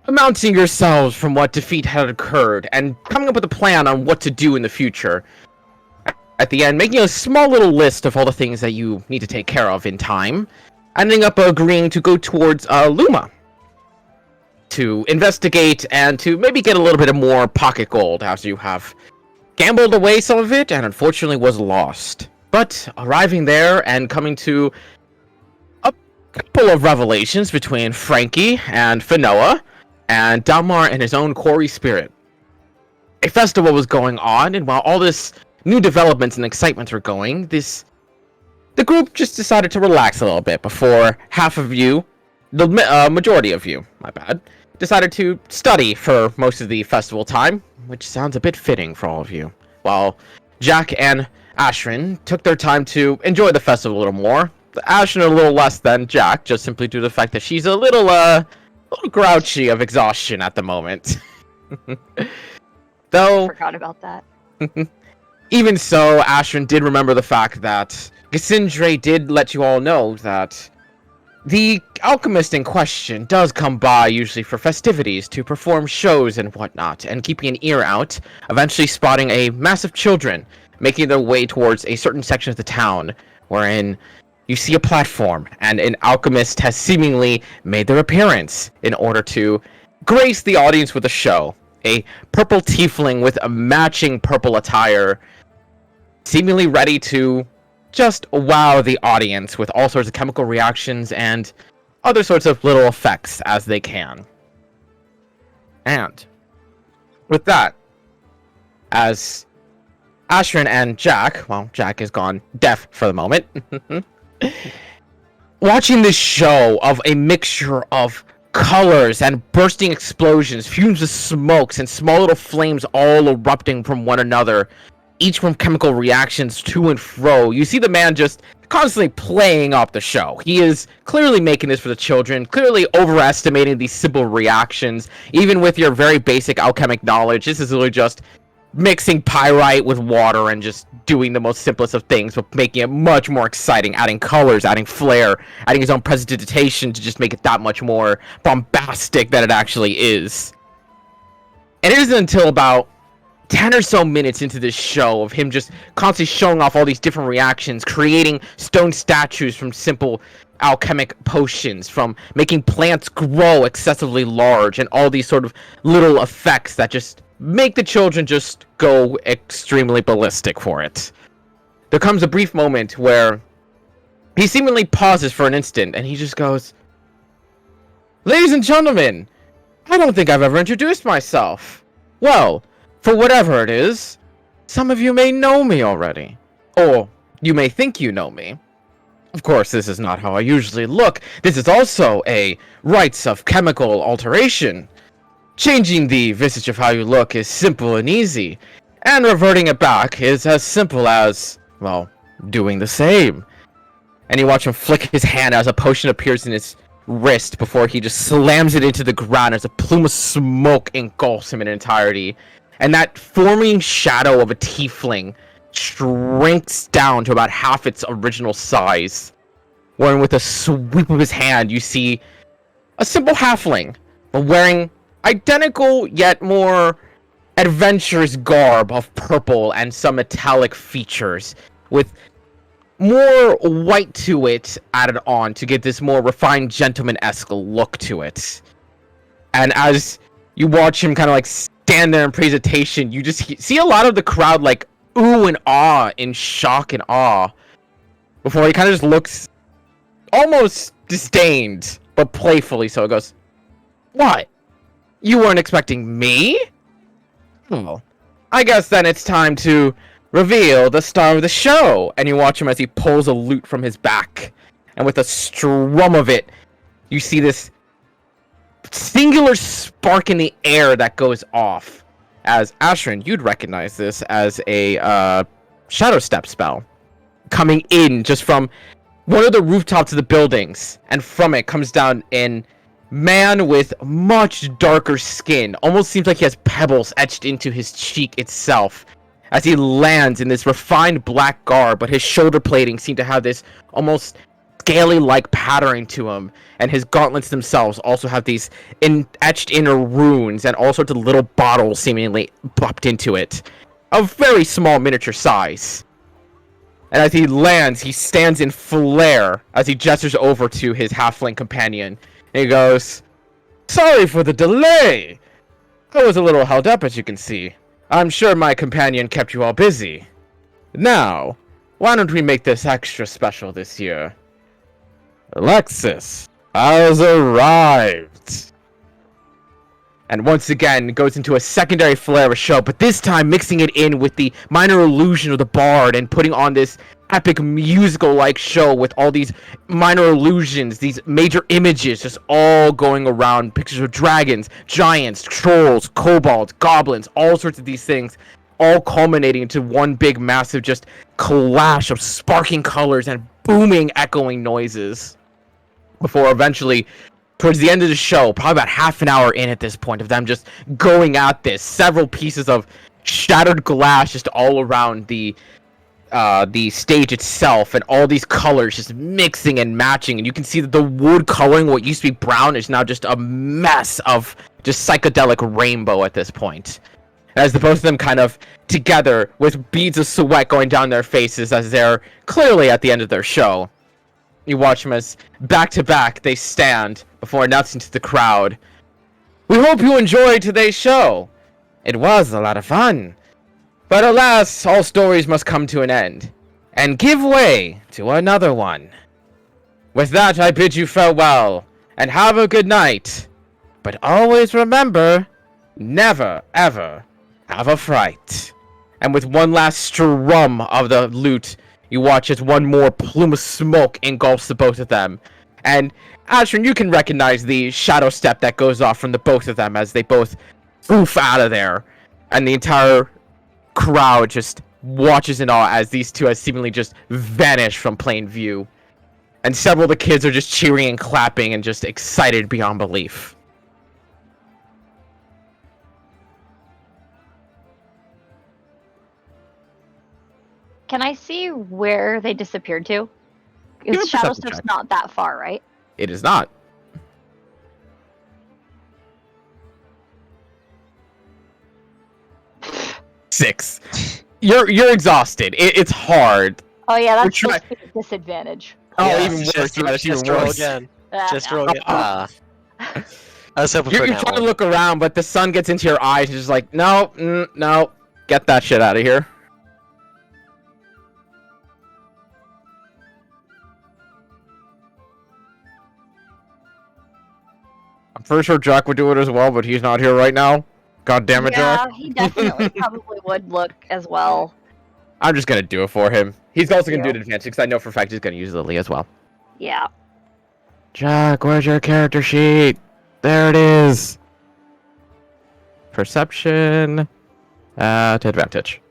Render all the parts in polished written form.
mounting yourselves from what defeat had occurred and coming up with a plan on what to do in the future. At the end, making a small little list of all the things that you need to take care of in time, ending up agreeing to go towards Luma to investigate and to maybe get a little bit of more pocket gold, as you have gambled away some of it and unfortunately was lost. But arriving there and coming to a couple of revelations between Frankie and Finoa and Dalmar and his own Quarry Spirit. A festival was going on, and while all this new developments and excitements were going, the group just decided to relax a little bit before half of you, the majority of you, my bad, decided to study for most of the festival time, which sounds a bit fitting for all of you. While Jack and Ashrin took their time to enjoy the festival a little more. Ashrin a little less than Jack, just simply due to the fact that she's a little grouchy of exhaustion at the moment. Though, I forgot about that. Even so, Ashrin did remember the fact that Cassandra did let you all know that the alchemist in question does come by usually for festivities to perform shows and whatnot, and keeping an ear out, eventually spotting a mass of children making their way towards a certain section of the town, wherein you see a platform, and an alchemist has seemingly made their appearance in order to grace the audience with a show. A purple tiefling with a matching purple attire, seemingly ready to just wow the audience with all sorts of chemical reactions and other sorts of little effects as they can. And with that, as Ashrin and Jack, well, Jack is gone deaf for the moment, watching this show of a mixture of colors and bursting explosions, fumes of smokes, and small little flames all erupting from one another, each from chemical reactions to and fro. You see the man just constantly playing up the show. He is clearly making this for the children, clearly overestimating these simple reactions. Even with your very basic alchemic knowledge, this is literally just mixing pyrite with water and just doing the most simplest of things, but making it much more exciting, adding colors, adding flair, adding his own presentation to just make it that much more bombastic than it actually is. And it isn't until about 10 or so minutes into this show of him just constantly showing off all these different reactions, creating stone statues from simple alchemic potions, from making plants grow excessively large, and all these sort of little effects that just make the children just go extremely ballistic for it. There comes a brief moment where he seemingly pauses for an instant, and he just goes, "Ladies and gentlemen, I don't think I've ever introduced myself. Well, for whatever it is, some of you may know me already. Or you may think you know me. Of course, this is not how I usually look. This is also a rites of chemical alteration. Changing the visage of how you look is simple and easy, and reverting it back is as simple as, well, doing the same." And you watch him flick his hand as a potion appears in his wrist before he just slams it into the ground as a plume of smoke engulfs him in entirety. And that forming shadow of a tiefling shrinks down to about half its original size, wherein with a sweep of his hand you see a simple halfling, but wearing identical yet more adventurous garb of purple and some metallic features, with more white to it added on to give this more refined gentleman-esque look to it. And as you watch him kind of like stand there in presentation, you just see a lot of the crowd like ooh and ah in shock and awe before he kind of just looks almost disdained, but playfully so. It goes, "What? You weren't expecting me? Well, I guess then it's time to reveal the star of the show." And you watch him as he pulls a lute from his back, and with a strum of it, you see this singular spark in the air that goes off. As Ashrin, you'd recognize this as a shadow step spell coming in just from one of the rooftops of the buildings, and from it comes down in man with much darker skin. Almost seems like he has pebbles etched into his cheek itself as he lands in this refined black garb, but his shoulder plating seemed to have this almost scaly-like patterning to him, and his gauntlets themselves also have these etched inner runes and all sorts of little bottles seemingly popped into it, of very small miniature size. And as he lands, he stands in flare as he gestures over to his halfling companion. And he goes, "Sorry for the delay! I was a little held up, as you can see. I'm sure my companion kept you all busy. Now, why don't we make this extra special this year? Alexis has arrived." And once again, goes into a secondary flare of a show, but this time mixing it in with the minor illusion of the bard and putting on this epic musical-like show with all these minor illusions, these major images just all going around, pictures of dragons, giants, trolls, kobolds, goblins, all sorts of these things, all culminating into one big massive just clash of sparking colors and booming echoing noises. Before eventually, towards the end of the show, probably about half an hour in at this point of them just going at this, several pieces of shattered glass just all around the stage itself, and all these colors just mixing and matching, and you can see that the wood coloring, what used to be brown, is now just a mess of just psychedelic rainbow at this point. As the both of them kind of together with beads of sweat going down their faces as they're clearly at the end of their show. You watch them as back to back they stand before announcing to the crowd, "We hope you enjoyed today's show. It was a lot of fun. But alas, all stories must come to an end, and give way to another one. With that, I bid you farewell, and have a good night. But always remember, never, ever have a fright." And with one last strum of the lute, you watch as one more plume of smoke engulfs the both of them. And Ashrin, you can recognize the shadow step that goes off from the both of them as they both poof out of there. And the entire crowd just watches in awe as these two has seemingly just vanished from plain view. And several of the kids are just cheering and clapping and just excited beyond belief. Can I see where they disappeared to? Because Shadow Step's not that far, right? It is not. Six. You're exhausted. It's hard. Oh yeah, that's supposed to be a disadvantage. Oh, Yeah, even worse. just roll again. Just roll again. I was hoping for You're trying to look around, but the sun gets into your eyes and just like, no, no, get that shit out of here. I'm pretty sure Jack would do it as well, but he's not here right now. God damn it, Jack. Yeah, he definitely probably would look as well. I'm just gonna do it for him. He's also gonna do it in advance because I know for a fact he's gonna use Lily as well. Yeah. Jack, where's your character sheet? There it is. Perception. To advantage.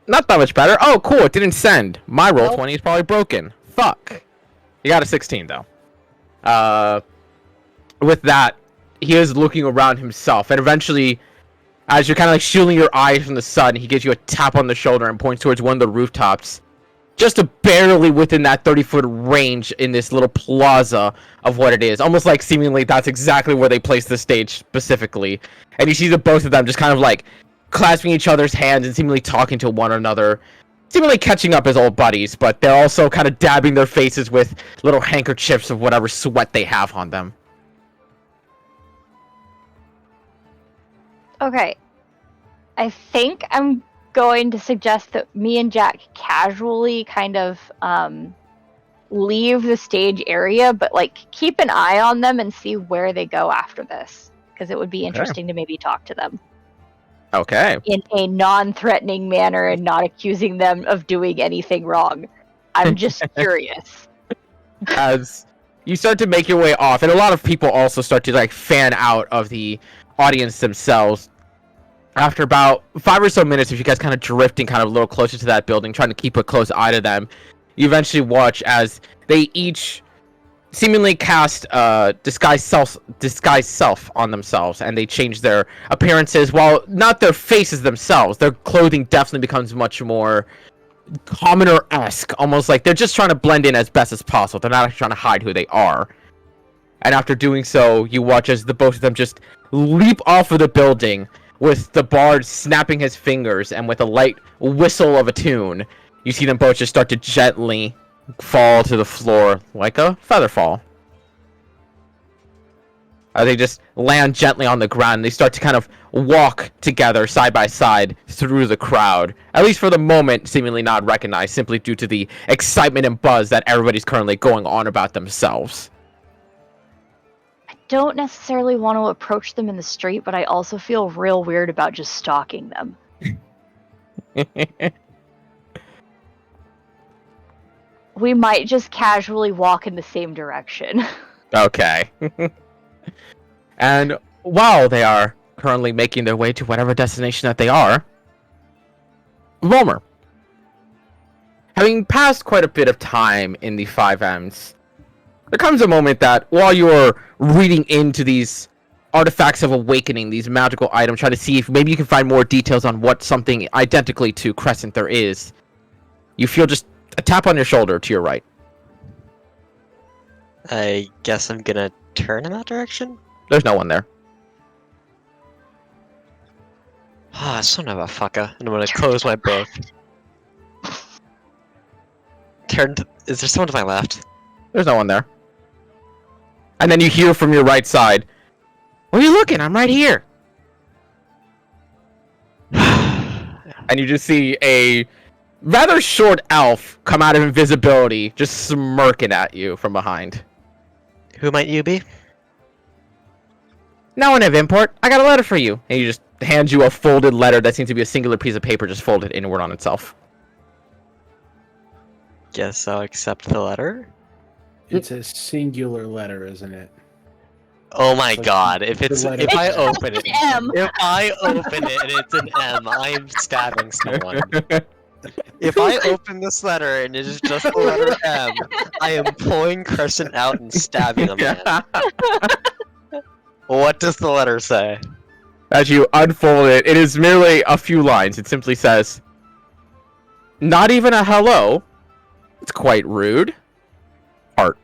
Not that much better. Oh, cool. It didn't send. My roll 20 is probably broken. Fuck. You got a 16 though. With that, he is looking around himself, and eventually, as you're kind of like shielding your eyes from the sun, he gives you a tap on the shoulder and points towards one of the rooftops, just barely within that 30-foot range in this little plaza of what it is. Almost like seemingly that's exactly where they placed the stage specifically. And you see the both of them just kind of like clasping each other's hands and seemingly talking to one another, seemingly catching up as old buddies, but they're also kind of dabbing their faces with little handkerchiefs of whatever sweat they have on them. Okay. I think I'm going to suggest that me and Jack casually kind of leave the stage area, but like keep an eye on them and see where they go after this, because it would be interesting to maybe talk to them. Okay. In a non-threatening manner and not accusing them of doing anything wrong. I'm just curious. As you start to make your way off, and a lot of people also start to like fan out of the audience themselves. After about 5 or so minutes of you guys kind of drifting kind of a little closer to that building, trying to keep a close eye to them, you eventually watch as they each seemingly cast disguise self on themselves, and they change their appearances, while not their faces themselves. Their clothing definitely becomes much more commoner-esque, almost like they're just trying to blend in as best as possible. They're not actually trying to hide who they are. And after doing so, you watch as the both of them just leap off of the building, with the bard snapping his fingers, and with a light whistle of a tune, you see them both just start to gently fall to the floor like a feather fall. They just land gently on the ground, and they start to kind of walk together side by side through the crowd. At least for the moment, seemingly not recognized, simply due to the excitement and buzz that everybody's currently going on about themselves. I don't necessarily want to approach them in the street, but I also feel real weird about just stalking them. We might just casually walk in the same direction. Okay. And while they are currently making their way to whatever destination that they are, Romer, having passed quite a bit of time in the 5Ms, there comes a moment that while you're reading into these artifacts of awakening, these magical items, trying to see if maybe you can find more details on what something identically to Crescent there is, you feel just a tap on your shoulder to your right. I guess I'm gonna turn in that direction? There's no one there. Ah, son of a fucker. And I'm gonna close my book. Is there someone to my left? There's no one there. And then you hear from your right side, "Where are you looking? I'm right here." And you just see a rather short elf come out of invisibility, just smirking at you from behind. Who might you be? "No one of import. I got a letter for you." And he just hands you a folded letter that seems to be a singular piece of paper just folded inward on itself. Guess I'll accept the letter. It's a singular letter, isn't it? Oh my It's like god, if I open it, M. if I open it and it's an M, I'm stabbing someone. If I open this letter and it is just the letter M, I am pulling Crescent out and stabbing a man. What does the letter say? As you unfold it, it is merely a few lines. It simply says, "Not even a hello. It's quite rude. Heart."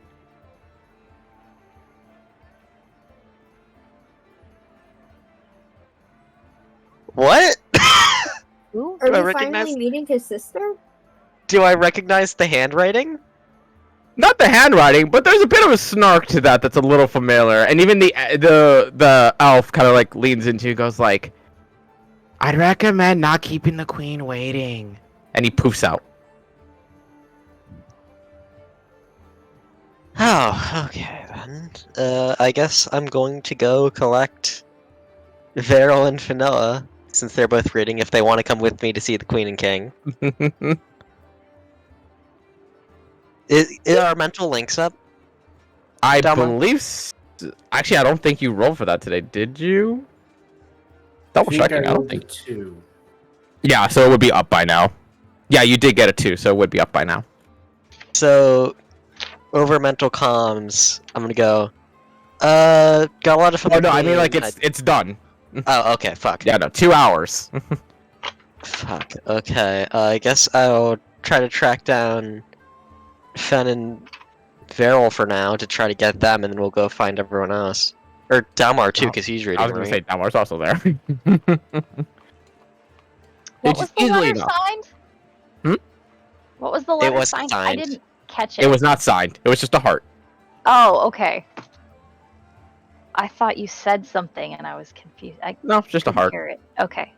What? Ooh. Do I Are we recognize- finally meeting his sister? Do I recognize the handwriting? Not the handwriting, but there's a bit of a snark to that that's a little familiar. And even the elf kind of like leans into you, goes like, "I'd recommend not keeping the queen waiting." And he poofs out. Oh, okay then. I guess I'm going to go collect Veril and Finoa, since they're both reading, if they want to come with me to see the Queen and King. Is our mental links up? I Dama? believe... Actually, I don't think you rolled for that today, did you? Double checking, I don't rolled a think... 2. Yeah, so it would be up by now. Yeah, you did get a 2, so it would be up by now. So, over mental comms, I'm gonna go. Got a lot of fun. Oh no, with I mean me like and it's done. Oh, okay, fuck. Yeah, no, 2 hours. Fuck, okay. I guess I'll try to track down Fen and Veril for now to try to get them, and then we'll go find everyone else. Or Dalmar too, because he's reading, I was gonna right? say Dalmar's also there. What was the easily letter enough. signed? Hmm? What was the letter wasn't signed? I signed. didn't catch it. It was not signed. It was just a heart. Oh, okay. I thought you said something and I was confused. I No, just a couldn't heart. hear it. Okay.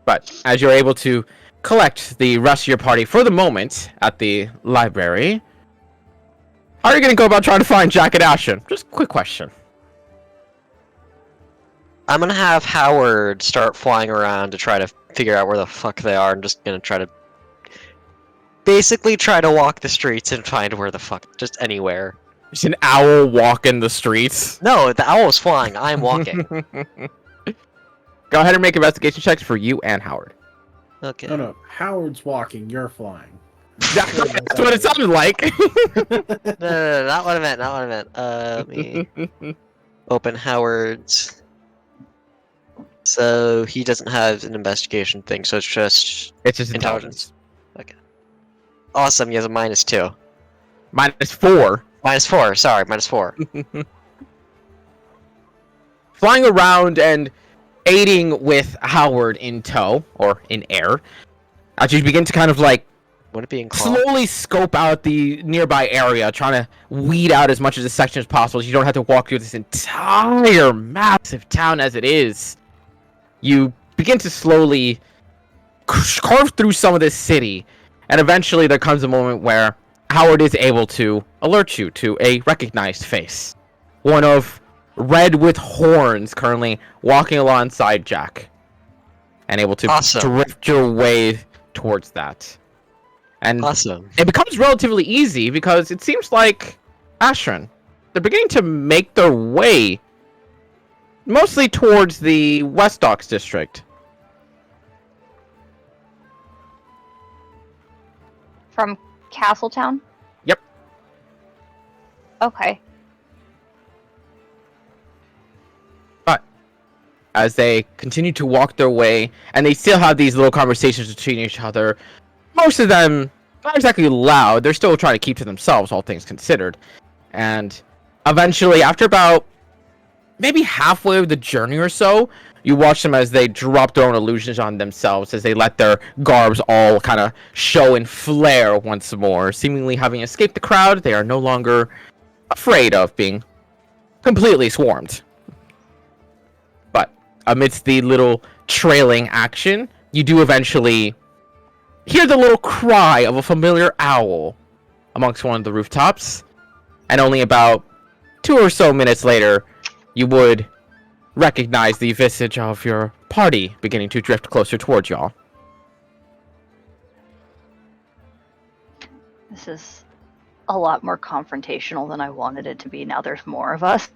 But as you're able to collect the rest of your party for the moment at the library, how are you going to go about trying to find Jack and Ashen? Just a quick question. I'm gonna have Howard start flying around to try to figure out where the fuck they are. I'm just gonna try to basically try to walk the streets and find where the fuck, just anywhere. There's an owl walking the streets. No, the owl is flying. I'm walking. Go ahead and make investigation checks for you and Howard. Okay. No, Howard's walking, you're flying. That's what it sounded like. No, not what I meant. Not what I meant. Let me open Howard's. So he doesn't have an investigation thing, so it's just It's just intelligence. intelligence. Awesome, he has a -2. -4. -4, sorry, -4. Flying around and aiding with Howard in tow, or in air, as you begin to kind of like Would it be in claw? slowly scope out the nearby area, trying to weed out as much of the section as possible so you don't have to walk through this entire massive town as it is. You begin to slowly carve through some of this city, and eventually there comes a moment where Howard is able to alert you to a recognized face. One of red with horns currently walking alongside Jack, and able to Awesome. drift your way towards that. And Awesome. it becomes relatively easy because it seems like Ashran, they're beginning to make their way mostly towards the West Docks district. From Castletown? Yep. Okay. As they continue to walk their way, and they still have these little conversations between each other. Most of them not exactly loud. They're still trying to keep to themselves, all things considered. And eventually, after about maybe halfway of the journey or so, you watch them as they drop their own illusions on themselves, as they let their garbs all kind of show and flare once more. Seemingly having escaped the crowd, they are no longer afraid of being completely swarmed. Amidst the little trailing action, you do eventually hear the little cry of a familiar owl amongst one of the rooftops, and only about 2 or so minutes later, you would recognize the visage of your party beginning to drift closer towards y'all. This is a lot more confrontational than I wanted it to be. Now there's more of us.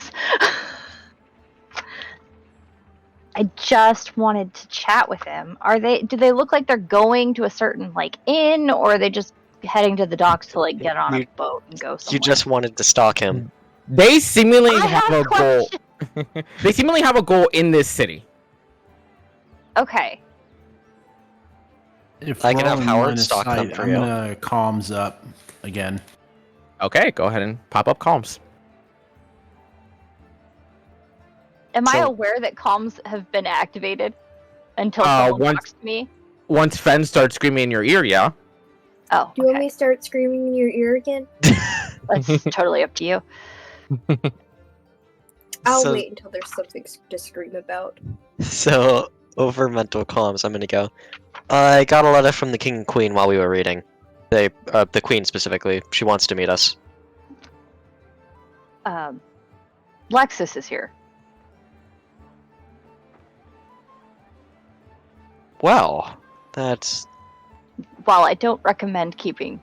I just wanted to chat with him. Do they look like they're going to a certain like inn, or are they just heading to the docks to like get on a boat and go somewhere? You just wanted to stalk him. They seemingly I have a goal. They seemingly have a goal in this city. Okay. If I can we're have on Howard line of stalk them sight, for I'm you. gonna comms up again. Okay, go ahead and pop up comms. Am I So- aware that comms have been activated until someone talks to me? Once Fen starts screaming in your ear, yeah. Oh, Do you want okay. me to start screaming in your ear again? That's totally up to you. I'll So- wait until there's something to scream about. So, over mental comms, I'm gonna go. I got a letter from the king and queen while we were reading. The queen specifically. She wants to meet us. Lexus is here. Well, that's... While I don't recommend keeping,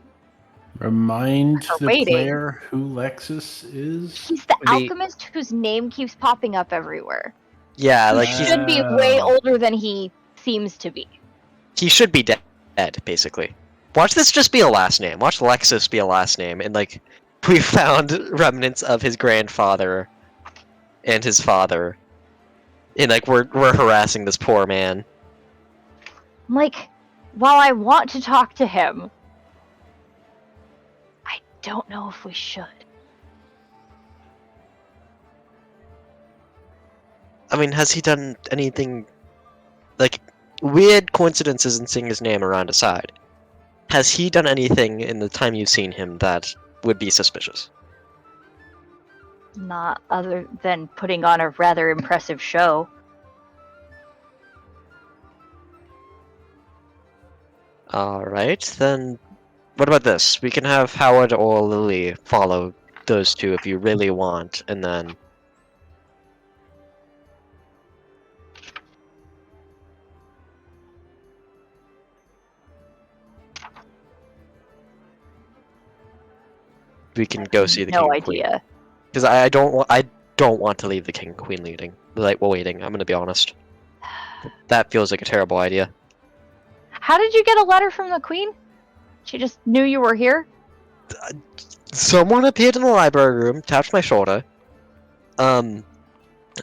Remind Her the waiting. player who Lexus is. he's the The- alchemist whose name keeps popping up everywhere. Yeah, He like, he's, should be way older than he seems to be. he should be dead, basically. Watch this just be a last name. Watch Lexus be a last name, and, like, we found remnants of his grandfather and his father. And, like, we're harassing this poor man. Like, while I want to talk to him, I don't know if we should. I mean, has he done anything, like, weird coincidences in seeing his name around aside? Has he done anything in the time you've seen him that would be suspicious? Not other than putting on a rather impressive show. Alright, then what about this? We can have Howard or Lily follow those two if you really want, and then... we can go see the No king and queen. idea. Because I don't want to leave the king and queen leading. Like, well, waiting. I'm gonna be honest. That feels like a terrible idea. How did you get a letter from the queen? She just knew you were here? Someone appeared in the library room, tapped my shoulder,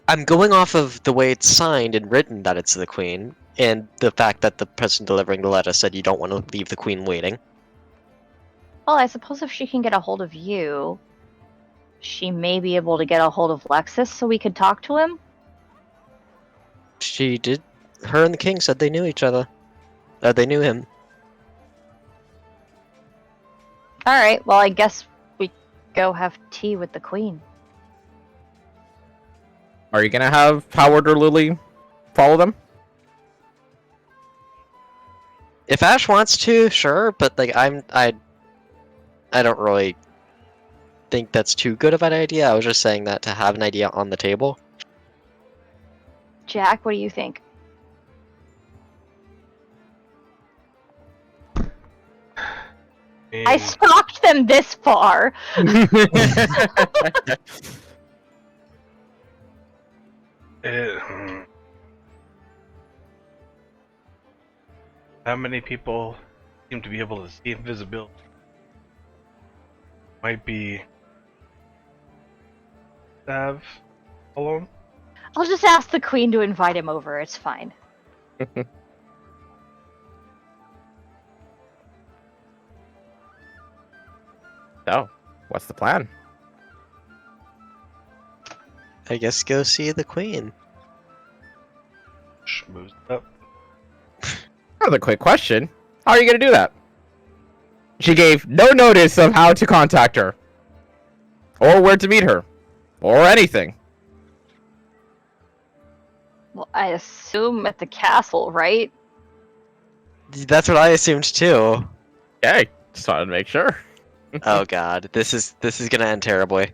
I'm going off of the way it's signed and written that it's the queen, and the fact that the person delivering the letter said you don't want to leave the queen waiting. Well, I suppose if she can get a hold of you, she may be able to get a hold of Lexus so we could talk to him. She did. Her and the king said they knew each other. They knew him. Alright, well, I guess we go have tea with the queen. Are you gonna have Howard or Lily follow them? If Ash wants to, sure, but like I don't really think that's too good of an idea. I was just saying that to have an idea on the table. Jack, what do you think? I stalked them this far. How many people seem to be able to see invisibility? Might be have alone. I'll just ask the queen to invite him over. It's fine. So, what's the plan? I guess go see the queen. Schmooze up. Another quick question. How are you gonna do that? She gave no notice of how to contact her. Or where to meet her. Or anything. Well, I assume at the castle, right? That's what I assumed too. Okay, just wanted to make sure. Oh god, this is gonna end terribly.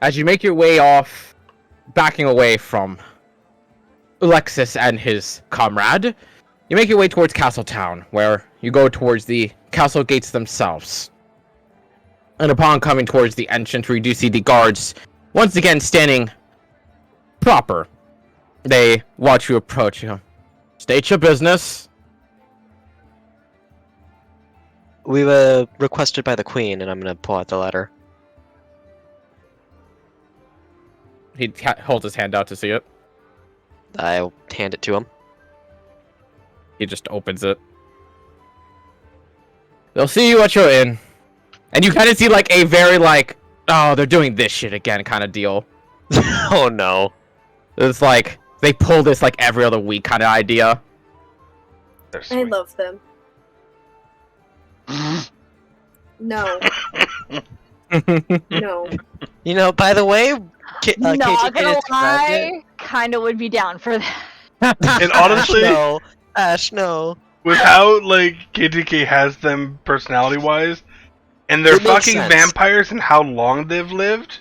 As you make your way off, backing away from Alexis and his comrade, you make your way towards Castletown, where you go towards the castle gates themselves. And upon coming towards the entrance, where you do see the guards once again standing proper. They watch you approach. You know, state your business. We were requested by the queen, and I'm gonna pull out the letter. He holds his hand out to see it. I'll hand it to him. He just opens it. They'll see you at your inn. And you kind of see like a very like, oh, they're doing this shit again kind of deal. Oh no. It's like, they pull this like every other week kind of idea. They're I sweet. love them. No. No. You know, by the way, Not KTK gonna described it. lie, kinda would be down for that. And honestly, No, Ash, no. with how like KTK has them personality-wise, and they're It makes fucking sense. vampires and how long they've lived.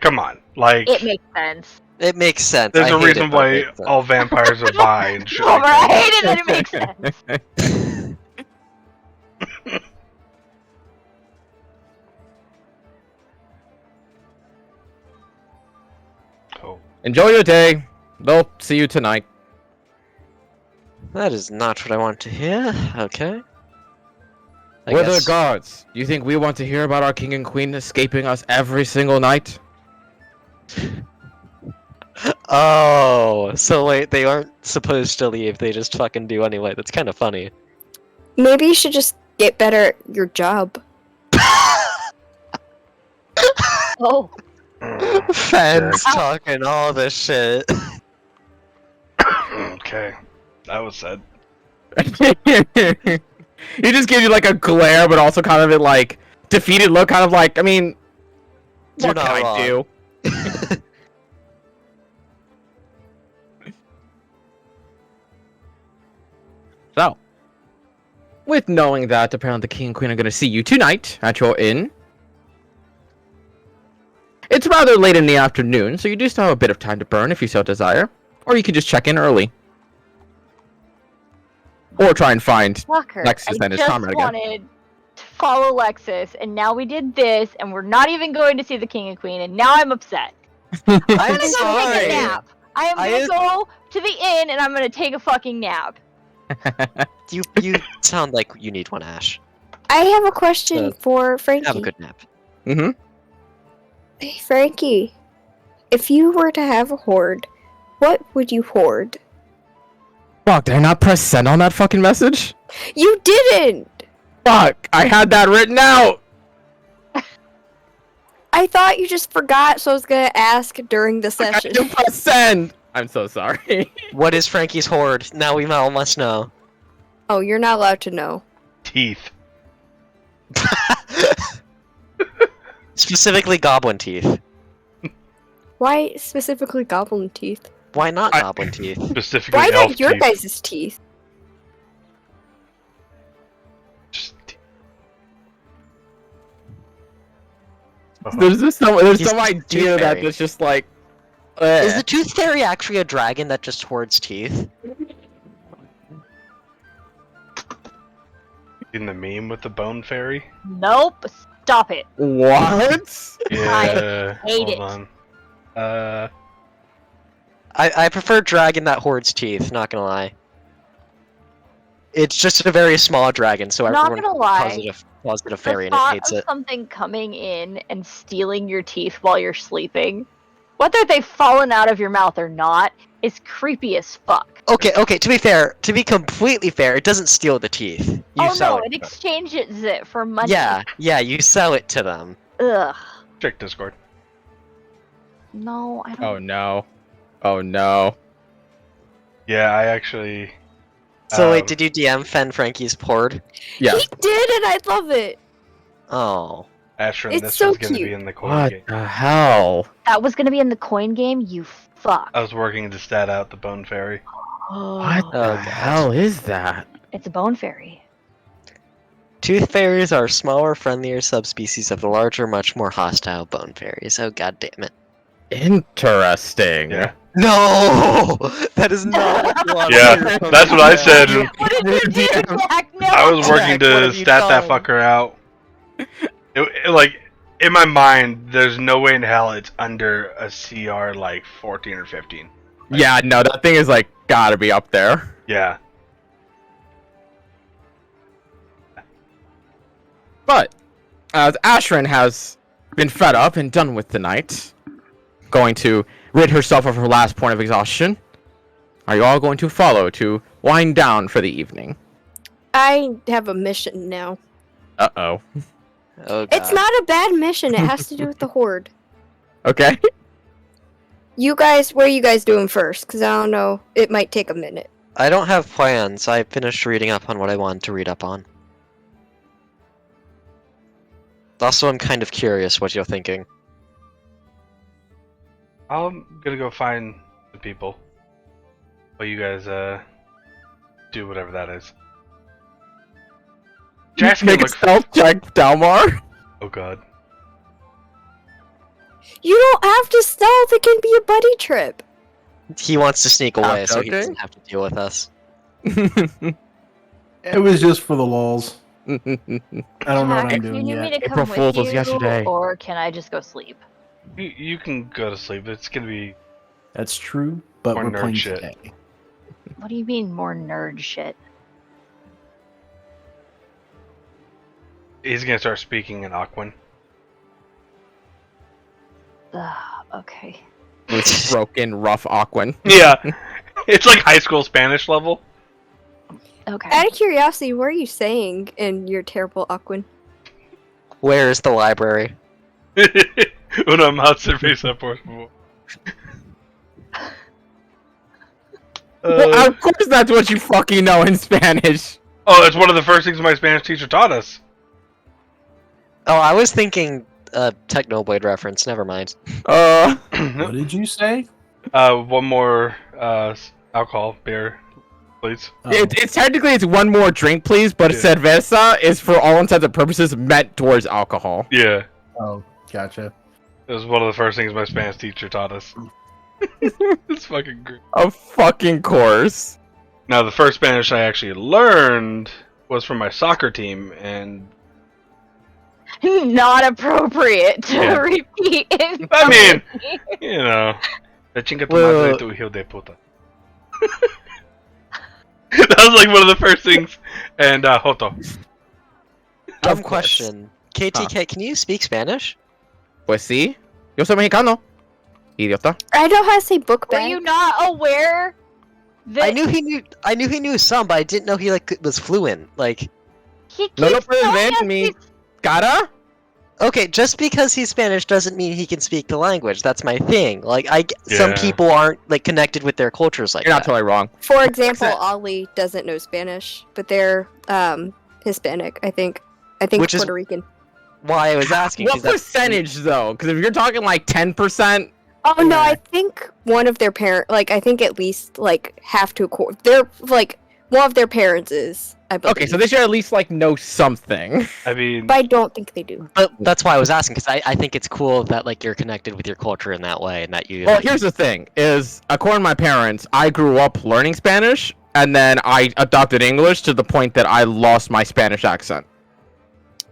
Come on, like It makes sense. It makes sense. there's I a hate reason it, but it why makes sense. all vampires are bi and shit No, like but I that. hate it that it makes sense. Oh, Enjoy your day. They'll see you tonight. That is not what I want to hear. Okay. I We're the guess- guards. Do you think we want to hear about our king and queen escaping us every single night? Oh, so wait, they aren't supposed to leave. They just fucking do anyway. That's kind of funny. Maybe you should just get better at your job. Oh, Fans talking all this shit. okay, that was said. He just gives you like a glare, but also kind of a like defeated look, kind of like, I mean, You're what can not I do? So, with knowing that apparently the king and queen are going to see you tonight at your inn, it's rather late in the afternoon, so you do still have a bit of time to burn if you so desire, or you can just check in early, or try and find fucker. Lexus I and his just comrade again. wanted to follow Lexus, and now we did this, and we're not even going to see the king and queen, and now I'm upset. I'm I'm gonna go take a sorry. nap. I am gonna go to the inn, and I'm gonna take a fucking nap. You sound like you need one, Ash. I have a question for Have a Frankie. good nap. Mm-hmm. Hey, Frankie. If you were to have a hoard, what would you hoard? Fuck, did I not press send on that fucking message? You didn't! Fuck, I had that written out! I thought you just forgot, so I was gonna ask during the I session. didn't press send! I'm so sorry. What is Frankie's hoard? Now we all must know. Oh, you're not allowed to know. Teeth. Specifically goblin teeth. Why specifically goblin teeth? Why not I- goblin teeth? Specifically Why elf not your teeth. guys' teeth? Just teeth. There's He's some the idea tooth that fairy. there's just like... Is the tooth fairy actually a dragon that just hoards teeth? In the meme with the bone fairy? Nope. Stop it. What? Yeah. hate hold it. on. I prefer dragon that hoards teeth, not gonna lie. It's just a very small dragon, so Not everyone gonna lie. calls it a The fairy and it thought hates of it. something coming in and stealing your teeth while you're sleeping, whether they've fallen out of your mouth or not, is creepy as fuck. Okay, to be completely fair, it doesn't steal the teeth. You Oh sell no, it. it exchanges it for money. Yeah, you sell it to them. Ugh. Check Discord. No, I don't. Oh no. Oh no. Yeah, I actually. So wait, Um, did you DM Fen Frankie's hoard? Yeah. He did, and I love it. Oh. Ashrin, It's this so was going to cute. be in the coin What game. the hell? That was gonna be in the coin game. You fuck. I was working to stat out the bone fairy. What Oh, the God. hell is that? It's a bone fairy. Tooth fairies are smaller, friendlier subspecies of the larger, much more hostile bone fairies. Oh god damn it. Interesting. Yeah. No! That is not what you want to Yeah, hear from that's me, what I Jack. said. What did you do, Jack? No. I was working Jack, what to have you stat that done? fucker out. Like, in my mind, there's no way in hell it's under a CR like 14 or 15. Yeah, no, that thing is like gotta be up there. Yeah. But as Ashrin has been fed up and done with the night, going to rid herself of her last point of exhaustion, are you all going to follow to wind down for the evening? I have a mission now. Uh-oh. Oh god. It's not a bad mission. It has to do with the horde. Okay. You guys, what are you guys doing first? Because I don't know. It might take a minute. I don't have plans. I finished reading up on what I wanted to read up on. Also, I'm kind of curious what you're thinking. I'm gonna go find the people. While you guys, do whatever that is. Jack's gonna Make a look. stealth check, Dalmar. Oh god. You don't have to stealth. It can be a buddy trip. He wants to sneak away Ah, so he okay. doesn't have to deal with us. It was just for the lulz. I don't know what Jack, I'm do you doing need me yet. to April come Fool's with was you, yesterday. or can I just go sleep? You can go to sleep. It's gonna be. That's true, but Or we're nerd playing shit. today. What do you mean more nerd shit? He's gonna start speaking in Aquan. Ugh, okay. With broken, rough Aquan. Yeah. It's like high school Spanish level. Okay. Out of curiosity, what are you saying in your terrible Aquan? Where is the library? Una más cerveza, por favor. Well, of course that's what you fucking know in Spanish. Oh, it's one of the first things my Spanish teacher taught us. Oh, I was thinking Technoblade reference. Never mind. What did you say? One more alcohol, beer, please. Oh, It's technically it's one more drink, please, but Yeah. cerveza is for all intents and purposes meant towards alcohol. Yeah, oh, gotcha. it was one of the first things my Spanish teacher taught us. It's fucking great. Of fucking course. Now, the first Spanish I actually learned was from my soccer team, and Not appropriate to Yeah. repeat in I mean, company. you know, la chinga tu Well- madre tu hijo de puta. That was like one of the first things. And Joto. Dumb course. question. KTK, can you speak Spanish? Pues sí. Yo soy mexicano. Idiota. I know how to say book Were bag. you not aware that I knew he knew some, but I didn't know he like was fluent. Like, he No lo keeps puedes telling ver us en mi he's- cara. okay, just because he's Spanish doesn't mean he can speak the language. That's my thing. Like, some Yeah. people aren't like connected with their cultures like You're not that. totally wrong. For example, Accent. Ollie doesn't know Spanish, but they're Hispanic, I think. I think Which is- Puerto Rican. Why I was asking. What 'cause that's- percentage though? Because if you're talking like 10%, Oh no, Yeah. I think one of their I think at least like half to a quarter. They're like one of their parents is. I believe. okay, so they should at least like know something. I mean, But I don't think they do. But that's why I was asking, because I think it's cool that like you're connected with your culture in that way, and that you. Well, like, here's the thing: is according to my parents, I grew up learning Spanish, and then I adopted English to the point that I lost my Spanish accent.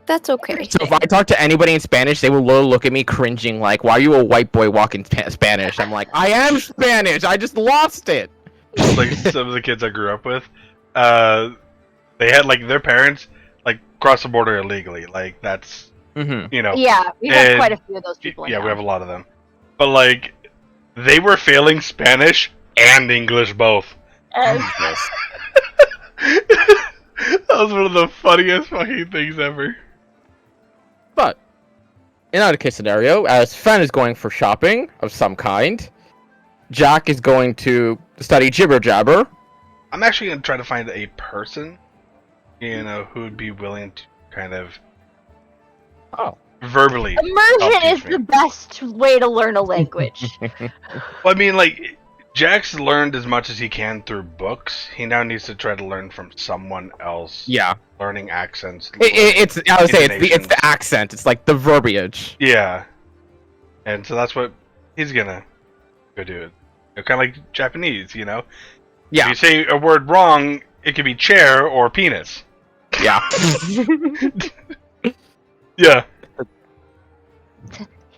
That's okay. So if I talk to anybody in Spanish, they will literally look at me cringing, like, "Why are you a white boy walking Spanish?" I'm like, "I am Spanish. I just lost it." like some of the kids I grew up with, they had like their parents like cross the border illegally. Like that's Mm-hmm. Yeah, we have And- quite a few of those people. yeah, now. we have a lot of them. But like, they were failing Spanish and English both. And That was one of the funniest fucking things ever. But in either case scenario, as Fen is going for shopping of some kind, Jack is going to study jibber jabber. I'm actually gonna try to find a person, who would be willing to kind of verbally. immersion teach is me. the best way to learn a language. Well, I mean, like, Jack's learned as much as he can through books. He now needs to try to learn from someone else. Yeah, Learning accents. it's I would say it's intonations. the accent. It's like the verbiage. Yeah. And so that's what he's gonna go do. Kind of like Japanese, If Yeah, you say a word wrong, it could be chair or penis. yeah. Yeah.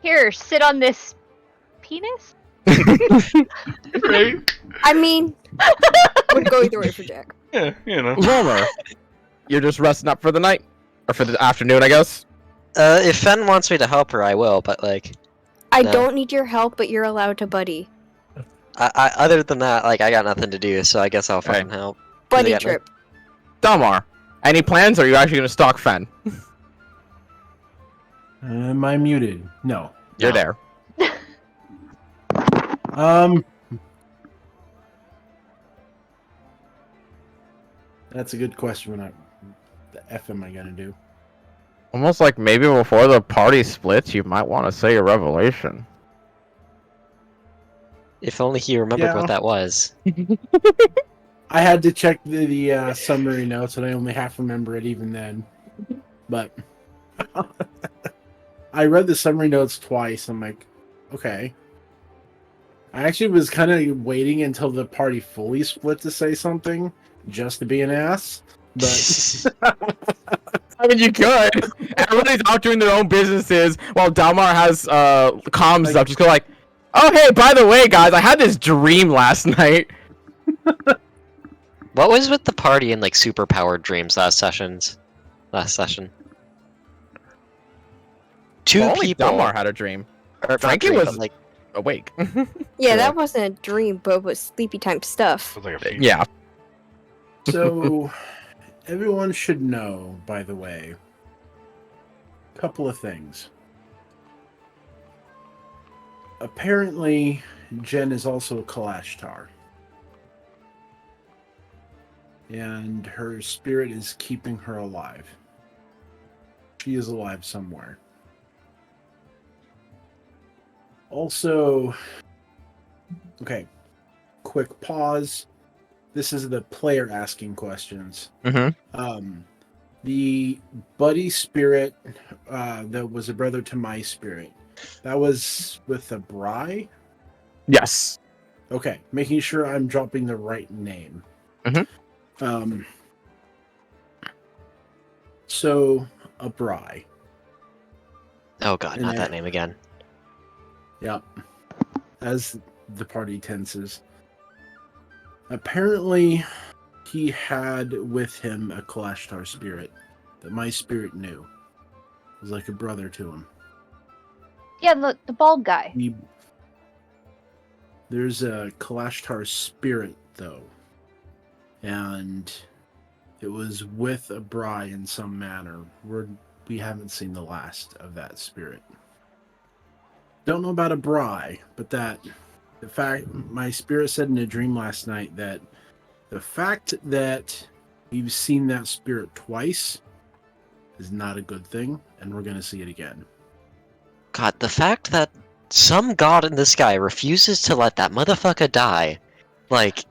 Here, sit on this penis. Right? I mean, would go either way for Jack. Yeah, Romer, you're just resting up for the night or for the afternoon, I guess. if Fen wants me to help her, I will. But like, I No. don't need your help, but you're allowed to buddy. other than that, like, I got nothing to do, so I guess I'll fucking help. Buddy got no- trip. Dalmar, any plans? Or are you actually gonna stalk Fen? Am I muted? No. You're No. there. That's a good question. The F am I gonna do? Almost like maybe before the party splits, you might want to say a revelation. If only he remembered Yeah. what that was. I had to check the summary notes, and I only half remember it even then. But I read the summary notes twice. I'm like, okay. I actually was kind of waiting until the party fully split to say something, just to be an ass. But I mean, you could. Everybody's out doing their own businesses while Dalmar has comms Like- up. Just go like, "Oh hey, by the way, guys, I had this dream last night." What was with the party and like super powered dreams last session? Two Well, only people. Dalmar had a dream. Or not Frankie dream, was- but, like, Awake. Yeah, Yeah. that wasn't a dream, but it was sleepy time stuff. It was like a feature. Yeah. so everyone should know, by the way, a couple of things. Apparently, Jen is also a Kalashtar. And her spirit is keeping her alive. She is alive somewhere. Also, okay, quick pause. This is the player asking questions. Mm-hmm. The buddy spirit that was a brother to my spirit, that was with a Bry? Yes. Okay, making sure I'm dropping the right name. Mhm. So, a Bry. oh god, And not then- that name again. Yep. As the party tenses. Apparently, he had with him a Kalashtar spirit that my spirit knew. It was like a brother to him. Yeah, the bald guy. There's a Kalashtar spirit, though. And it was with a Bry in some manner. We haven't seen the last of that spirit. Don't know about a Bry, but the fact, my spirit said in a dream last night that the fact that you've seen that spirit twice is not a good thing, and we're going to see it again. God, the fact that some god in the sky refuses to let that motherfucker die, like.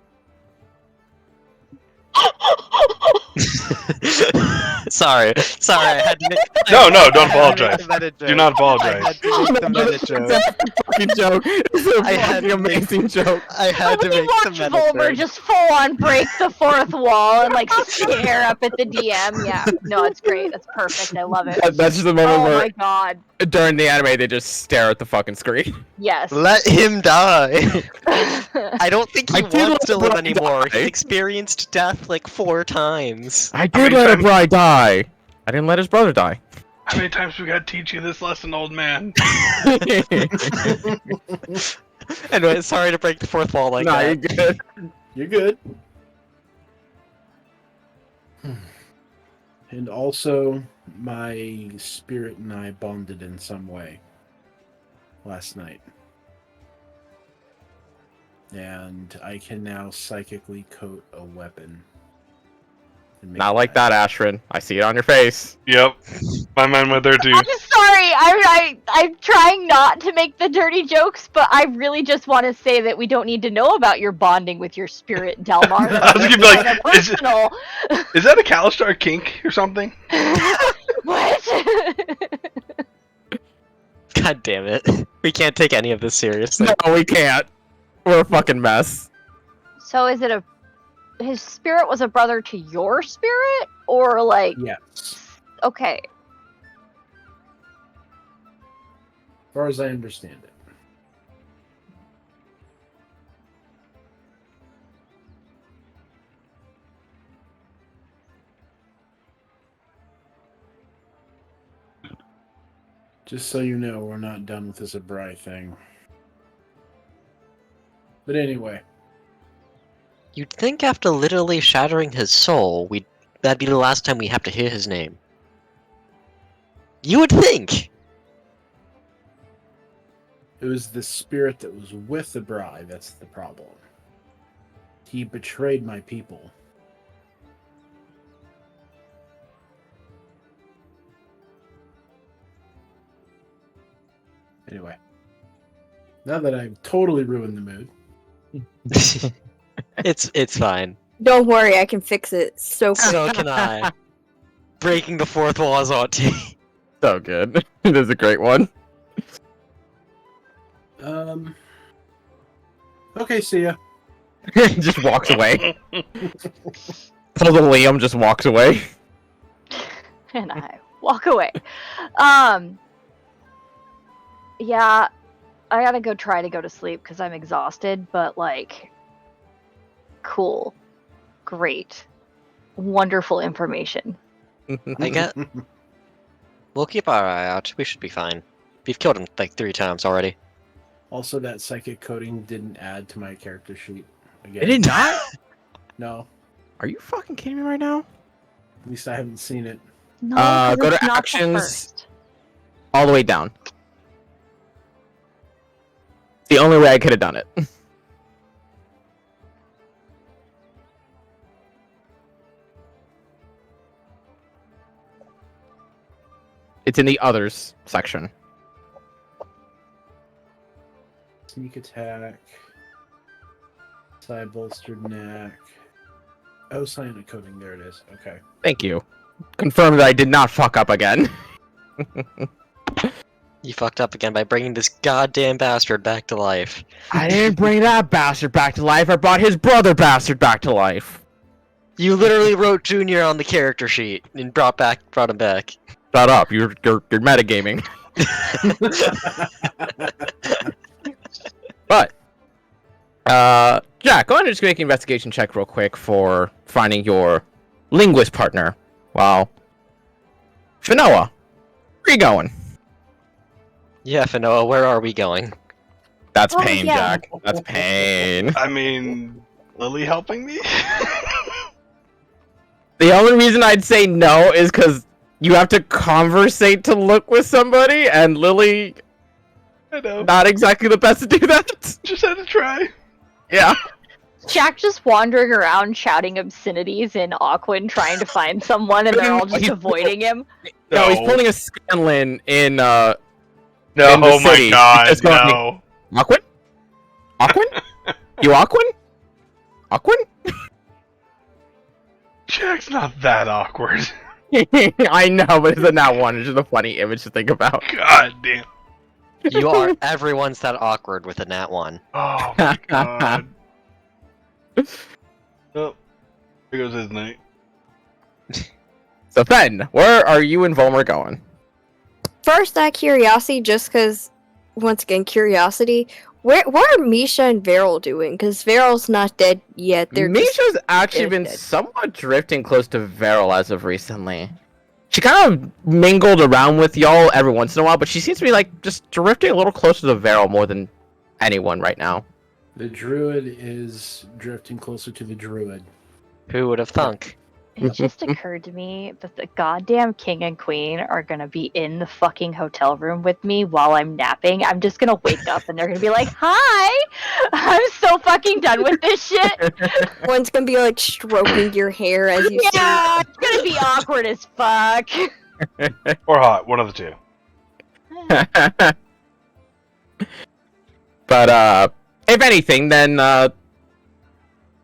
sorry, I had to make. No, don't I had to apologize. make the meta Do joke. not I apologize. had to make the meta joke. Fucking joke. It's a I had fucking to make- amazing joke. I had to When you make the watch meta Volmer joke. just full on break the fourth wall and like stare up at the DM. Yeah, no, it's great. That's perfect. I love it. That's just the moment Oh where my god. during the anime they just stare at the fucking screen. Yes. Let him die. I don't think he I did wants to let live Brock anymore. die. He experienced death like 4 times. I many did let a times- bride die. I didn't let his brother die. How many times we gotta teach you this lesson, old man? Anyway, sorry to break the fourth wall like nah, that. you're good. You're good. And also, my spirit and I bonded in some way last night. And I can now psychically coat a weapon. and make Not it like that, Ashrin. I see it on your face. Yep. My mind went there too. I'm sorry. I'm trying not to make the dirty jokes, but I really just want to say that we don't need to know about your bonding with your spirit, Delmar. I was gonna be like, Kinda is personal. that a Kalashtar kink or something? What? God damn it. We can't take any of this seriously. No, we can't. We're a fucking mess. So is it his spirit was a brother to your spirit, or like? Yes. Okay. As far as I understand it. Just so you know, we're not done with this Abrai thing. But anyway, You'd think after literally shattering his soul, that'd be the last time we have to hear his name. You would think! it was the spirit that was with the Abrai that's the problem. He betrayed my people. Anyway, now that I've totally ruined the mood, It's fine. Don't worry, I can fix it. So So can I. Breaking the fourth wall is on T. So good. It is a great one. okay, see ya. Just walks away. Little Liam just walks away. And I walk away. Yeah, I gotta try to go to sleep because I'm exhausted, but like, cool, great, wonderful information. I get. We'll keep our eye out. We should be fine. We've killed him like 3 times already. Also, that psychic coding didn't add to my character sheet again. It did not? No, Are you fucking kidding me right now? at least I haven't seen it. No, 'cause go it's to not the actions. first. All the way down. The only way I could have done it. It's in the others section. Sneak attack. Side bolstered neck. Oh, silent coding. There it is. Okay. Thank you. Confirm that I did not fuck up again. You fucked up again by bringing this goddamn bastard back to life. I didn't bring that bastard back to life. I brought his brother bastard back to life. You literally wrote Junior on the character sheet and brought him back. Shut up. You're metagaming. But Jack, go ahead and just make an investigation check real quick for finding your linguist partner. Wow. Finoa, where you going? Yeah, Fanoa, where are we going? That's Oh, pain, yeah. Jack. That's pain. I mean, Lily helping me? The only reason I'd say no is because you have to conversate to look with somebody, and Lily, I know. not exactly the best to do that. Just had to try. Yeah. Jack just wandering around shouting obscenities in Aquan trying to find someone and they're all just He's- avoiding him. No, he's pulling a Scanlan in, No, in the oh my city. god, It's going- no. Aquan? Aquan? You Aquan? Aquan? Jack's not that awkward. I know, but isn't that one? It's just a funny image to think about. God damn. You are everyone's that awkward with a nat 1. Oh my god. Oh, here goes his night. So, Fen, where are you and Volmer going? First, out of curiosity, just because, once again, curiosity. What are Misha and Varel doing? Because Varel's not dead yet. They're just... Misha's actually been dead. somewhat drifting close to Varel as of recently. She kind of mingled around with y'all every once in a while, but she seems to be like just drifting a little closer to Varel more than anyone right now. The druid is drifting closer to the druid. Who would have thunk? It just occurred to me that the goddamn king and queen are gonna be in the fucking hotel room with me while I'm napping. I'm just gonna wake up and they're gonna be like, "Hi, I'm so fucking done with this shit." One's gonna be like stroking your hair as you Yeah, it's gonna be awkward as fuck. Or hot, one of the two. But if anything, then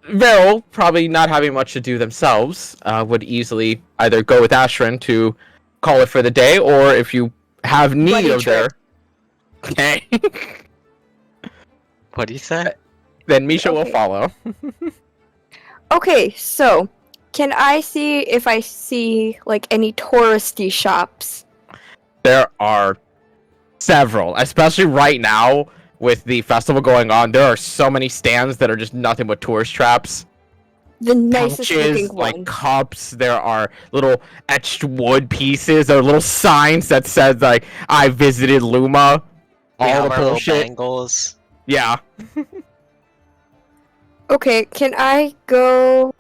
Varel, probably not having much to do themselves, would easily either go with Ashrin to call it for the day, or if you have need Buddy of their... trip. Okay. What do you say? Then Misha will Okay. follow. Okay, so can I see if I see like any touristy shops? There are several, especially right now with the festival going on. There are so many stands that are just nothing but tourist traps. The nicest Pouches, looking like one. cups. There are little etched wood pieces. There are little signs that says like "I visited Luma." We All have the our little bullshit. bangles. Yeah. Okay, can I go?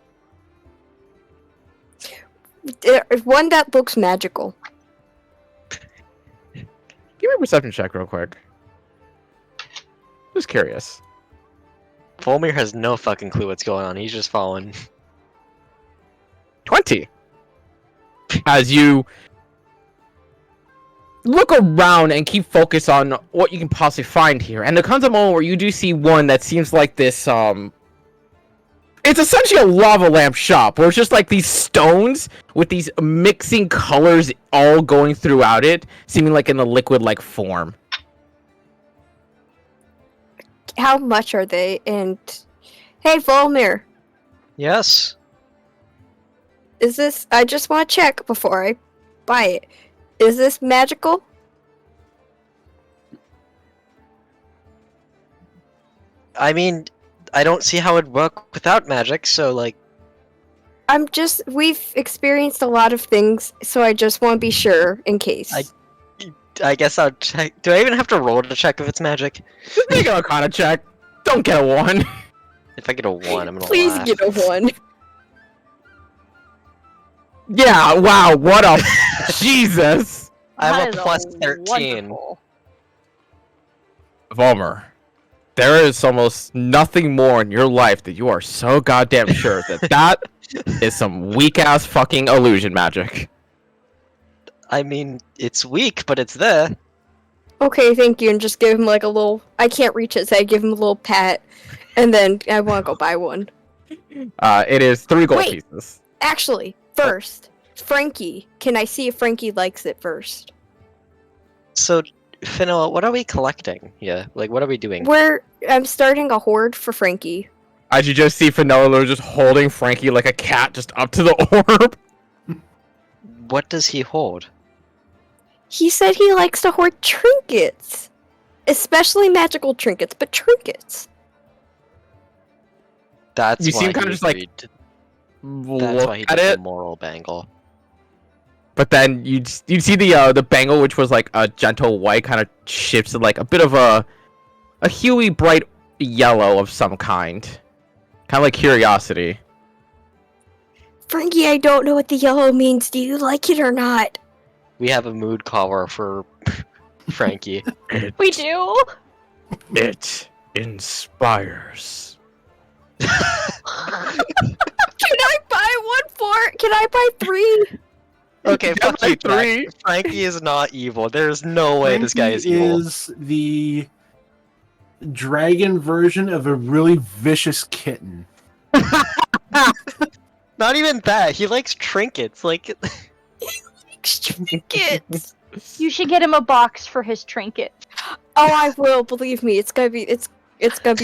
One that looks magical. Give me a perception check real quick. Just curious. Volmir has no fucking clue what's going on. He's just following. 20. As you look around and keep focus on what you can possibly find here, and there comes a moment where you do see one that seems like this, it's essentially a lava lamp shop, where it's just like these stones with these mixing colors all going throughout it, seeming like in a liquid-like form. How much are they? And hey, Volmir, Yes. is this? I just want to check before I buy it. Is this magical? I mean, I don't see how it'd work without magic, so like, We've experienced a lot of things, so I just want to be sure in case. I guess I'll check. Do I even have to roll to check if it's magic? Just make an Arcana check. Don't get a 1. If I get a 1, I'm gonna Please laugh. get a 1. Yeah, wow, what a... Jesus! I have That a is plus 13. wonderful- Volmer, there is almost nothing more in your life that you are so goddamn sure that that is some weak-ass fucking illusion magic. I mean, it's weak, but it's there. Okay, thank you, and just give him like a little. I can't reach it, so I give him a little pat, and then I want to go buy one. It is 3 gold Wait. pieces. Actually, first, Frankie. Can I see if Frankie likes it first? So, Finoa, what are we collecting? Yeah, like, what are we doing? I'm starting a hoard for Frankie. As you just see Fenella just holding Frankie like a cat just up to the orb. What does he hold? He said he likes to hoard trinkets, especially magical trinkets, but trinkets. That's You why seem kinda he just like- agreed to- That's Look why he at did it. the moral bangle. But then you'd see the bangle, which was like a gentle white, kind of shifts to like a bit of a huey, bright yellow of some kind. Kind of like curiosity. Frankie, I don't know what the yellow means. Do you like it or not? We have a mood collar for Frankie. We do. It inspires. Can I buy one for? Can I buy 3? Okay, fuck you, three. Frankie is not evil. There's no way this guy is evil. Is the dragon version of a really vicious kitten. Not even that. He likes trinkets. Like, Trinkets. You should get him a box for his trinket. Oh, I will. Believe me, it's gonna be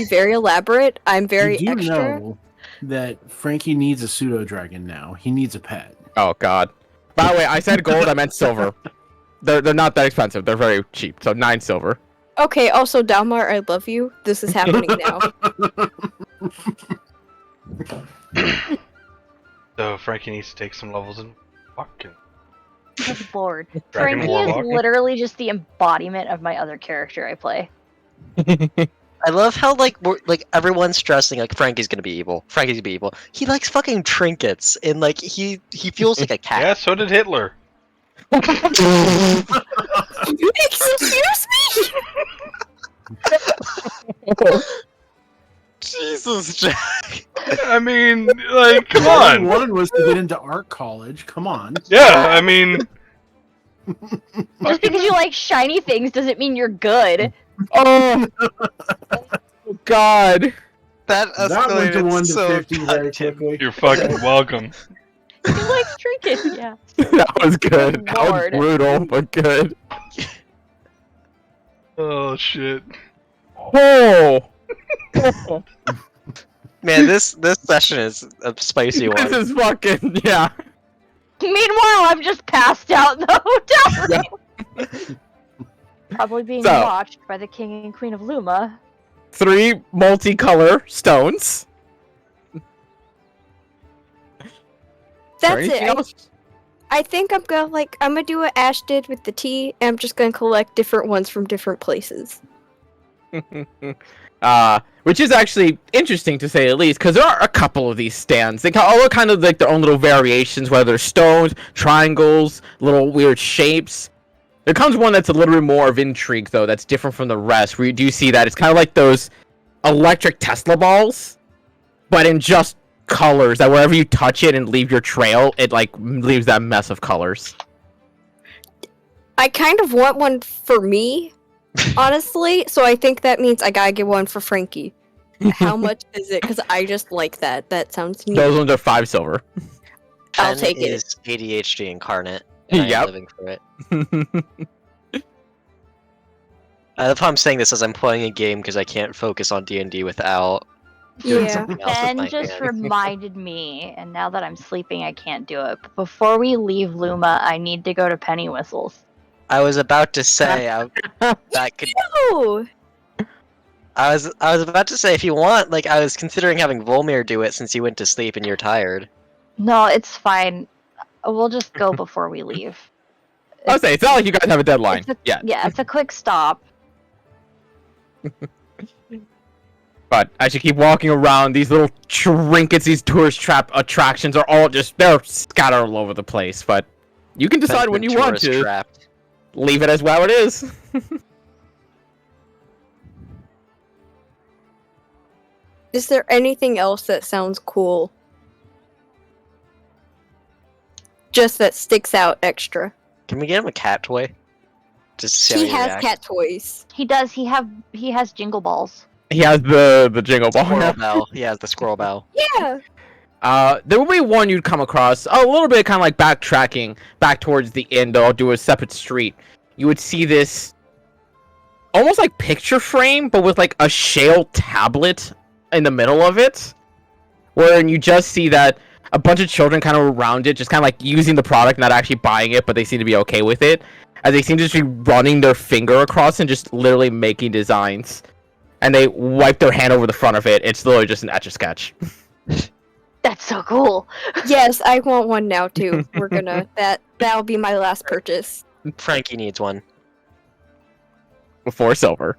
very elaborate. I'm very Did you extra. know that Frankie needs a pseudo dragon now? He needs a pet. Oh God. By the way, I said gold. I meant silver. They're not that expensive. They're very cheap. So 9 silver. Okay. Also, Dalmar, I love you. This is happening now. So Frankie needs to take some levels in fucking. Good lord. Dragon Frankie Warlock. is literally just the embodiment of my other character I play. I love how like everyone's stressing like Frankie's gonna be evil. Frankie's gonna be evil. He likes fucking trinkets and like he feels like a cat. Yeah, so did Hitler. Excuse me. Jesus, Jack. I mean, like, come All I on. wanted was to get into art college. Come on. Yeah, I mean, Just because you like shiny things doesn't mean you're good. Oh. God. That That went to escalated 1 to so 50 very goddamn- quickly. you're fucking welcome. He likes trinkets, yeah. That was good. Good That was lord. brutal, but good. Oh shit. Oh. Man, this session is a spicy one. This is fucking yeah. Meanwhile, I'm just passed out in the hotel room. Probably being So- watched by the king and queen of Luma. 3 multicolor stones. That's Anything it. else? I think I'm gonna do what Ash did with the tea, and I'm just gonna collect different ones from different places. Which is actually interesting to say the least, because there are a couple of these stands. They all look kind of like their own little variations, whether they're stones, triangles, little weird shapes. There comes one that's a little bit more of intrigue, though, that's different from the rest, where you do see that it's kind of like those electric Tesla balls, but in just colors, that wherever you touch it and leave your trail, it, like, leaves that mess of colors. I kind of want one for me, honestly, so I think that means I gotta get one for Frankie. How much is it? Because I just like that. That sounds neat. Those ones are 5 silver. I'll Pen take it. is ADHD incarnate. And I am Yep. living for it. I love how I'm saying this as I'm playing a game because I can't focus on D&D without doing Yeah. something else with Ben my just hand. reminded me, and now that I'm sleeping, I can't do it. But before we leave Luma, I need to go to Penny Whistles. I was about to say that could. Oh, I was about to say if you want, like I was considering having Volmir do it since you went to sleep and you're tired. No, it's fine. We'll just go before we leave. I'll say, it's not like you guys have a deadline. It's a- Yeah. Yeah, it's a quick stop. But as you keep walking around, these little trinkets, these tourist trap attractions are all just, they're scattered all over the place. But you can decide when you want to Trapped. leave it as well it is. is there anything else that sounds cool? Just that sticks out extra. Can we get him a cat toy? Just to see how He he has reacts? cat toys. He does. He has jingle balls. He has the jingle Squirrel ball. bell. He has the squirrel bell. Yeah. There will be one you'd come across, a little bit kind of like backtracking back towards the end, though I'll do a separate street. You would see this almost like picture frame, but with like a shale tablet in the middle of it, wherein you just see that a bunch of children kind of around it, just kind of like using the product, not actually buying it, but they seem to be okay with it, as they seem to just be running their finger across and just literally making designs. And they wipe their hand over the front of it. It's literally just an Etch-a-Sketch. That's so cool. Yes, I want one now too. We're gonna that'll be my last purchase. Frankie needs one. Before silver.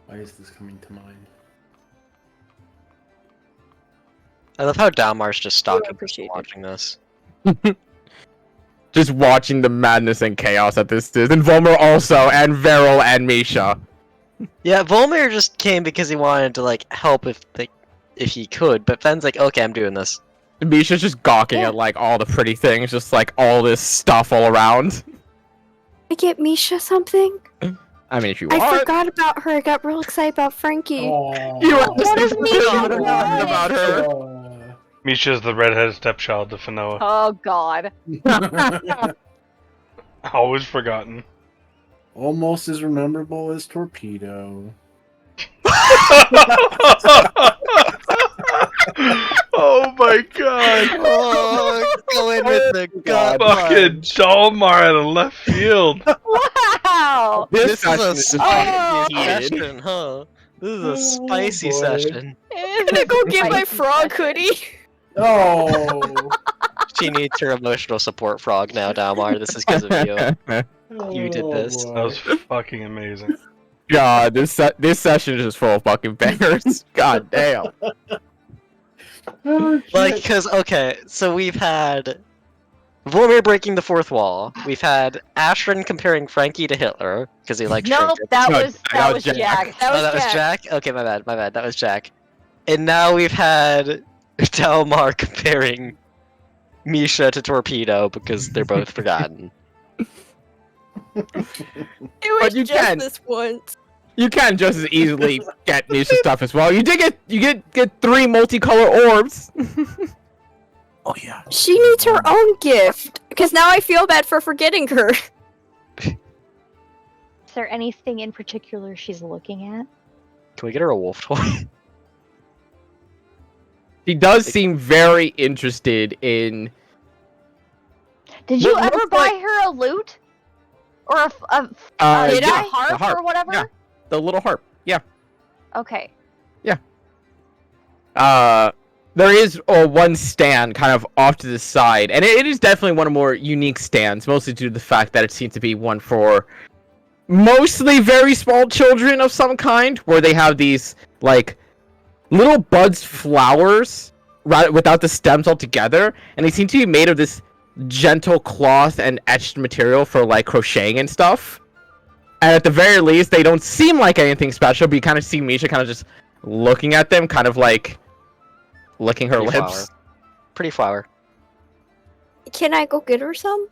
Why is this coming to mind? I love how Dalmar's just stalking appreciate it. watching this. Just watching the madness and chaos that this is. And Volmer also, and Veril and Misha. Yeah, Volmir just came because he wanted to like help if he could, but Fenn's like, okay, I'm doing this. Misha's just gawking at like all the pretty things, just like all this stuff all around. I get Misha something. I mean, if you I want. forgot about her. I got real excited about Frankie. You were What is Misha forgotten want? about her. Misha's the redheaded stepchild to Fanoa. Oh god. Always forgotten. Almost as memorable as Torpedo. Oh my god. Oh, go in with the gut Fucking punch. Dalmar out of left field. Wow. This This is a session spicy heated. session, huh? This is a spicy boy. session. I'm gonna go get my frog hoodie. Oh, She needs her emotional support frog now, Dalmar. This is because of you. You did this. That was fucking amazing. God, this session is just full of fucking bangers. God damn. Like, because, okay, so we've had Vormir breaking the fourth wall. We've had Ashrin comparing Frankie to Hitler, because he likes Nope, trinkets. that No, was that was Jack. Jack. That Oh, was that was Jack. Jack? Okay, my bad, that was Jack. And now we've had Dalmar comparing Misha to Torpedo, because they're both forgotten. It But was you just can. this once. You can just as easily get Misha stuff as well. You did get 3 multicolored orbs. oh yeah. She needs her own gift. Because now I feel bad for forgetting her. Is there anything in particular she's looking at? Can we get her a wolf toy? She does seem very interested in. Did you What ever looks buy like- her a lute? Or Did a I? harp, the harp, or whatever? yeah. The little harp. Yeah. Okay. There is one stand kind of off to the side, and it is definitely one of more unique stands, mostly due to the fact that it seems to be one for mostly very small children of some kind, where they have these like little buds flowers right without the stems altogether, and they seem to be made of this gentle cloth and etched material for like crocheting and stuff. And at the very least, they don't seem like anything special, but you kind of see Misha kind of just looking at them, kind of like licking her Pretty lips. flower. Pretty flower. Can I go get her some?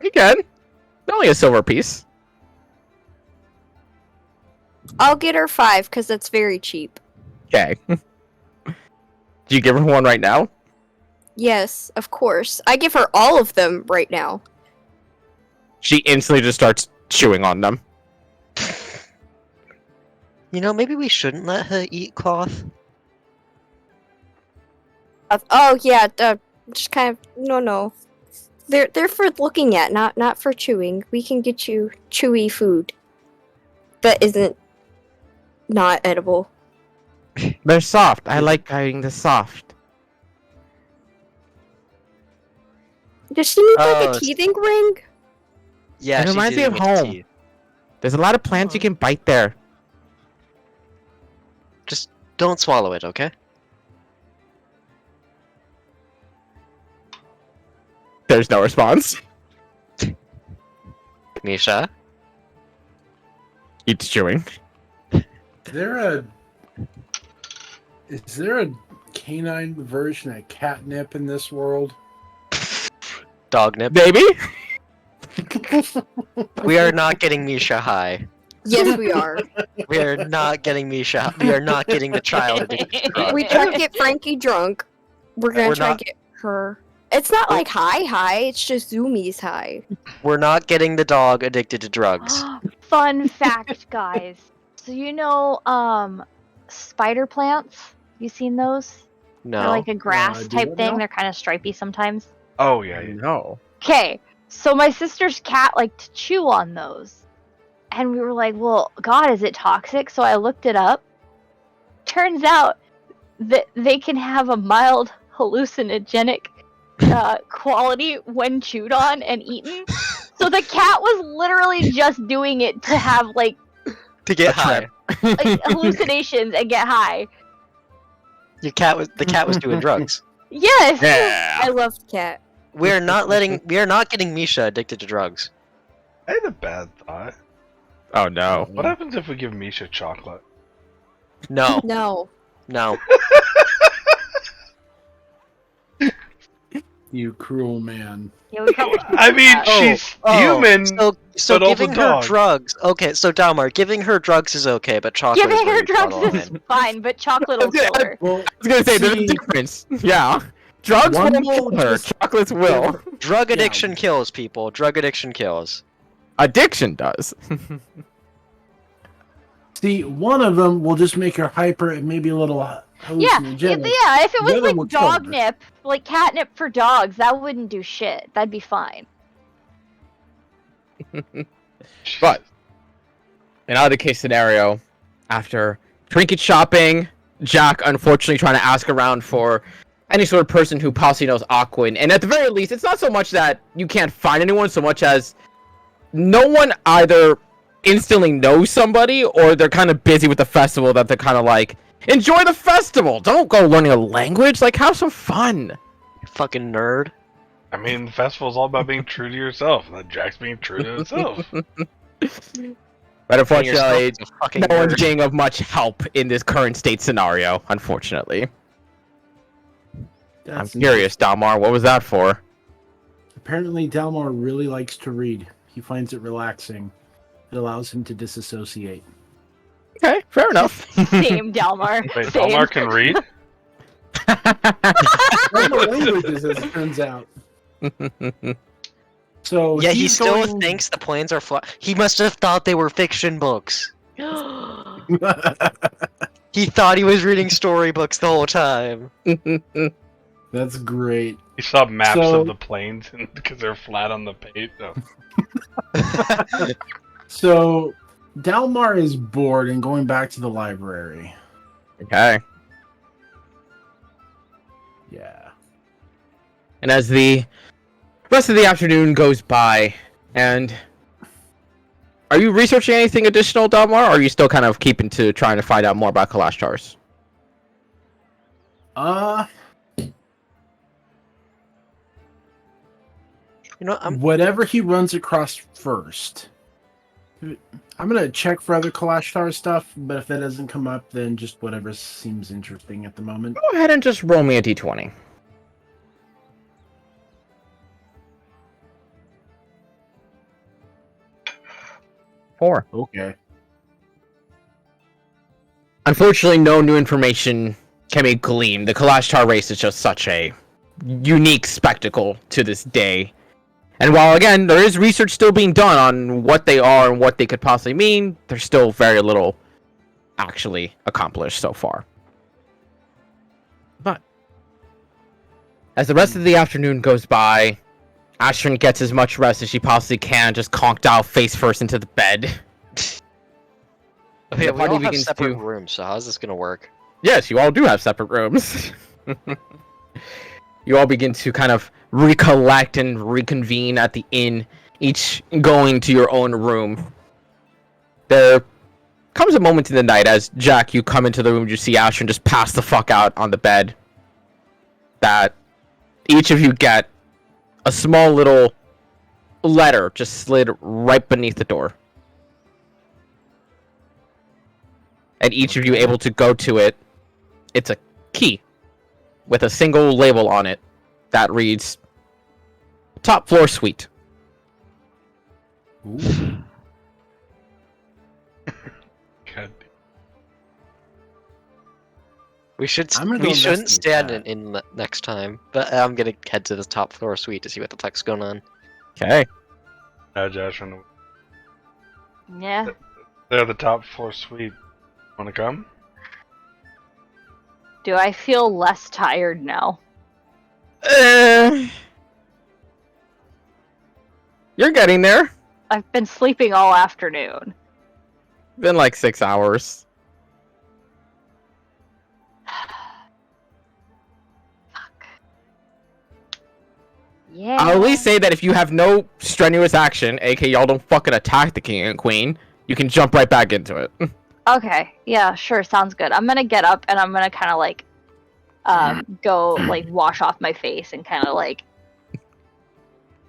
You can. Only a silver piece. I'll get her 5 because that's very cheap. Okay. Do you give her one right now? Yes, of course. I give her all of them right now. She instantly just starts chewing on them. You know, maybe we shouldn't let her eat cloth. Oh yeah, just kind of no. They're for looking at, not for chewing. We can get you chewy food that isn't not edible. They're soft. I like having the soft. Does she need like Oh, a teething ring? Yeah, It she's reminds me eating of with home. teeth. There's a lot of plants you can bite there. Just don't swallow it, okay? There's no response. Misha? Eats chewing. Is there a canine version of catnip in this world? Dog nip. Baby? We are not getting Misha high. Yes, we are. We are not getting Misha. We are not getting the child addicted to drugs. We tried to get Frankie drunk. We're gonna We're try not- to get her. It's not like high. It's just Zoomies high. We're not getting the dog addicted to drugs. Fun fact, guys. So you know, spider plants? You seen those? No. They're like a grass do type what thing. now? They're kind of stripy sometimes. Oh yeah, yeah. No. Okay, so my sister's cat liked to chew on those. And we were like, well, God, is it toxic? So I looked it up. Turns out they can have a mild hallucinogenic quality when chewed on and eaten. So the cat was literally just doing it to have like To get high. hallucinations and get high. The cat was doing drugs. Yes. I Yeah. love cat. We are not getting Misha addicted to drugs. I had a bad thought. Oh no. What happens if we give Misha chocolate? No, No. no. You cruel man. Yeah, we probably I mean, she's human. So but also giving her dog. drugs. Okay, so Dalmar, giving her drugs is okay, but chocolate. giving is where her you draw the drugs is line. fine, but chocolate will kill her. Well, I was gonna say there's a See- difference. Yeah. Drugs One won't will kill her. just- Chocolates will. Drug Yeah. addiction kills people. Drug addiction kills. Addiction does. see, one of them will just make her hyper and maybe a little Yeah, hallucinogenic. if it The was other like will kill dog her. nip, like catnip for dogs, that wouldn't do shit. That'd be fine. But in either case scenario, after trinket shopping, Jack unfortunately trying to ask around for any sort of person who possibly knows Aquin, and at the very least, it's not so much that you can't find anyone, so much as no one either instantly knows somebody, or they're kind of busy with the festival that they're kind of like, enjoy the festival! Don't go learning a language, like, have some fun! You fucking nerd. I mean, the festival's all about being true to yourself. And Jack's being true to himself. But unfortunately, Yourself is a fucking no one's nerd. being of much help in this current state scenario, unfortunately. I'm That's curious, Dalmar, what was that for? Apparently, Dalmar really likes to read. He finds it relaxing. It allows him to disassociate. Okay, fair enough. Same, Dalmar. Wait, Same. Delmar can read? Other languages, as it turns out. So Yeah, he he's still going- thinks the planes are He must have thought they were fiction books. He thought he was reading storybooks the whole time. That's great. He saw maps So- of the planes because they're flat on the page. No. So Dalmar is bored and going back to the library. Okay. Yeah. And as the rest of the afternoon goes by, and are you researching anything additional, Dalmar, or are you still kind of keeping to trying to find out more about Kalashtar's? You know, Whatever he runs across first. I'm gonna check for other Kalashtar stuff, but if that doesn't come up, then just whatever seems interesting at the moment. Go ahead and just roll me a d20. Four. Okay. Unfortunately, no new information can be gleaned. The Kalashtar race is just such a unique spectacle to this day. And while, again, there is research still being done on what they are and what they could possibly mean, there's still very little actually accomplished so far. But as the rest of the afternoon goes by, Astrid gets as much rest as she possibly can, just conked out face first into the bed. okay, the we party all have begins separate to- rooms, so how's this gonna work? Yes, you all do have separate rooms. You all begin to kind of recollect and reconvene at the inn, each going to your own room. There comes a moment in the night as Jack, you come into the room, you see Astrid just pass the fuck out on the bed. That each of you get a small little letter just slid right beneath the door. And each of you able to go to it. It's a key with a single label on it that reads top floor suite. Ooh. God. We should I'm gonna go we shouldn't investigate stand that. in next time, but I'm gonna head to the top floor suite to see what the fuck's going on. Okay. Josh, Yeah. they're the top floor suite. Want to come? Do I feel less tired now? You're getting there. I've been sleeping all afternoon. Been like 6 hours. Yeah. I'll at least say that if you have no strenuous action, aka y'all don't fucking attack the king and queen, you can jump right back into it. Okay. Yeah. Sure. Sounds good. I'm gonna get up and I'm gonna kind of like, go like wash off my face and kind of like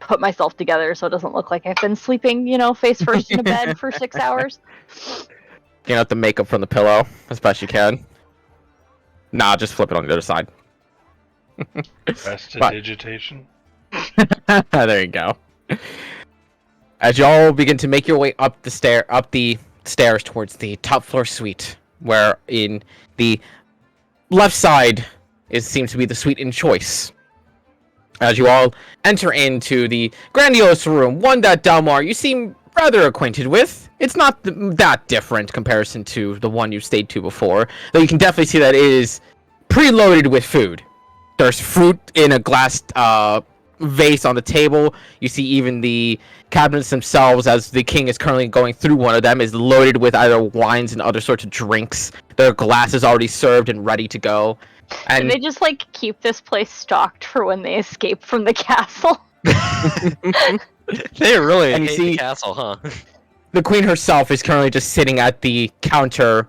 put myself together so it doesn't look like I've been sleeping, face first in a bed for 6 hours. Get out the makeup from the pillow as best you can. Nah, just flip it on the other side. Prestidigitation. There you go. As y'all begin to make your way up the stairs towards the top floor suite, where in the left side seems to be the suite in choice. As you all enter into the grandiose room, one that Delmar you seem rather acquainted with. It's not that different comparison to the one you stayed to before, though you can definitely see that it is preloaded with food. There's fruit in a glass vase on the table. You see even the cabinets themselves, as the king is currently going through one of them, is loaded with either wines and other sorts of drinks. There are glasses already served and ready to go. And they just like keep this place stocked for when they escape from the castle. They really And you hate see- the castle, huh? the queen herself is currently just sitting at the counter,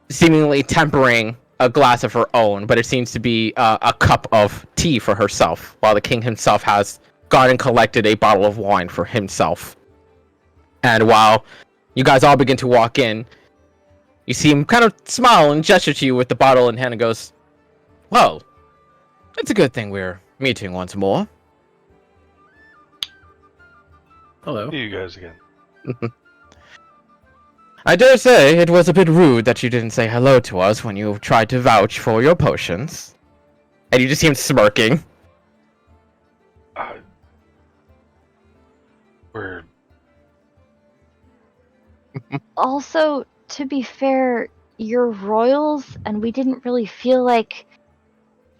seemingly tempering a glass of her own, but it seems to be a cup of tea for herself, while the king himself has gone and collected a bottle of wine for himself. And while you guys all begin to walk in, you see him kind of smile and gesture to you with the bottle in hand and goes, "Well, it's a good thing we're meeting once more." Hello. See you guys again. I dare say it was a bit rude that you didn't say hello to us when you tried to vouch for your potions. And you just see him smirking. We're Also, to be fair, you're royals, and we didn't really feel like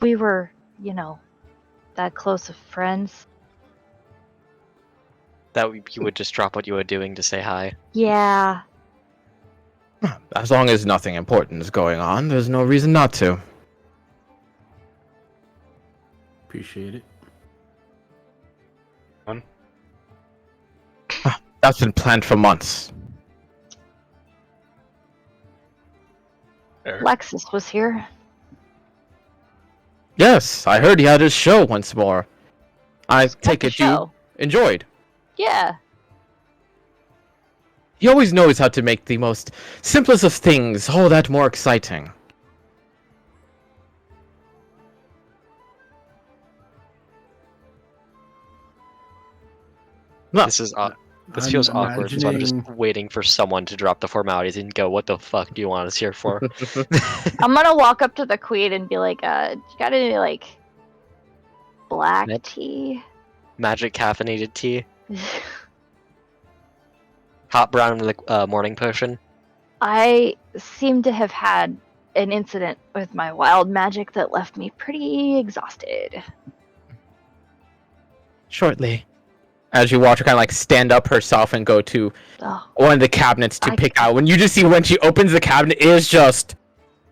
we were, that close of friends. You would just drop what you were doing to say hi. Yeah. As long as nothing important is going on, there's no reason not to. Appreciate it. That's been planned for months. Eric. Lexus was here. Yes, I heard he had his show once more. I At take the it you show. enjoyed. Yeah. He always knows how to make the most simplest of things all that more exciting. No, This is this I'm feels awkward, so I'm just imagining- waiting for someone to drop the formalities and go, "What the fuck do you want us here for?" I'm gonna walk up to the queen and be like, you got any, like, black Yep. tea? Magic caffeinated tea, hot brown with a morning potion. I seem to have had an incident with my wild magic that left me pretty exhausted. shortly. As you watch her kind of like stand up herself and go to Oh, one of the cabinets to I pick out. When you just see when she opens the cabinet, it is just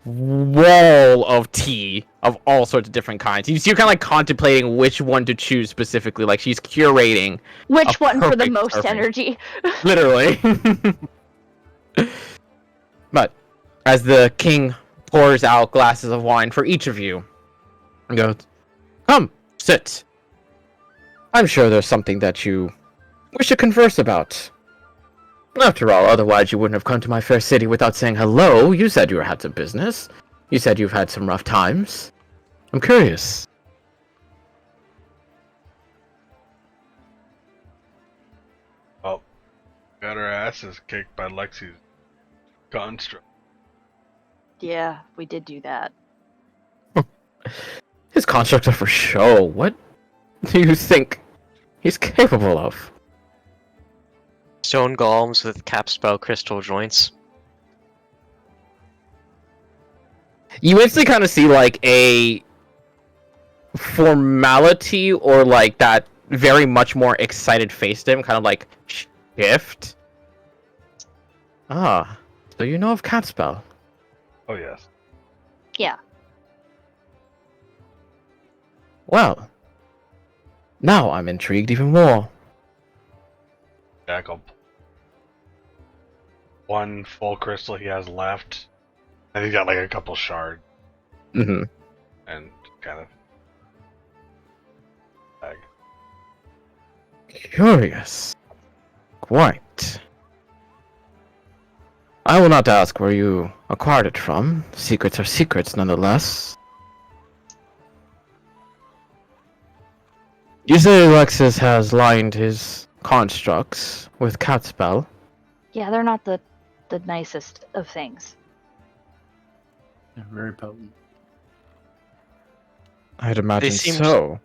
wall of tea of all sorts of different kinds. You see her kind of like contemplating which one to choose specifically. Like she's curating, which A one for the perfect most serving. energy? literally. But as the king pours out glasses of wine for each of you, and goes, "Come, sit. I'm sure there's something that you wish to converse about. After all, otherwise you wouldn't have come to my fair city without saying hello. You said you had some business. You said you've had some rough times. I'm curious." Well, got our asses kicked by Lexi's construct. Yeah, we did do that. His constructs are for show. What do you think he's capable of? Stone golems with cap spell crystal joints. You instantly kind of see like a formality or like that very much more excited face to him, kind of like shift. Ah, so you know of Catspell. Oh yes. Yeah. Well, Now I'm intrigued even more. Jackal. One full crystal he has left. And he's got like a couple shards Mm-hmm. and kind of bag. Curious. Quite. I will not ask where you acquired it from. Secrets are secrets, nonetheless. You say Alexis has lined his constructs with cat spell. Yeah, they're not the nicest of things. They're very potent. I'd imagine seem- so.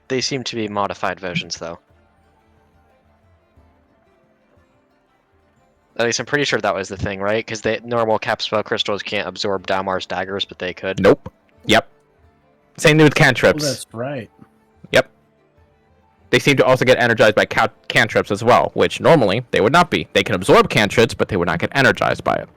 They seem to be modified versions, though. At least I'm pretty sure that was the thing, right? Because the normal cap spell crystals can't absorb Dalmar's daggers, but they could. Nope. Yep. Same thing with Oh, cantrips. that's right. They seem to also get energized by cantrips as well, which normally they would not be. They can absorb cantrips, but they would not get energized by it.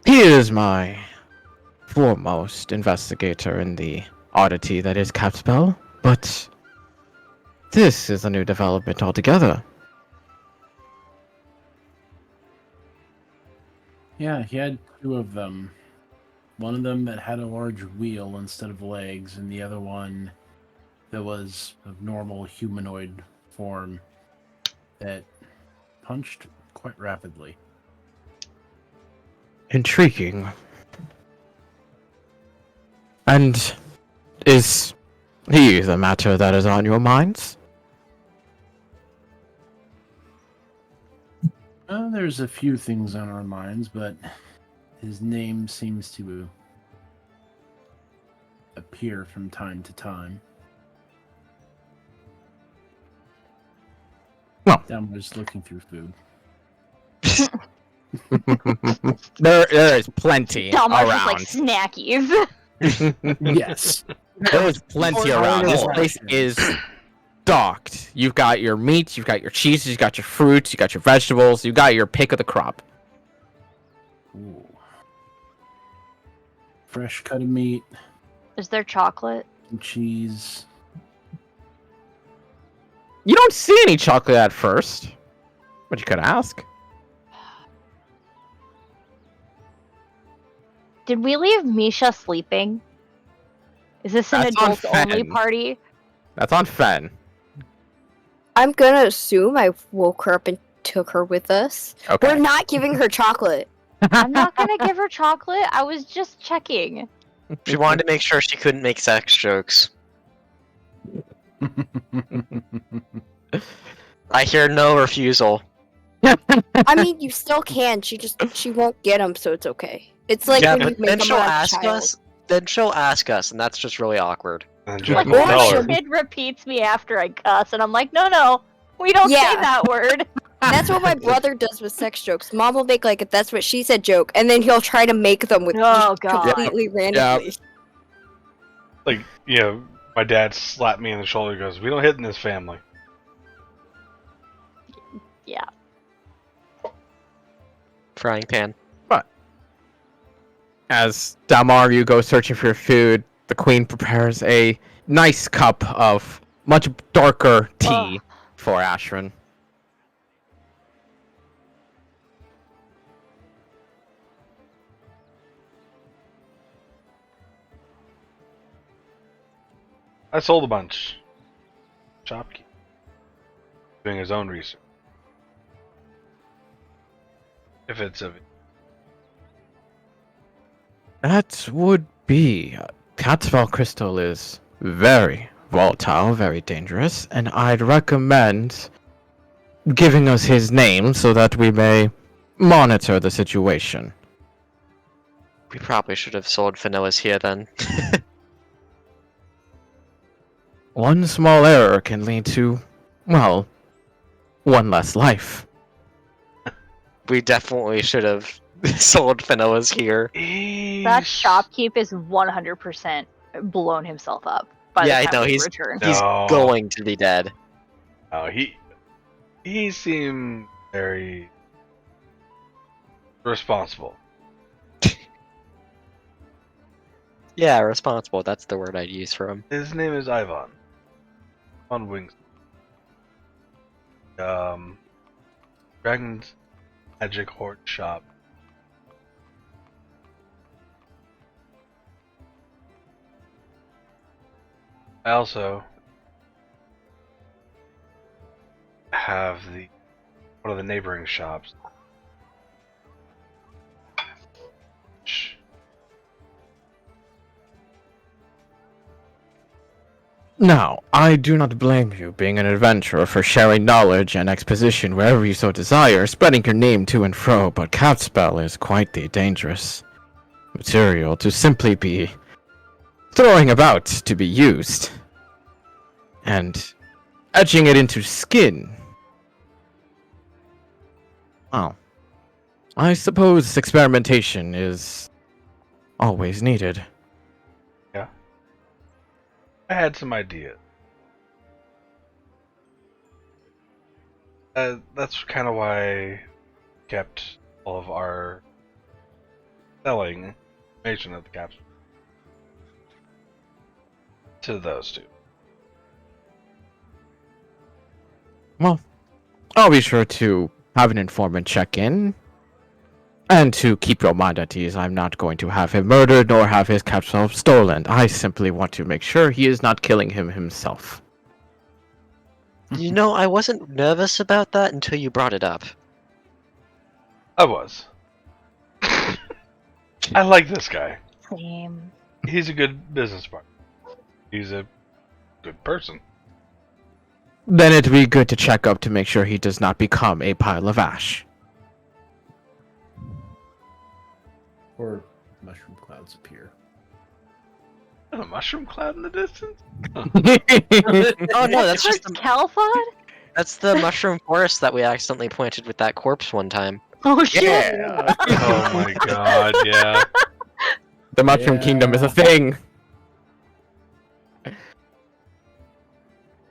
He is my foremost investigator in the oddity that is Capspell, but this is a new development altogether. Yeah, he had two of them. One of them that had a large wheel instead of legs, and the other one that was of normal humanoid form that punched quite rapidly. Intriguing. And is he the matter that is on your minds? There's a few things on our minds, but his name seems to appear from time to time. Well. I'm just looking through food. there is plenty Dalmar's around. just like snackies. Yes. There is plenty around. This place is stocked. You've got your meats, you've got your cheeses, you've got your fruits, you've got your vegetables, you've got your pick of the crop. Ooh. Fresh cut of meat, Is there chocolate? and cheese. You don't see any chocolate at first, but you could ask. Did we leave Misha sleeping? Is this an That's on adults-only Fen. party? That's on Fen. I'm gonna assume I woke her up and took her with us. Okay. We're not giving her chocolate. I'm not gonna give her chocolate. I was just checking. She wanted to make sure she couldn't make sex jokes. I hear no refusal. I mean, you still can. She won't get them, so it's okay. It's like yeah, when you but make then them she'll a ask child. us. Then she'll ask us, and that's just really awkward. And Like, Jack will or tell her. should- It repeats me after I cuss, and I'm like, no, we don't say Yeah. that word. That's what my brother does with sex jokes. Mom will make like a "that's what she said" joke, and then he'll try to make them with Oh, just God. completely randomly. Like, you know, my dad slapped me in the shoulder and goes, "We don't hit in this family." Yeah. Frying pan. As Dalmar, you go searching for your food, the queen prepares a nice cup of much darker tea for Ashrin. I sold a bunch. Shopkeep. Doing his own research. If it's of That would be. Catsville crystal is very volatile, very dangerous, and I'd recommend giving us his name so that we may monitor the situation. We probably should have sold vanillas here then. One small error can lead to, well, one less life. We definitely should have sold vanillas here. That shopkeep is 100% blown himself up by Yeah, I the time know, we he's- return. He's No. going to be dead. Oh, he seemed very responsible. Yeah, responsible. That's the word I'd use for him. His name is Ivan. On Wings. Dragon's Magic Horde Shop. I also have one of the neighboring shops. Shh. Now, I do not blame you being an adventurer for sharing knowledge and exposition wherever you so desire, spreading your name to and fro, but Catspell is quite the dangerous material to simply be throwing about to be used. And etching it into skin. Well, I suppose experimentation is always needed. I had some ideas. That's kind of why I kept all of our selling information at the capsule to those two. Well, I'll be sure to have an informant check in. And to keep your mind at ease, I'm not going to have him murdered nor have his capsule stolen. I simply want to make sure he is not killing him himself. You know, I wasn't nervous about that until you brought it up. I was. I like this guy. Same. He's a good business partner. He's a good person. Then it'd be good to check up to make sure he does not become a pile of ash. Or mushroom clouds appear. A mushroom cloud in the distance? Oh no, that's just Calphod? that's the mushroom forest that we accidentally planted with that corpse one time. Oh shit! Yeah. Oh my god, yeah. The Mushroom Kingdom is a Yeah. thing.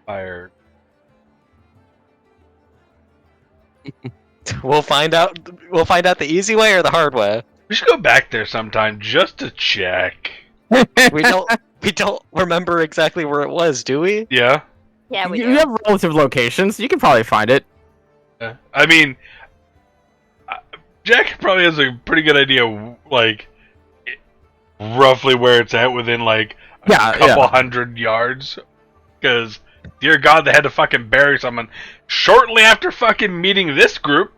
Fire. We'll find out. We'll find out the easy way or the hard way. We should go back there sometime just to check. We don't. We don't remember exactly where it was, do we? Yeah? Yeah, we You do. have relative locations. You can probably find it. Yeah. I mean, Jack probably has a pretty good idea, like, roughly where it's at within, like, a couple hundred yards. Because, dear God, they had to fucking bury someone shortly after fucking meeting this group.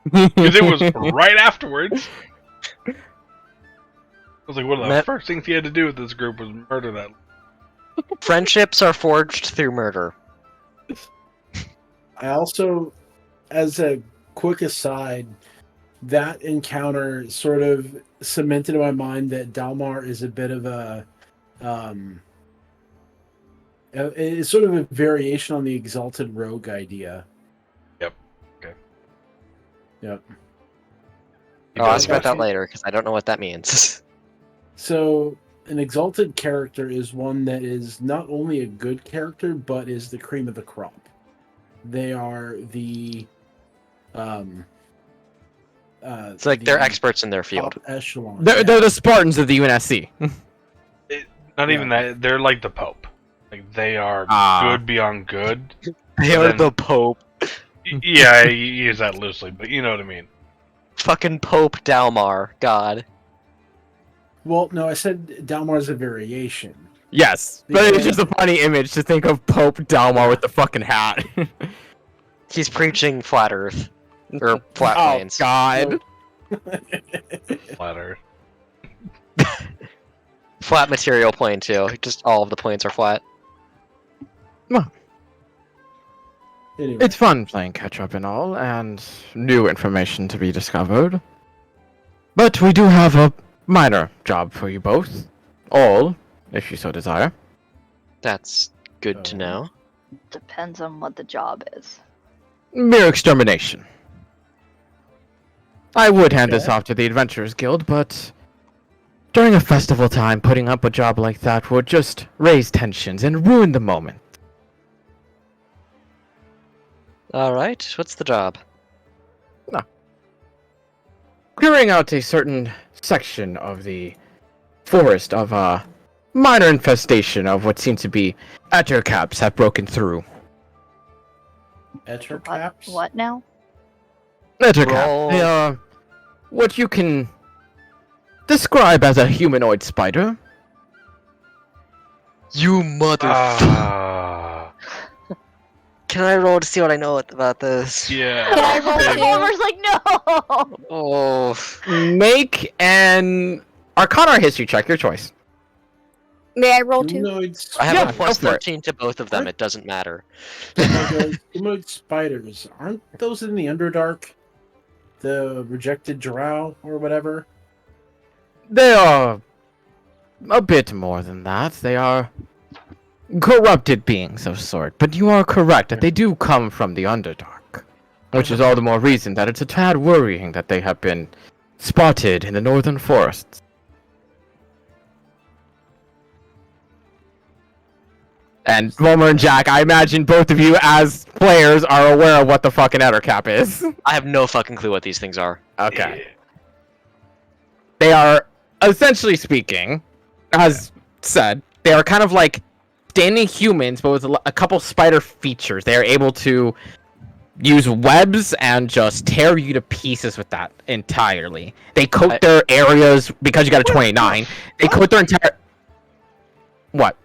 Because it was right afterwards. I was like, one of the first things he had to do with this group was murder that. Friendships are forged through murder. I also, as a quick aside, that encounter sort of cemented in my mind that Dalmar is a bit of it's sort of a variation on the exalted rogue idea. Yep. Okay. Yep. Oh, I'll ask about that actually- later because I don't know what that means. So, an exalted character is one that is not only a good character, but is the cream of the crop. They are the It's like they're experts in their field. top echelon. They're the Spartans of the UNSC. Not even that. They're like the Pope. Like, they are good beyond good. They are then- the Pope. Yeah, I use that loosely, but you know what I mean. Fucking Pope Dalmar. God. Well, no, I said Dalmar is a variation. Yes, but it's just a funny image to think of Pope Dalmar with the fucking hat. He's preaching flat Earth. Or flat Oh planes. God. Flat Earth. Flat material plane too. Just all of the planes are flat. Anyway, It's fun playing catch up and all, and new information to be discovered. But we do have a minor job for you both. All, if you so desire. That's good to know. Depends on what the job is. Mere extermination. I would hand this Okay. off to the Adventurers Guild, but during a festival time, putting up a job like that would just raise tensions and ruin the moment. Alright, what's the job? Clearing out a certain section of the forest of minor infestation of what seems to be ettercaps have broken through. Ettercaps? What now? Ettercap. They are what you can describe as a humanoid spider. You motherfucker. Can I roll to see what I know about this? Yeah. Can I roll too? Homer's like, no! Oh. Make an Arcana or History check, your choice. May I roll too? Humanoid I have Yeah, a plus go for it. 13 to both of them, it doesn't matter. Humanoid spiders. Aren't those in the Underdark? The rejected drow or whatever? They are a bit more than that. They are corrupted beings of sort. But you are correct that they do come from the Underdark. Which is all the more reason that it's a tad worrying that they have been spotted in the northern forests. And Wilmer and Jack, I imagine both of you as players are aware of what the fucking Ettercap is. I have no fucking clue what these things are. Okay. They are, essentially speaking, as said, they are kind of like standing humans, but with a couple spider features. They are able to use webs and just tear you to pieces with that entirely. They coat their areas, because you got a 29, they coat their entire... What?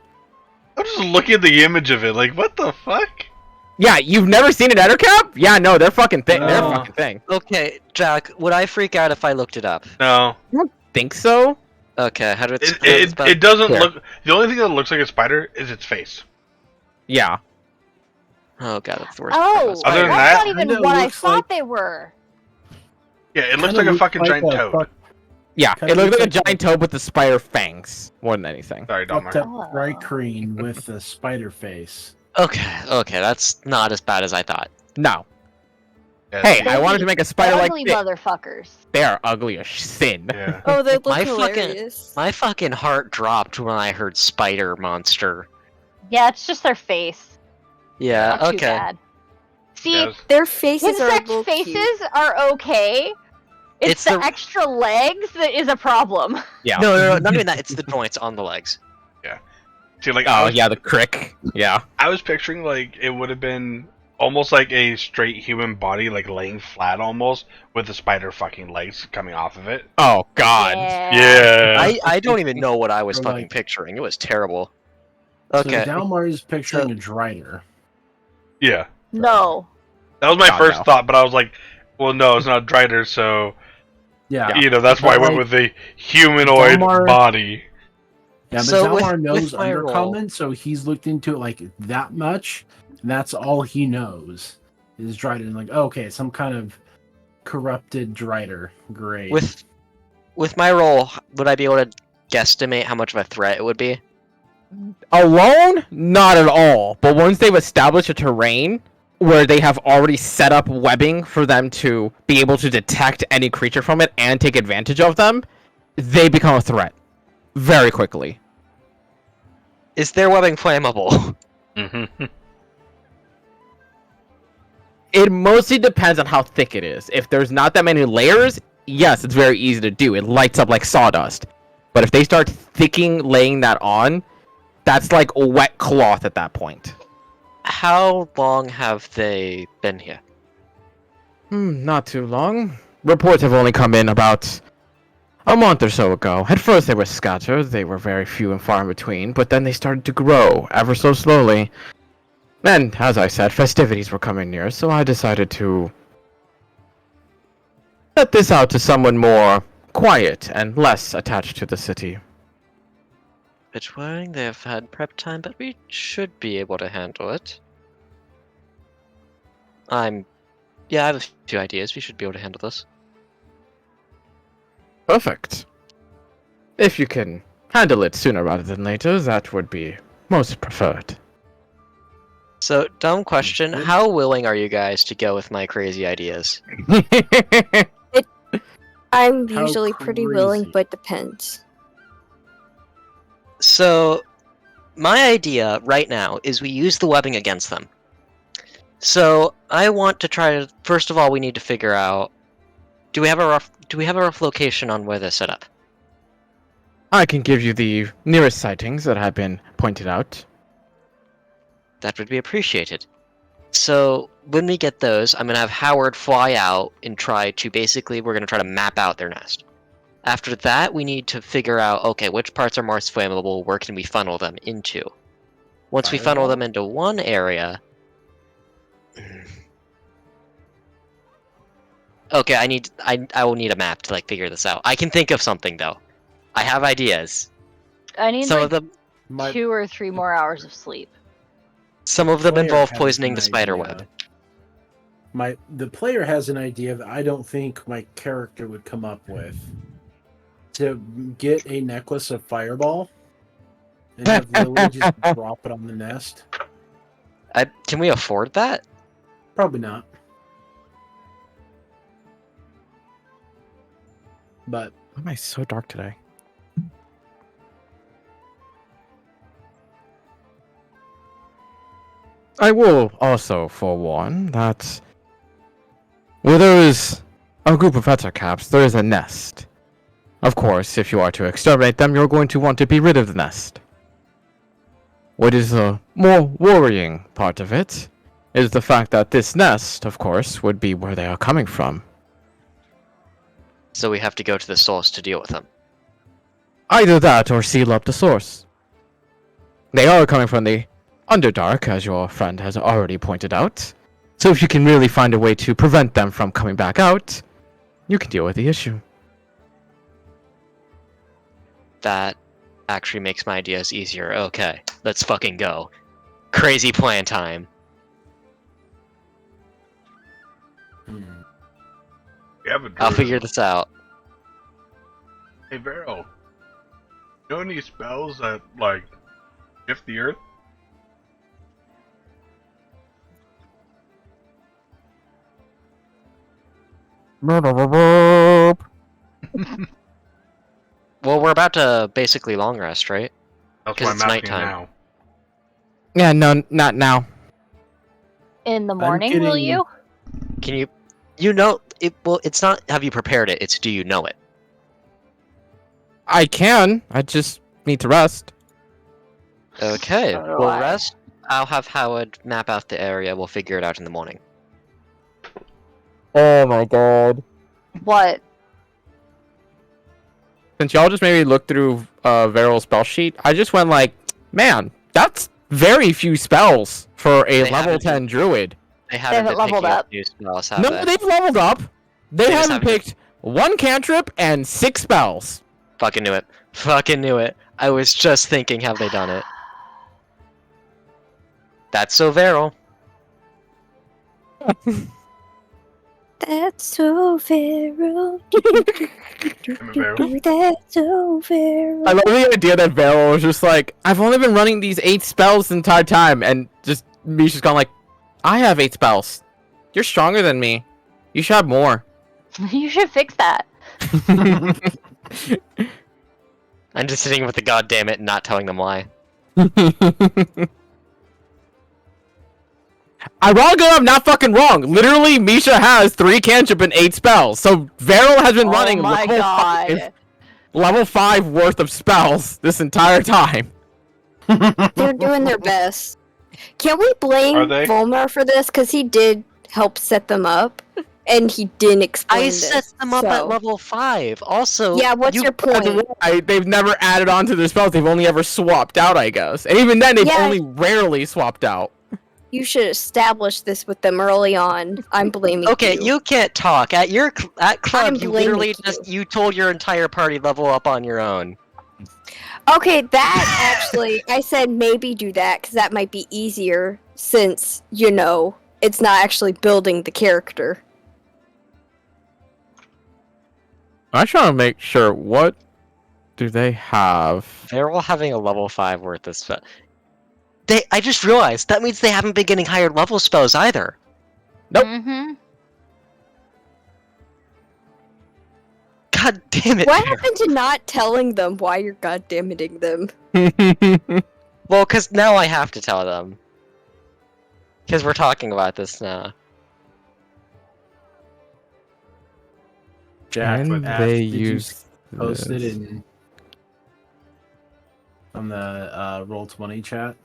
I'm just looking at the image of it, like, what the fuck? Yeah, you've never seen an Ettercap? Yeah, no, they're fucking thing. They're a fucking thing. Okay, Jack, would I freak out if I looked it up? No. Think so? Okay, how do It doesn't Here. look... The only thing that looks like a spider is its face. Yeah. Oh god, that's the worst. Oh, Other than that's that- not even Kinda what I looks thought like- they were. Yeah, it looks Kinda like a fucking giant a toad. Yeah, Kinda it looks like a looks like- giant toad with the spider fangs, more than anything. Sorry, Fucked Delmar. up Rhycreen with the spider face. Okay, that's not as bad as I thought. No. Yeah, Hey, I wanted to make a spider like Ugly this. motherfuckers. They are ugly as sin. Yeah. Oh, they look My fucking- hilarious. My fucking heart dropped when I heard spider monster. Yeah, it's just their face. Yeah, Not too okay. bad. See, Yes. Their faces are a insect little faces cute. are okay. It's It's the the- extra legs that is a problem. Yeah. No, not even that, it's the joints on the legs. See, like, Oh, yeah, the crick. Yeah. I was picturing, like, it would have been almost like a straight human body, like, laying flat almost, with the spider fucking legs coming off of it. Oh, God. Yeah. I don't even know what I was Or, fucking like- picturing. It was terrible. So Okay. Dalmar is picturing a Drider. Yeah. No. That was my God, first no. thought, but I was like, well, no, it's not Drider, so, Yeah. you know, that's why I went with the humanoid Delmar- body. Yeah, but So with- Dalmar knows with my roll- Undercommon, so he's looked into it like that much, and that's all he knows is Drider. And like, okay, some kind of corrupted Drider. Great. With my roll, would I be able to guesstimate how much of a threat it would be? Alone? Not at all. But once they've established a terrain where they have already set up webbing for them to be able to detect any creature from it and take advantage of them, they become a threat very quickly. Is their webbing flammable? Mm-hmm. It mostly depends on how thick it is. If there's not that many layers, yes, it's very easy to do. It lights up like sawdust. But if they start laying that on, that's like a wet cloth at that point. How long have they been here? Not too long. Reports have only come in about a month or so ago. At first they were scattered, they were very few and far in between, but then they started to grow, ever so slowly. And, as I said, festivities were coming near, so I decided to let this out to someone more quiet and less attached to the city. Bit worrying they have had prep time, but we should be able to handle it. Yeah, I have a few ideas. We should be able to handle this. Perfect. If you can handle it sooner rather than later, that would be most preferred. So, dumb question. How willing are you guys to go with my crazy ideas? I'm How usually pretty willing, crazy. but depends. So, my idea right now is we use the webbing against them. So, I want to try to... First of all, we need to figure out... Do we have a rough location on where they're set up? I can give you the nearest sightings that have been pointed out. That would be appreciated. So, when we get those, I'm going to have Howard fly out and we're going to try to map out their nest. After that, we need to figure out, okay, which parts are most flammable, where can we funnel them into? Once we funnel them into one area... Okay, I will need a map to, figure this out. I can think of something, though. I have ideas. I need Some of them... 2 or 3 more hours of sleep. Some of them player involve has poisoning an the spider idea. web. The player has an idea that I don't think my character would come up with. To get a necklace of fireball and have Lily just drop it on the nest. Can we afford that? Probably not. But Why am I so dark today? I will also forewarn that where there is a group of caps, there is a nest. Of course, if you are to exterminate them, you're going to want to be rid of the nest. What is the more worrying part of it is the fact that this nest, of course, would be where they are coming from. So we have to go to the source to deal with them. Either that or seal up the source. They are coming from the Underdark, as your friend has already pointed out. So if you can really find a way to prevent them from coming back out, you can deal with the issue. That actually makes my ideas easier. Okay, let's fucking go. Crazy plan time. We have a I'll druid. figure this out. Hey, Vero. You know any spells that, shift the earth? Well, we're about to basically long rest, right? That's 'Cause why it's I'm asking nighttime. now. Yeah, no, not now. In the morning, will getting- you? Can you... You know... it's not have you prepared it, it's do you know it. I can. I just need to rest. Okay, So do we'll I. rest. I'll have Howard map out the area. We'll figure it out in the morning. Oh my god. What? Since y'all just maybe looked through Veryl's spell sheet, I just went man, that's very few spells for a They level haven't 10 druid. They haven't been leveled picking up. new spells, have No, they? they've leveled up. They just haven't haven't- picked one cantrip and 6 spells. Fucking knew it. Fucking knew it. I was just thinking, have they done it? That's so Veryl. That's so Vero. I'm a Vero. That's so Vero. I love the idea that Veryl was just I've only been running these 8 spells the entire time, and just Misha's gone I have 8 spells. You're stronger than me. You should have more. You should fix that. I'm just sitting with the goddamn it and not telling them why. Ironically, I'm not fucking wrong. Literally, Misha has 3 cantrip and 8 spells. So Veryl has been running Oh my god. level 5 worth of spells this entire time. They're doing their best. Can we blame Are they? Volmar for this? Because he did help set them up, and he didn't explain I this. set them up at so- level 5. Also, Yeah, what's your point? They've never added on to their spells. They've only ever swapped out, I guess. And even then, they've Yeah. only rarely swapped out. You should establish this with them early on. I'm blaming Okay, you can't talk. At club, I'm you literally blaming you told your entire party level up on your own. Okay, that actually, I said maybe do that because that might be easier since, it's not actually building the character. I'm trying to make sure, what do they have? They're all having a level 5 worth of spell. I just realized that means they haven't been getting higher level spells either. Nope. Mm-hmm. God damn it. What Bear. happened to not telling them why you're goddamming them? Well, because now I have to tell them. Because we're talking about this now. Jack Can would ask, they "Did you use post it this? in on the Roll20 chat.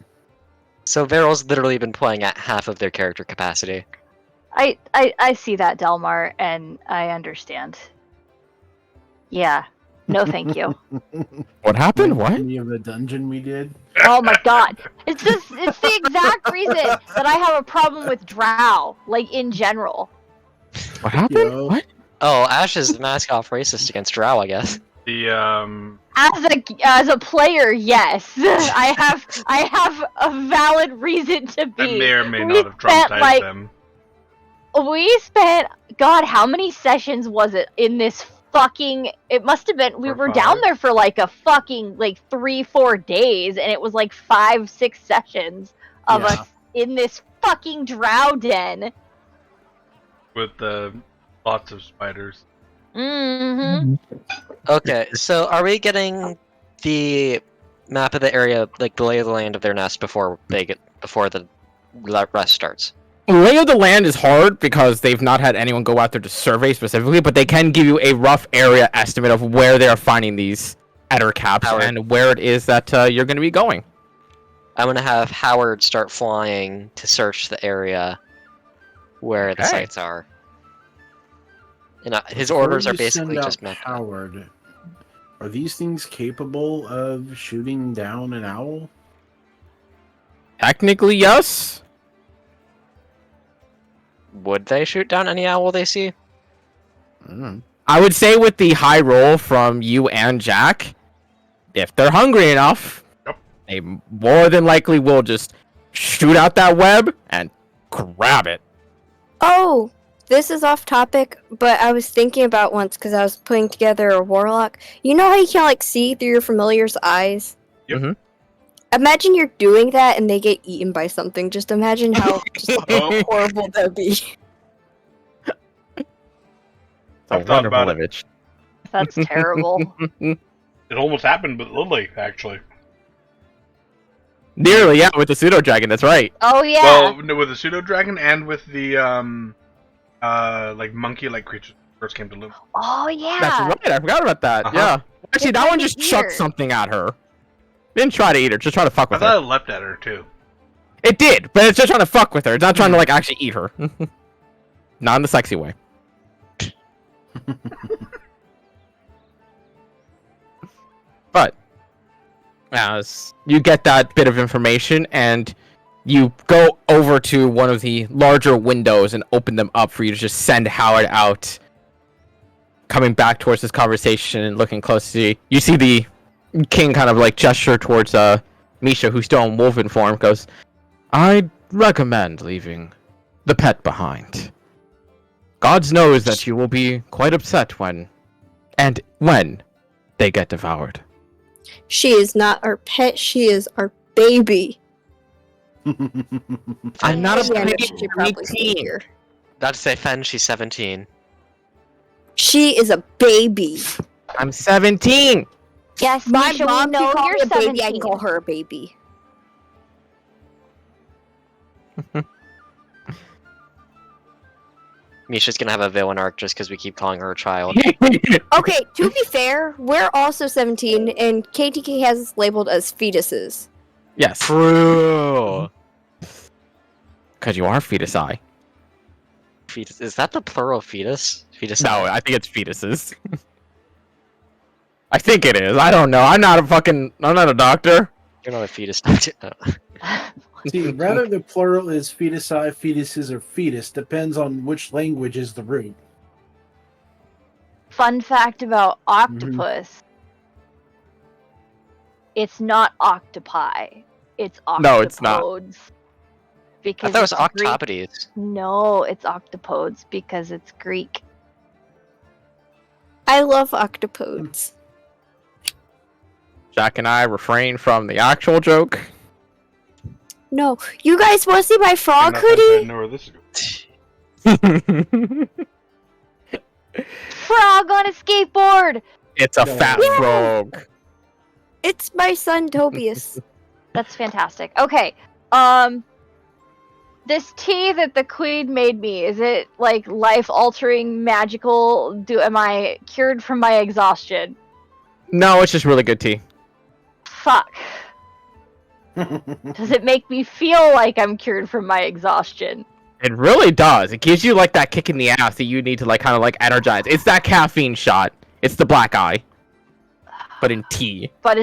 So Veryl's literally been playing at half of their character capacity. I see that, Delmar, and I understand. Yeah. No, thank you. What happened? What? Any of the dungeon we did? Oh my god. It's the exact reason that I have a problem with Drow, like in general. What happened? Yo. What? Oh, Ash is mask off racist against Drow, I guess. The As a player, yes. I have a valid reason to I be. may or may We not have spent, traumatized like, them. We spent, God, how many sessions was it in this fucking, it must have been, we 4 or were down 5? there for like a fucking, like 3-4 days, and it was like 5-6 sessions of Yeah. us in this fucking drow den. With lots of spiders. Mm-hmm. Okay, so are we getting the map of the area, like the lay of the land of their nest before the rest starts? Lay of the land is hard because they've not had anyone go out there to survey specifically, but they can give you a rough area estimate of where they are finding these Eder caps Howard. and where it is that you're going to be going. I'm gonna have Howard start flying to search the area where the Okay. sites are. And his Before orders are you basically send out just mapped out. Howard, are these things capable of shooting down an owl? Technically, yes. Would they shoot down any owl they see? I would say with the high roll from you and Jack, if they're hungry enough, Yep. they more than likely will just shoot out that web and grab it. Oh, this is off topic, but I was thinking about once because I was putting together a warlock. You know how you can like see through your familiar's eyes? Yep. Mhm. Imagine you're doing that and they get eaten by something. Just imagine how just Oh. horrible that'd be. It's a I've thought wonderful about it. image. That's terrible. It almost happened with Lily, actually. Nearly, yeah, with the pseudo dragon. That's right. Oh yeah. Well, no, with the pseudo dragon and with the like monkey-like creatures that first came to Lumen. Oh yeah. That's right. I forgot about that. Uh-huh. Yeah. Actually, that It's one like just an chucked ear. something at her. Didn't try to eat her. Just try to fuck I with thought her. it leapt at her too. It did, but it's just trying to fuck with her. It's not trying to like actually eat her. Not in the sexy way. But as you get that bit of information and you go over to one of the larger windows and open them up for you to just send Howard out, coming back towards this conversation and looking closely, you see the king kind of like gesture towards Misha, who's still in wolven form, goes, "I'd recommend leaving the pet behind. Gods knows that you will be quite upset when they get devoured." She is not our pet, she is our baby. I'm not a Yeah, baby. she should I'm probably stay 18. here. About to say Fen, she's 17. She is a baby. I'm 17. Yes, My Misha, mom we know can call you're me a 17. baby, I can call her a baby. Misha's gonna have a villain arc just because we keep calling her a child. Okay, to be fair, we're also 17, and KTK has us labeled as fetuses. Yes. True. Because you are fetusi. Fetus. Is that the plural fetus? Fetus. No, I think it's fetuses. I think it is. I don't know. I'm not a doctor. You're not a fetus. Doctor. No. See, rather the plural is fetusi, fetuses, or fetus depends on which language is the root. Fun fact about octopus. It's not octopi. It's octopodes. No, it's not. I Because thought it was it's Greek. octopodes. No, it's octopodes because it's Greek. I love octopodes. Jack and I refrain from the actual joke. No, you guys want to see my frog I hoodie? know where this is going. Frog on a skateboard! It's a No. fat Yeah. frog. It's my son Tobias. That's fantastic. Okay, this tea that the queen made me, is it like life-altering, magical? Am I cured from my exhaustion? No, it's just really good tea. Fuck. Does it make me feel like I'm cured from my exhaustion? It really does. It gives you like that kick in the ass that you need to like kind of like energize. It's that caffeine shot. It's the black eye, but in tea. But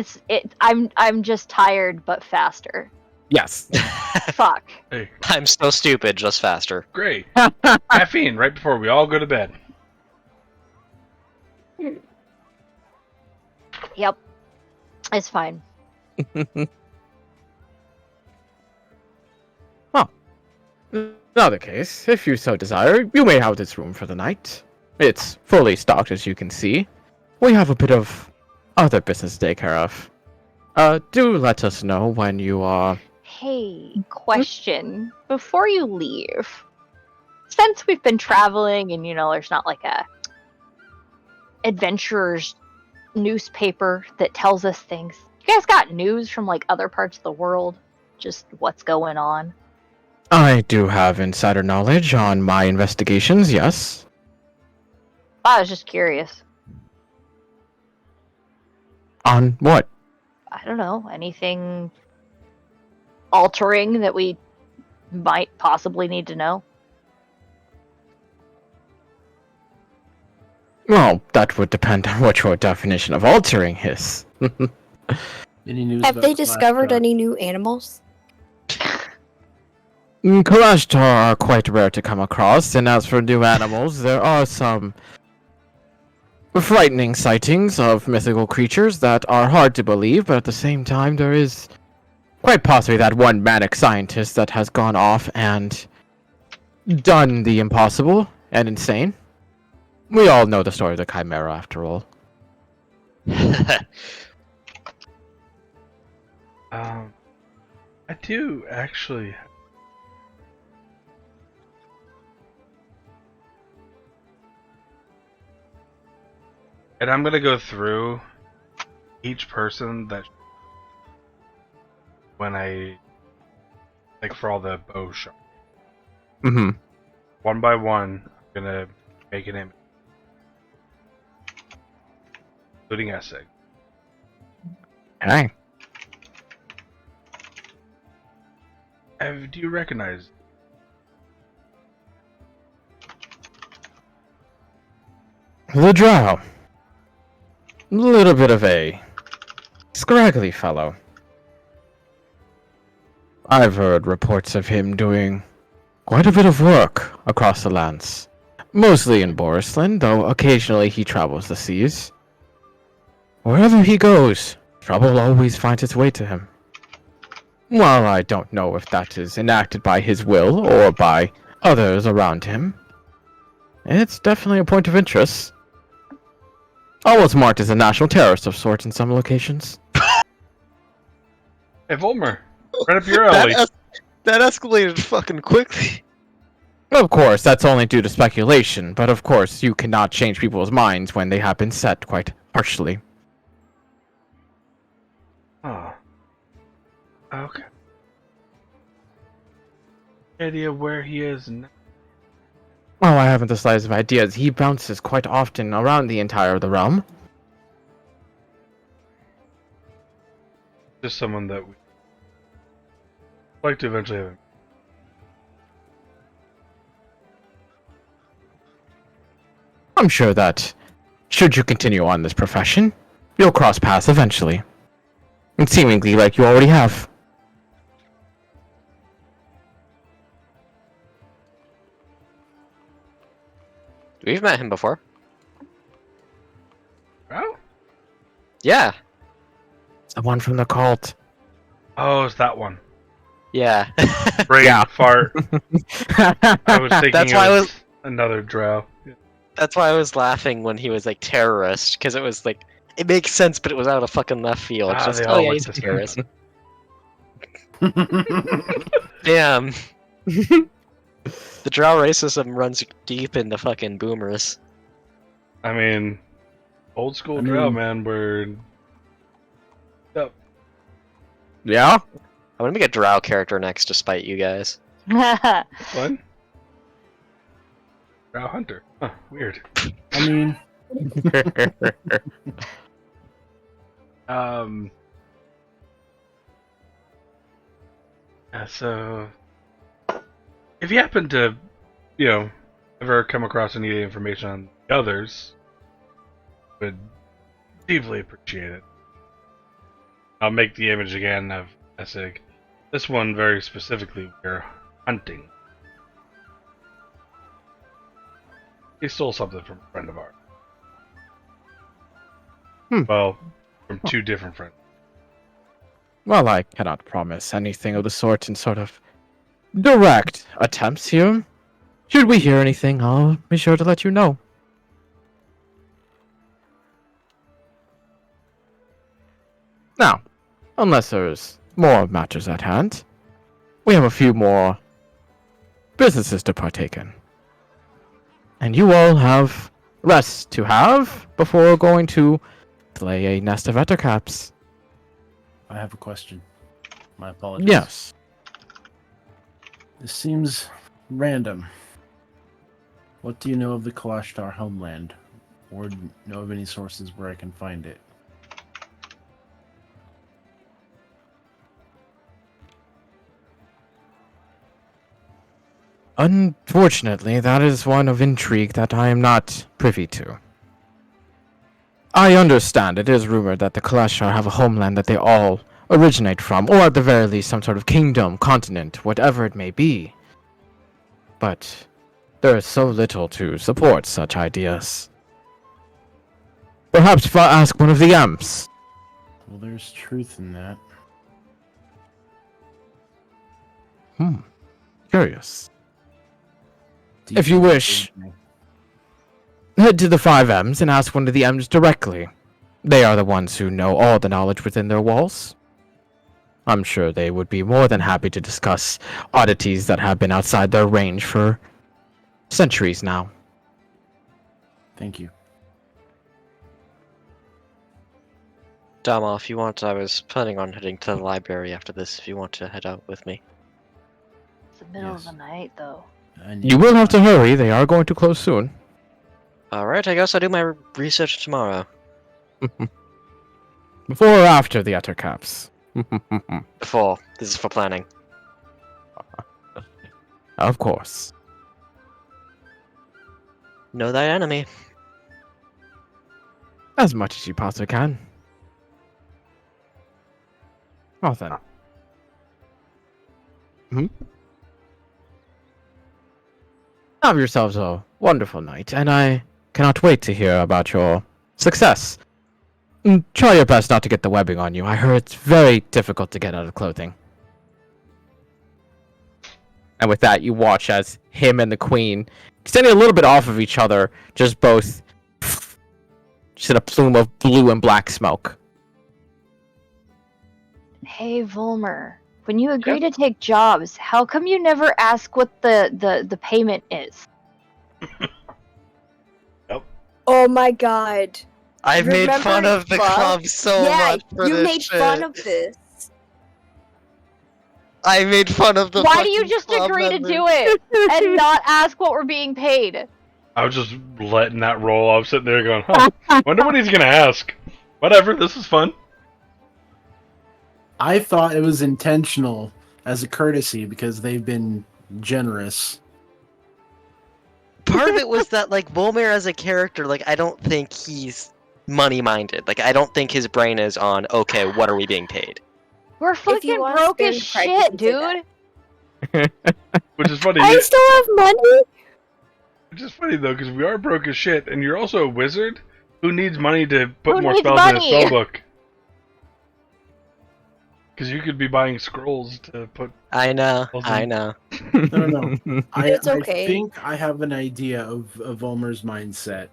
I'm just tired, but faster. Yes. Fuck. Hey, I'm so stupid, just faster. great. Caffeine right before we all go to bed. Yep. It's fine. In other case, if you so desire, you may have this room for the night. It's fully stocked, as you can see. We have a bit of other business to take care of. Do let us know when you are... Hey, question. Before you leave, since we've been traveling and, there's not like a adventurer's newspaper that tells us things, you guys got news from, like, other parts of the world? Just what's going on? I do have insider knowledge on my investigations, yes. I was just curious. On what? I don't know. Anything altering that we might possibly need to know? Well, that would depend on what your definition of altering is. Any news Have about they discovered Flashback? any new animals? Kalashtar are quite rare to come across, and as for new animals, there are some frightening sightings of mythical creatures that are hard to believe, but at the same time, there is quite possibly that one manic scientist that has gone off and done the impossible and insane. We all know the story of the Chimera, after all. I do actually. And I'm gonna go through each person that when I like for all the bow shots. Mm-hmm. One by one, I'm gonna make an image, including essay. Okay. Do you recognize? The Drow. A little bit of a scraggly fellow. I've heard reports of him doing quite a bit of work across the lands. Mostly in Borisland, though occasionally he travels the seas. Wherever he goes, trouble always finds its way to him. While I don't know if that is enacted by his will or by others around him, it's definitely a point of interest. Almost marked as a national terrorist of sorts in some locations. Hey, Volmer, right up your alley. That escalated fucking quickly. Of course, that's only due to speculation, but of course you cannot change people's minds when they have been set quite harshly. Oh. Okay. Any idea where he is now? Oh, I haven't the slightest of ideas. He bounces quite often around the entire of the realm. Just someone that we like to eventually have him. I'm sure that, should you continue on this profession, you'll cross paths eventually. And seemingly like you already have. We've met him before. Oh? Yeah. It's the one from the cult. Oh, it's that one. Yeah. Brain Yeah. fart. I was thinking That's it why I was was- another drow. That's why I was laughing when he was like terrorist, because it was like it makes sense, but it was out of fucking left field. Ah, Just they oh all yeah, look he's a the same. terrorist. Damn. The drow racism runs deep into fucking boomers. I mean, old school I drow, mean- man, we're... Yeah? I'm gonna make a drow character next to spite you guys. What? Drow hunter. Huh, weird. I mean, So, if you happen to, ever come across any information on the others, would deeply appreciate it. I'll make the image again of Essig. This one very specifically we're hunting. He stole something from a friend of ours. Well, from two different friends. Well, I cannot promise anything of the sort in sort of direct attempts here. Should we hear anything, I'll be sure to let you know. Now, unless there's more matters at hand, we have a few more businesses to partake in. And you all have rest to have before going to play a nest of ettercaps. I have a question. My apologies. Yes. This seems random. What do you know of the Kalashtar homeland? Or know of any sources where I can find it? Unfortunately, that is one of intrigue that I am not privy to. I understand it is rumored that the Kalashtar have a homeland that they all originate from, or at the very least some sort of kingdom, continent, whatever it may be. But there is so little to support such ideas. Perhaps if I ask one of the Amps. Well, there's truth in that. Curious. If you wish, head to the 5 M's and ask one of the M's directly. They are the ones who know all the knowledge within their walls. I'm sure they would be more than happy to discuss oddities that have been outside their range for centuries now. Thank you. Dama, if you want, I was planning on heading to the library after this, if you want to head out with me. It's the middle of the night, though. You will have to hurry, they are going to close soon. Alright, I guess I'll do my research tomorrow. Before or after the ettercaps? Before. This is for planning. Of course. Know thy enemy. As much as you possibly can. Well then. Have yourselves a wonderful night, and I cannot wait to hear about your success. Try your best not to get the webbing on you. I heard it's very difficult to get out of clothing. And with that, you watch as him and the queen, standing a little bit off of each other, just both just in a plume of blue and black smoke. Hey, Volmer, when you agree to take jobs, how come you never ask what the payment is? Oh my god. I've made Remember fun of the club so much for you this made shit. fun of this. I made fun of the Why do you fucking just club agree members. to do it and not ask what we're being paid? I was just letting that roll. I was sitting there going, wonder what he's gonna ask. Whatever, this is fun. I thought it was intentional as a courtesy because they've been generous. Part of it was that, like, Volmir as a character, like, I don't think he's money-minded. Like, I don't think his brain is on, okay, what are we being paid? We're fucking want broke spare as prices, shit, you say dude. Which is funny. I still have money. Which is funny though, because we are broke as shit, and you're also a wizard who needs money to put Who more needs spells in money? his spellbook. Because you could be buying scrolls to put. I know, Awesome. I know. No. It's okay. I think I have an idea of Volmer's mindset.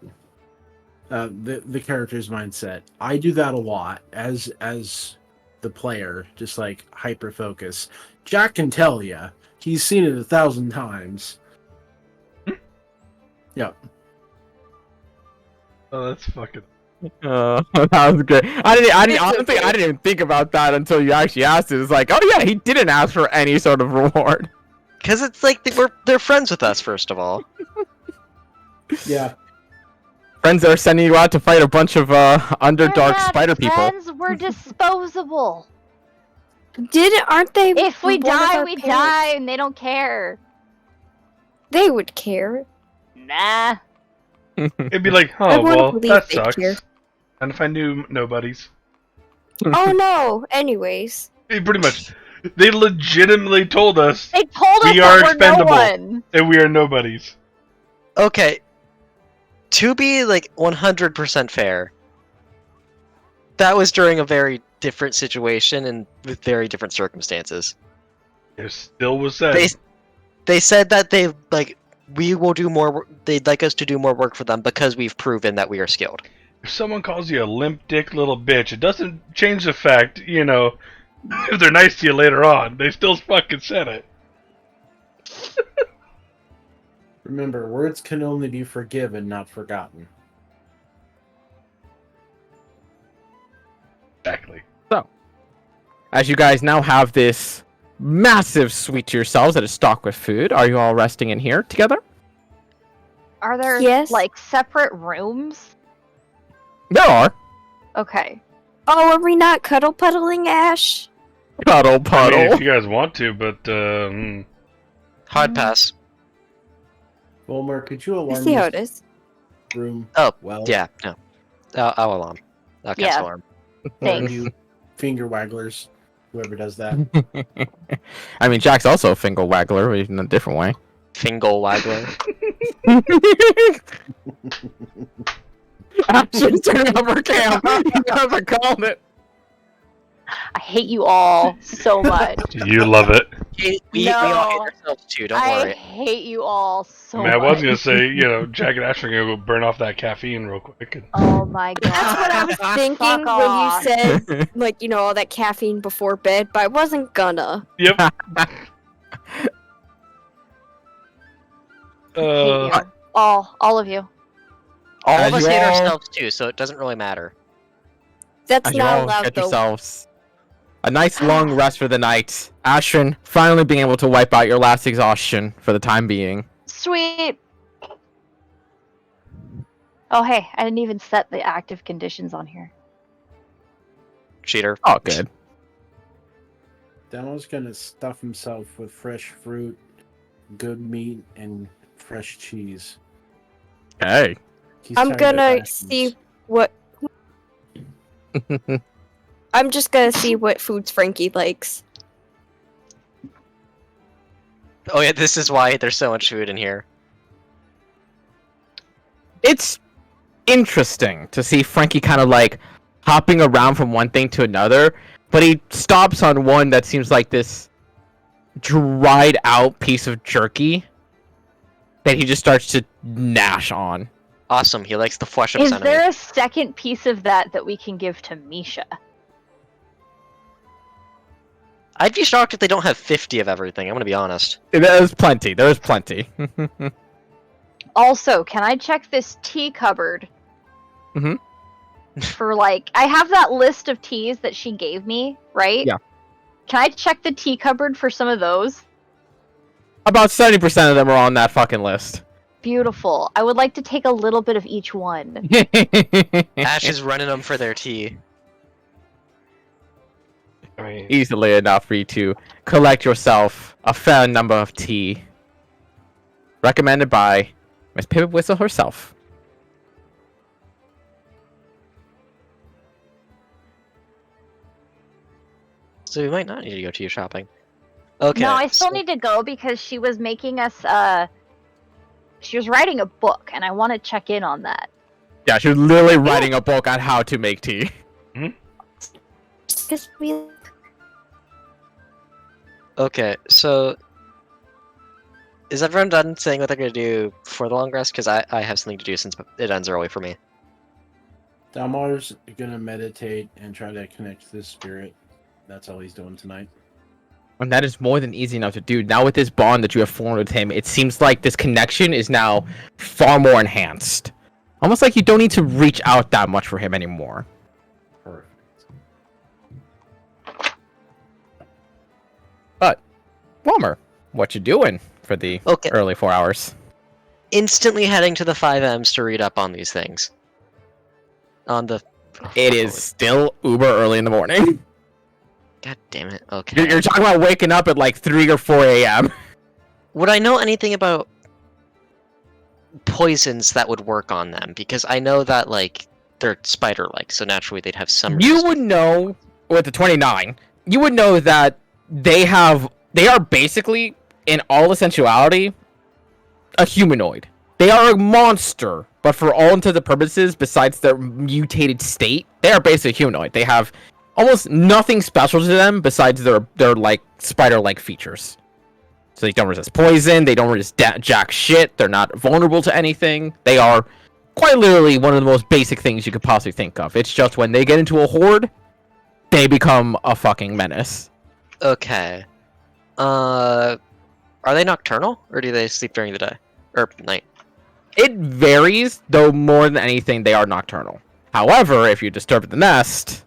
The character's mindset. I do that a lot as the player, just like hyper focus. Jack can tell you he's seen it 1,000 times. Yep. Oh, that's fucking. That was great. Honestly, I didn't even think about that until you actually asked it. It's like, oh yeah, he didn't ask for any sort of reward. Because it's like, they're friends with us, first of all. Yeah. Friends that are sending you out to fight a bunch of We're underdark not spider people. friends, we're disposable. Aren't they? If we one of die, our we parents? die, and they don't care. They would care. Nah. It'd be like, I oh, wanna well, believe that they sucks. care. And if I knew nobodies. Oh no. Anyways. Pretty much. They legitimately told us They told us we that are we're expendable no one. and we are nobodies. Okay. To be like 100% fair, that was during a very different situation and with very different circumstances. It still was said. They said that we will do more. They'd like us to do more work for them because we've proven that we are skilled. If someone calls you a limp dick little bitch, it doesn't change the fact, you know, if they're nice to you later on, they still fucking said it. Remember, words can only be forgiven, not forgotten. Exactly. So, as you guys now have this massive suite to yourselves that is stocked with food, are you all resting in here together? Are there Yes. like separate rooms? There are. Okay. Oh, are we not cuddle puddling, Ash? Puddle, I puddle. mean, if you guys want to, but, Hard pass. Wilmer, could you I alarm see how it this is. room? Oh, Well, Yeah, no. I'll alarm. I'll cast Yeah. alarm. Thanks. You finger wagglers, whoever does that. I mean, Jack's also a finger waggler, but in a different way. Fingal waggler. Action turning up her cam. You never called it. I hate you all so much. you love it. We all No. hate ourselves too, don't I worry. hate you all so I mean, I much. was gonna say, you know, Jack and Ash are gonna go burn off that caffeine real quick. And... Oh my god. That's what I was thinking Fuck when off. you said, like, you know, all that caffeine before bed, but I wasn't gonna. Yep. Hate you. All of you. All As of us you hate all- ourselves too, so it doesn't really matter. That's As you not all allowed, get though. yourselves a nice long rest for the night. Ashrin finally being able to wipe out your last exhaustion for the time being. Sweet. Oh hey, I didn't even set the active conditions on here. Cheater. Oh, good. Donald's gonna stuff himself with fresh fruit, good meat, and fresh cheese. Hey. He's I'm tired of gonna rations. see what. I'm just gonna see what foods Frankie likes. Oh yeah, this is why there's so much food in here. It's interesting to see Frankie kind of like hopping around from one thing to another, but he stops on one that seems like this dried out piece of jerky that he just starts to gnash on. Awesome, he likes the flesh of his Is enemy. there a second piece of that we can give to Misha? I'd be shocked if they don't have 50 of everything, I'm gonna be honest. There's plenty. There's plenty. Also, can I check this tea cupboard? Mhm. For like, I have that list of teas that she gave me, right? Yeah. Can I check the tea cupboard for some of those? About 70% of them are on that fucking list. Beautiful. I would like to take a little bit of each one. Ash is running them for their tea. I mean, Easily enough for you to collect yourself a fair number of tea. Recommended by Miss Pippa Whistle herself. So we might not need to go tea shopping. Okay. No, I still so- need to go because she was making us, she was writing a book, and I want to check in on that. Yeah, she was literally writing a book on how to make tea. Guess we. Okay, so... Is everyone done saying what they're gonna do for the long rest? Because I have something to do since it ends early for me. Dalmar's gonna meditate and try to connect to this spirit. That's all he's doing tonight. And that is more than easy enough to do. Now with this bond that you have formed with him, it seems like this connection is now far more enhanced. Almost like you don't need to reach out that much for him anymore. Perfect. Wilmer, what you doing for the Okay. early 4 hours? Instantly heading to the 5Ms to read up on these things. On the... It is still uber early in the morning. God damn it. Okay. You're talking about waking up at like 3 or 4 a.m. Would I know anything about poisons that would work on them? Because I know that, like, they're spider-like, so naturally they'd have some You resistance. would know with the 29. You would know that they are basically, in all essentiality, a humanoid. They are a monster, but for all intents and purposes, besides their mutated state, they are basically humanoid. They have almost nothing special to them besides their like spider-like features. So they don't resist poison, they don't resist jack shit, they're not vulnerable to anything. They are quite literally one of the most basic things you could possibly think of. It's just when they get into a horde, they become a fucking menace. Okay. Are they nocturnal, or do they sleep during the day? Or night? It varies, though more than anything, they are nocturnal. However, if you disturb the nest,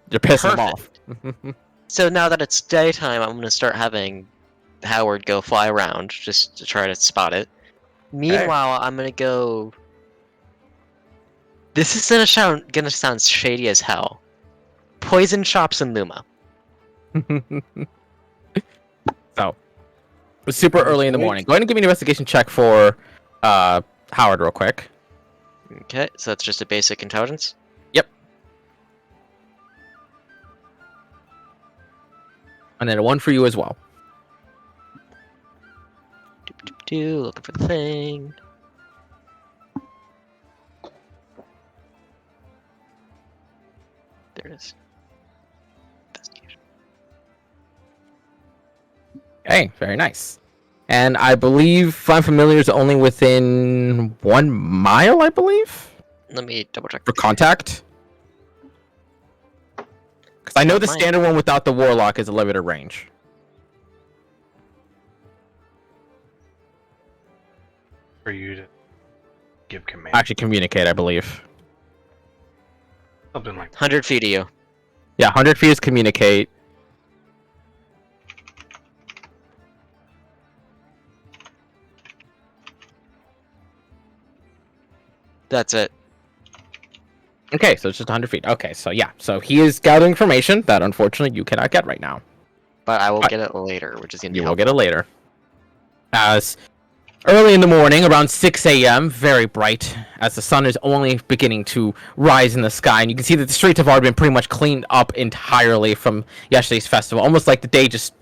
you're pissing them off. So now that it's daytime, I'm gonna start having Howard go fly around just to try to spot it. Meanwhile, I'm gonna go. This is gonna sound shady as hell. Poison shops in Luma. So, it's super early in the morning. Go ahead and give me an investigation check for Howard real quick. Okay, so that's just a basic intelligence. Yep. And then a 1 for you as well. Looking for the thing. There it is. Investigation. Okay, very nice. And I believe Find Familiar is only within 1 mile, I believe? Let me double check. For contact? Because I know the Mine. standard one without the Warlock is a limited range. For you to give command. Actually, communicate, I believe. Something like 100 feet of you. Yeah, 100 feet is communicate. That's it. Okay, so it's just 100 feet. Okay, so yeah. So he is gathering information that unfortunately you cannot get right now. But I will Right. get it later, which is gonna be You will helpful. get it later. As early in the morning, around 6 a.m., very bright, as the sun is only beginning to rise in the sky, and you can see that the streets have already been pretty much cleaned up entirely from yesterday's festival, almost like the day just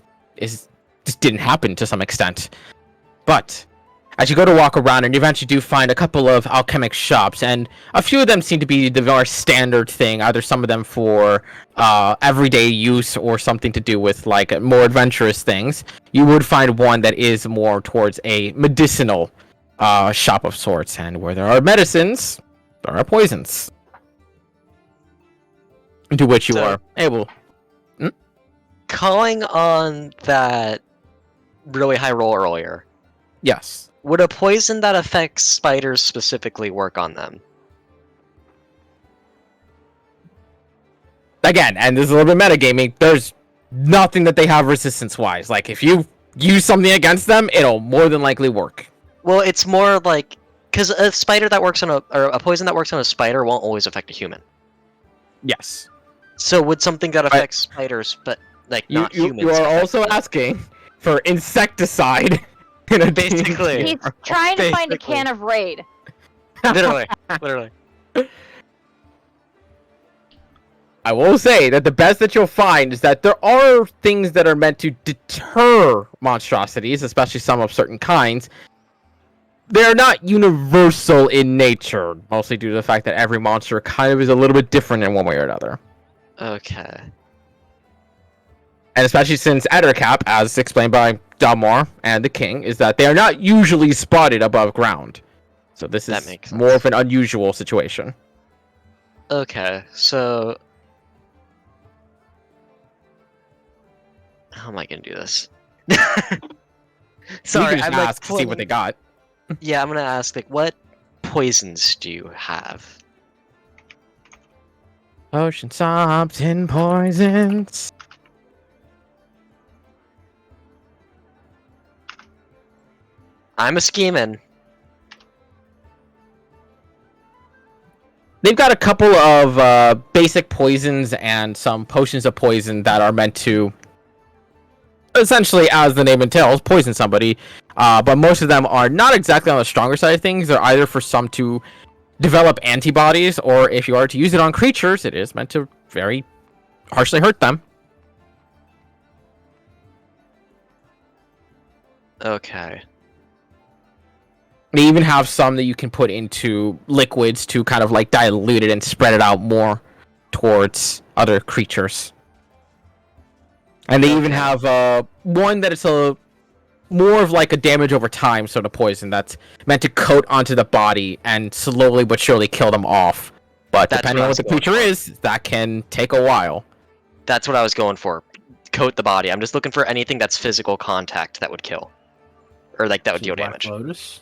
didn't happen to some extent. But as you go to walk around, and you eventually do find a couple of alchemic shops, and a few of them seem to be the more standard thing, either some of them for everyday use or something to do with like more adventurous things. You would find one that is more towards a medicinal shop of sorts, and where there are medicines, there are poisons. To which you So- are able. Calling on that really high roll earlier, Yes. would a poison that affects spiders specifically work on them? Again, and this is a little bit metagaming, there's nothing that they have resistance-wise. Like, if you use something against them, it'll more than likely work. Well, it's more like because a spider that works on a poison that works on a spider won't always affect a human. Yes. So would something that affects spiders, but like You, not you, humans? you are affect also them? asking for insecticide. In a Basically. He's trying to find a Basically. can of Raid. literally, literally. I will say that the best that you'll find is that there are things that are meant to deter monstrosities, especially some of certain kinds. They're not universal in nature, mostly due to the fact that every monster kind of is a little bit different in one way or another. Okay. And especially since Ettercap, as explained by Dalmor and the King, is that they are not usually spotted above ground. So this That is makes more sense. of an unusual situation. Okay. So how am I gonna do this? Sorry, you can just I'm like ask to see what they got. Yeah, I'm gonna ask like, what poisons do you have? Potion sobs and poisons. I'm a scheming. They've got a couple of basic poisons and some potions of poison that are meant to, essentially, as the name entails, poison somebody. But most of them are not exactly on the stronger side of things. They're either for some to develop antibodies, or if you are to use it on creatures, it is meant to very harshly hurt them. Okay. They even have some that you can put into liquids to kind of like dilute it and spread it out more towards other creatures. And they even have one that is a more of like a damage over time sort of poison that's meant to coat onto the body and slowly but surely kill them off. But depending on what the creature is, that can take a while. That's what I was going for. Coat the body. I'm just looking for anything that's physical contact that would kill. Or like that would deal damage. Lotus?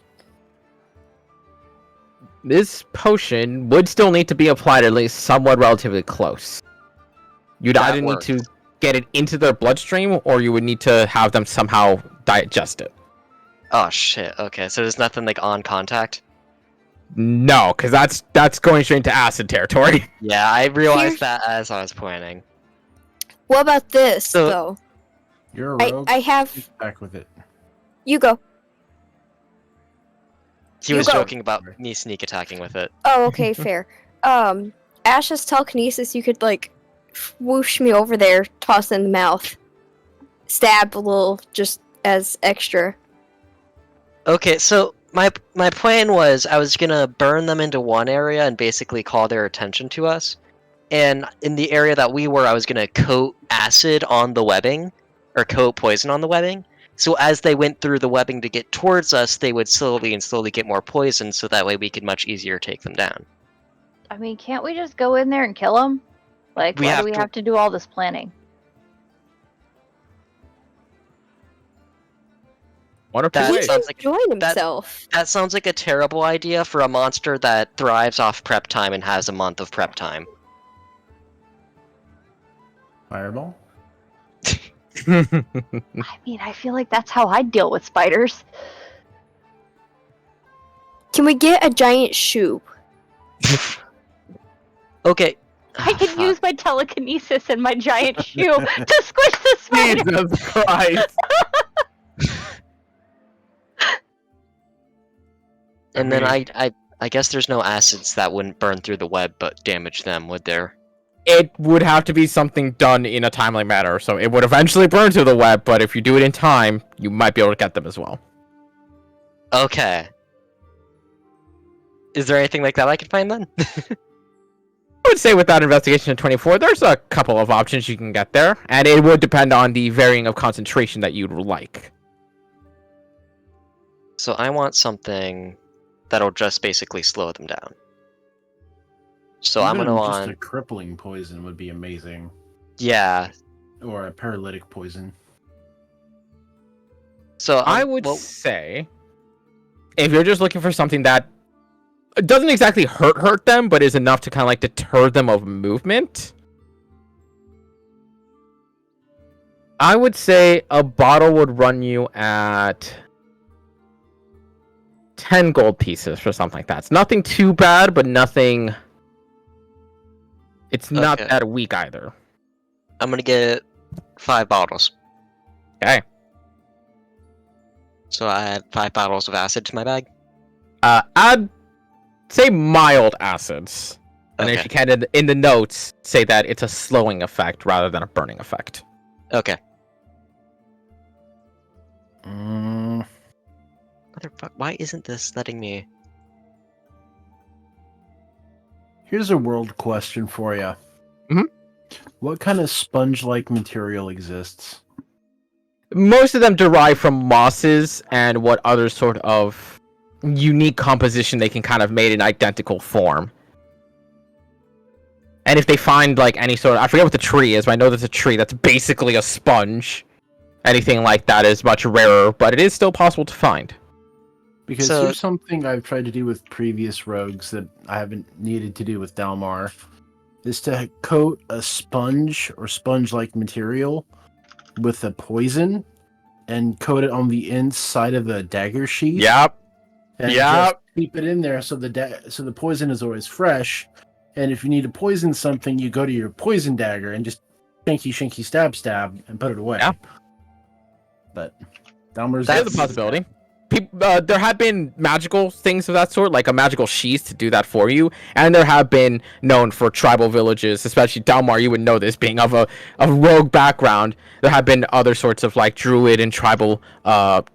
This potion would still need to be applied at least somewhat relatively close. You'd either need to get it into their bloodstream, or you would need to have them somehow digest it. Oh shit, okay, so there's nothing like on contact? No, because that's going straight into acid territory. Yeah, I realized that as I was pointing. What about this, though? You're a rogue. I have... Back with it. You go. He was joking about me sneak attacking with it. Oh, okay, fair. Ash's telekinesis, you could, like, whoosh me over there, toss in the mouth. Stab a little, just as extra. Okay, so my plan was I was gonna burn them into one area and basically call their attention to us. And in the area that we were, I was gonna coat acid on the webbing, or coat poison on the webbing. So as they went through the webbing to get towards us, they would slowly get more poison, so that way we could much easier take them down. I mean, can't we just go in there and kill them? Like, why do we have to do all this planning? What That He's sounds like enjoying himself. that sounds like a terrible idea for a monster that thrives off prep time and has a month of prep time. Fireball? I mean, I feel like that's how I'd deal with spiders. Can we get a giant shoe? Okay. I can use my telekinesis and my giant shoe to squish the spider. Jesus Christ! And then I guess there's no acids that wouldn't burn through the web but damage them, would there? It would have to be something done in a timely manner, so it would eventually burn through the web, but if you do it in time, you might be able to get them as well. Okay. Is there anything like that I can find then? I would say with that investigation of 24, there's a couple of options you can get there, and it would depend on the varying of concentration that you'd like. So I want something that'll just basically slow them down. So I'm gonna just want a crippling poison would be amazing. Yeah. Or a paralytic poison. So I would say, if you're just looking for something that doesn't exactly hurt them, but is enough to kind of like deter them of movement, I would say a bottle would run you at 10 gold pieces for something like that. It's nothing too bad, but nothing... It's not that weak either. I'm gonna get 5 bottles. Okay. So I add 5 bottles of acid to my bag? Add, say, mild acids. And if you can, in the notes, say that it's a slowing effect rather than a burning effect. Okay. Mm. Motherfuck, why isn't this letting me... Here's a world question for you. Mm-hmm. What kind of sponge-like material exists? Most of them derive from mosses and what other sort of unique composition they can kind of made in identical form. And if they find like any sort of... I forget what the tree is, but I know there's a tree that's basically a sponge. Anything like that is much rarer, but it is still possible to find. Because here's something I've tried to do with previous rogues that I haven't needed to do with Dalmar, is to coat a sponge or sponge-like material with a poison and coat it on the inside of the dagger sheath. Yep. And just keep it in there so the poison is always fresh. And if you need to poison something, you go to your poison dagger and just shanky, stab, and put it away. Yeah. But Dalmer's That is a possibility. There have been magical things of that sort, like a magical sheath to do that for you, and there have been known for tribal villages, especially Dalmar. You would know this, being of a rogue background. There have been other sorts of like druid and tribal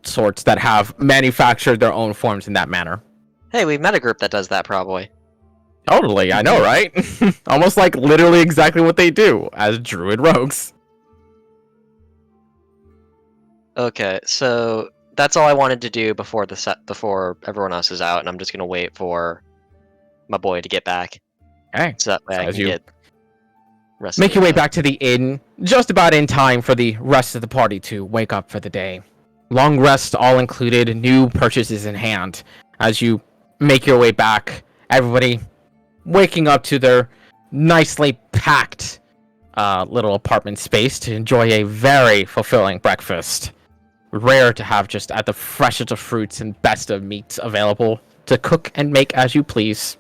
sorts that have manufactured their own forms in that manner. Hey, we met a group that does that, probably. Totally, I know, right? Almost like literally exactly what they do as druid rogues. Okay, so that's all I wanted to do before everyone else is out, and I'm just gonna wait for my boy to get back. Okay. So that way I As can you get rest make of your way the- back to the inn, just about in time for the rest of the party to wake up for the day. Long rest all included, new purchases in hand. As you make your way back, everybody waking up to their nicely packed little apartment space to enjoy a very fulfilling breakfast. Rare to have just at the freshest of fruits and best of meats available to cook and make as you please.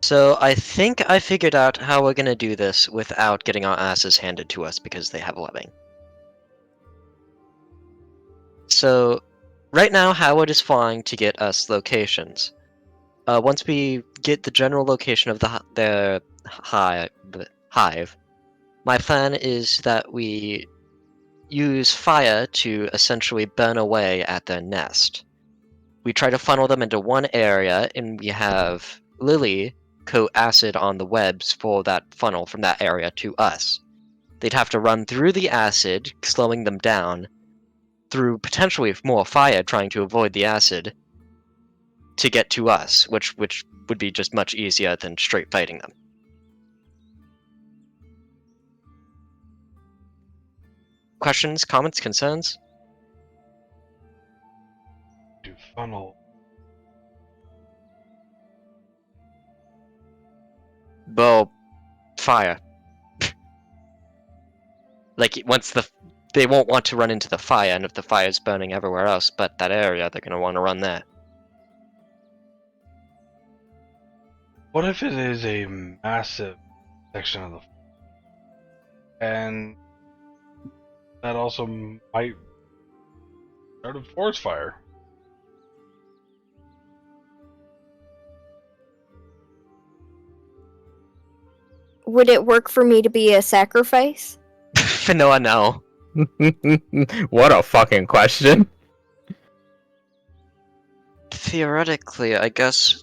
So I think I figured out how we're gonna do this without getting our asses handed to us because they have a living. So right now Howard is flying to get us locations. Once we get the general location of the hive, my plan is that we use fire to essentially burn away at their nest. We try to funnel them into one area, and we have Lily coat acid on the webs for that funnel from that area to us. They'd have to run through the acid, slowing them down, through potentially more fire trying to avoid the acid, to get to us, which would be just much easier than straight fighting them. Questions, comments, concerns? Do funnel. Well, fire. Like, they won't want to run into the fire, and if the fire is burning everywhere else but that area, they're going to want to run there. What if it is a massive section of the and that also might start a forest fire? Would it work for me to be a sacrifice? Noah, no. What a fucking question. Theoretically, I guess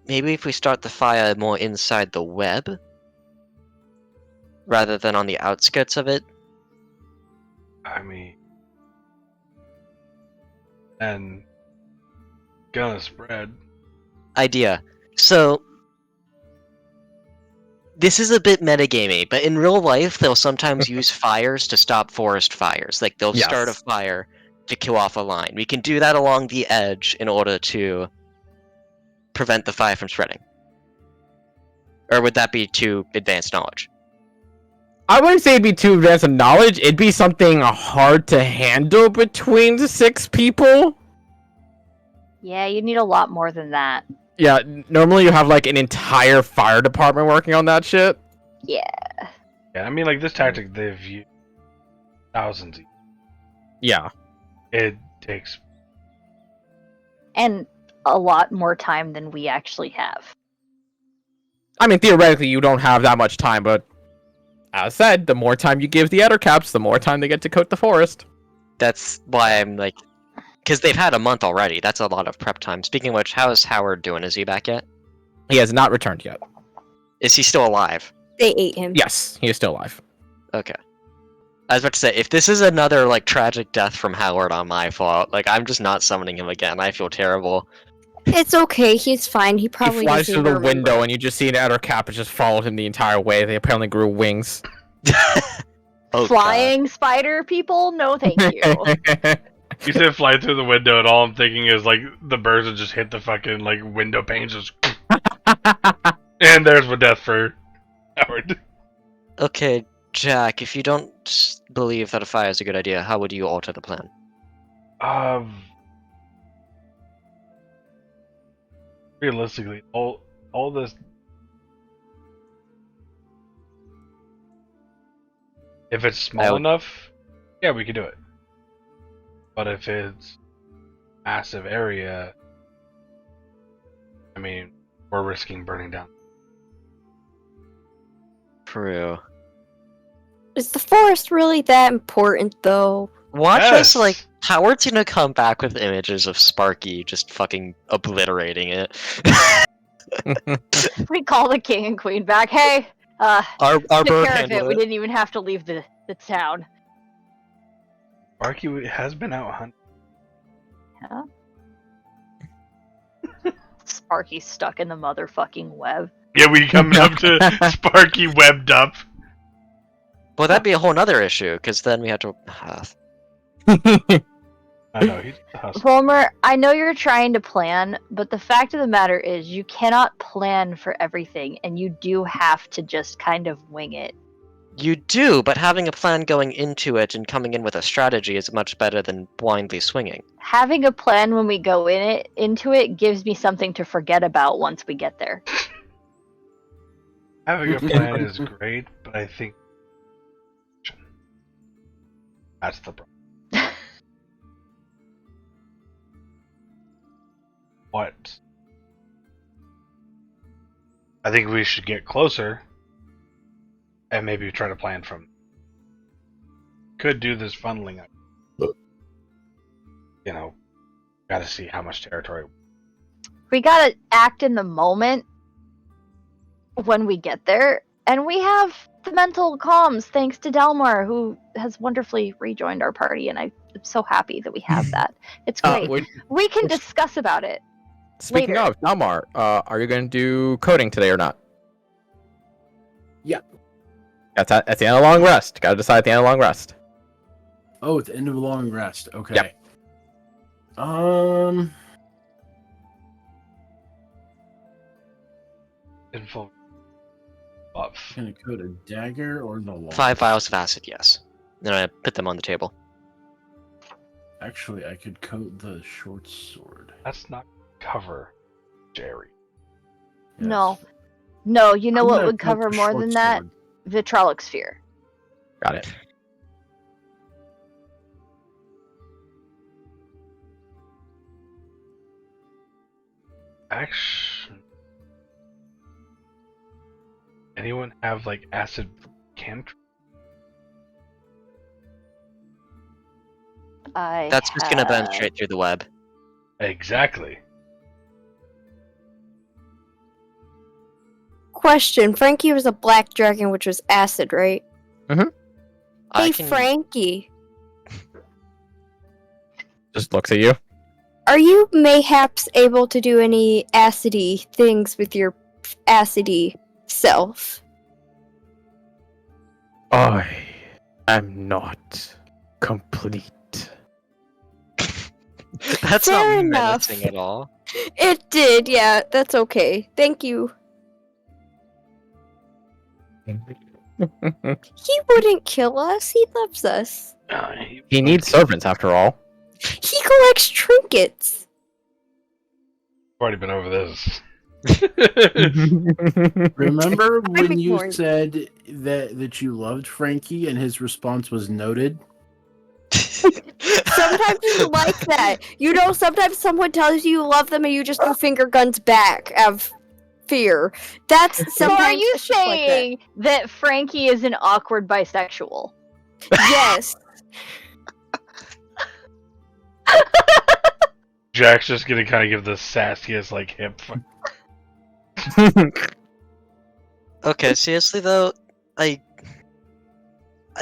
maybe if we start the fire more inside the web rather than on the outskirts of it. I mean, and gonna spread. Idea. So this is a bit metagamey, but in real life they'll sometimes use fires to stop forest fires. Like they'll start a fire to kill off a line. We can do that along the edge in order to prevent the fire from spreading. Or would that be too advanced knowledge? I wouldn't say it'd be too advanced of knowledge. It'd be something hard to handle between the 6 people. Yeah, you need a lot more than that. Yeah, normally you have like an entire fire department working on that shit. Yeah. Yeah, I mean, like this tactic they've used thousands. Yeah. It takes And a lot more time than we actually have. I mean, theoretically, you don't have that much time, but as said, the more time you give the Ettercaps, the more time they get to coat the forest. That's why I'm like... Because they've had a month already. That's a lot of prep time. Speaking of which, how is Howard doing? Is he back yet? He has not returned yet. Is he still alive? They ate him. Yes, he is still alive. Okay. I was about to say, if this is another, like, tragic death from Howard on my fault, like, I'm just not summoning him again. I feel terrible. It's okay. He's fine. He probably He flies doesn't through the even remember. window, and you just see an Ettercap has just followed him the entire way. They apparently grew wings. Oh, Flying spider people? No, thank you. You said fly through the window, and all I'm thinking is like the birds would just hit the fucking like window panes, just and there's my death for Howard. Okay, Jack, if you don't believe that a fire is a good idea, how would you alter the plan? Realistically, all all this. If it's small enough, yeah, we could do it. But if it's massive area, I mean, we're risking burning down. True. Is the forest really that important, though? Watch Yes! us, like, Howard's gonna come back with images of Sparky just fucking obliterating it. We call the king and queen back. Hey, our took bird care of it. handled We it. didn't even have to leave the town. Sparky has been out hunting. Yeah. Sparky's stuck in the motherfucking web. Yeah, we coming up to Sparky webbed up. Well, that'd be a whole nother issue, because then we had to... I know, he's a hustler. Volmer, I know you're trying to plan, but the fact of the matter is you cannot plan for everything, and you do have to just kind of wing it. You do, but having a plan going into it and coming in with a strategy is much better than blindly swinging. Having a plan when we go into it gives me something to forget about once we get there. Having a plan is great, but I think that's the problem. What? I think we should get closer and maybe try to plan from. Could do this funneling. You know, gotta see how much territory. We gotta act in the moment when we get there, and we have the mental comms thanks to Delmar, who has wonderfully rejoined our party, and I'm so happy that we have that. It's great. We can discuss about it. Speaking later. of, Dalmar, are you going to do coding today or not? Yeah. That's at the end of a long rest. Got to decide at the end of a long rest. Oh, at the end of a long rest. Okay. Yep. Info. Buff. Gonna code a dagger or the long? 5 vials of acid, yes. Then I put them on the table. Actually, I could code the short sword. That's not cover, Jerry. Yes. No, you know I'm what gonna would code cover the more short than that? sword. Vitrolic sphere. Got it. Action. Anyone have like acid cantrip? That's just gonna burn straight through the web. Exactly. Question: Frankie was a black dragon, which was acid, right? Hey, Frankie, Just looks at you. are you mayhaps able to do any acidy things with your acidy self? I am not complete. That's Fair not enough. menacing at all. It did, yeah, that's okay. Thank you. He wouldn't kill us, he loves us. He needs servants, after all. He collects trinkets. Already been over this. Remember when you ignoring. said that you loved Frankie and his response was noted? Sometimes it's like that. You know, sometimes someone tells you you love them and you just do finger guns back of fear. That's So sometimes are you it's just like that. saying that Frankie is an awkward bisexual? Yes. Jack's just gonna kind of give the sassiest like hip. Okay, seriously though, I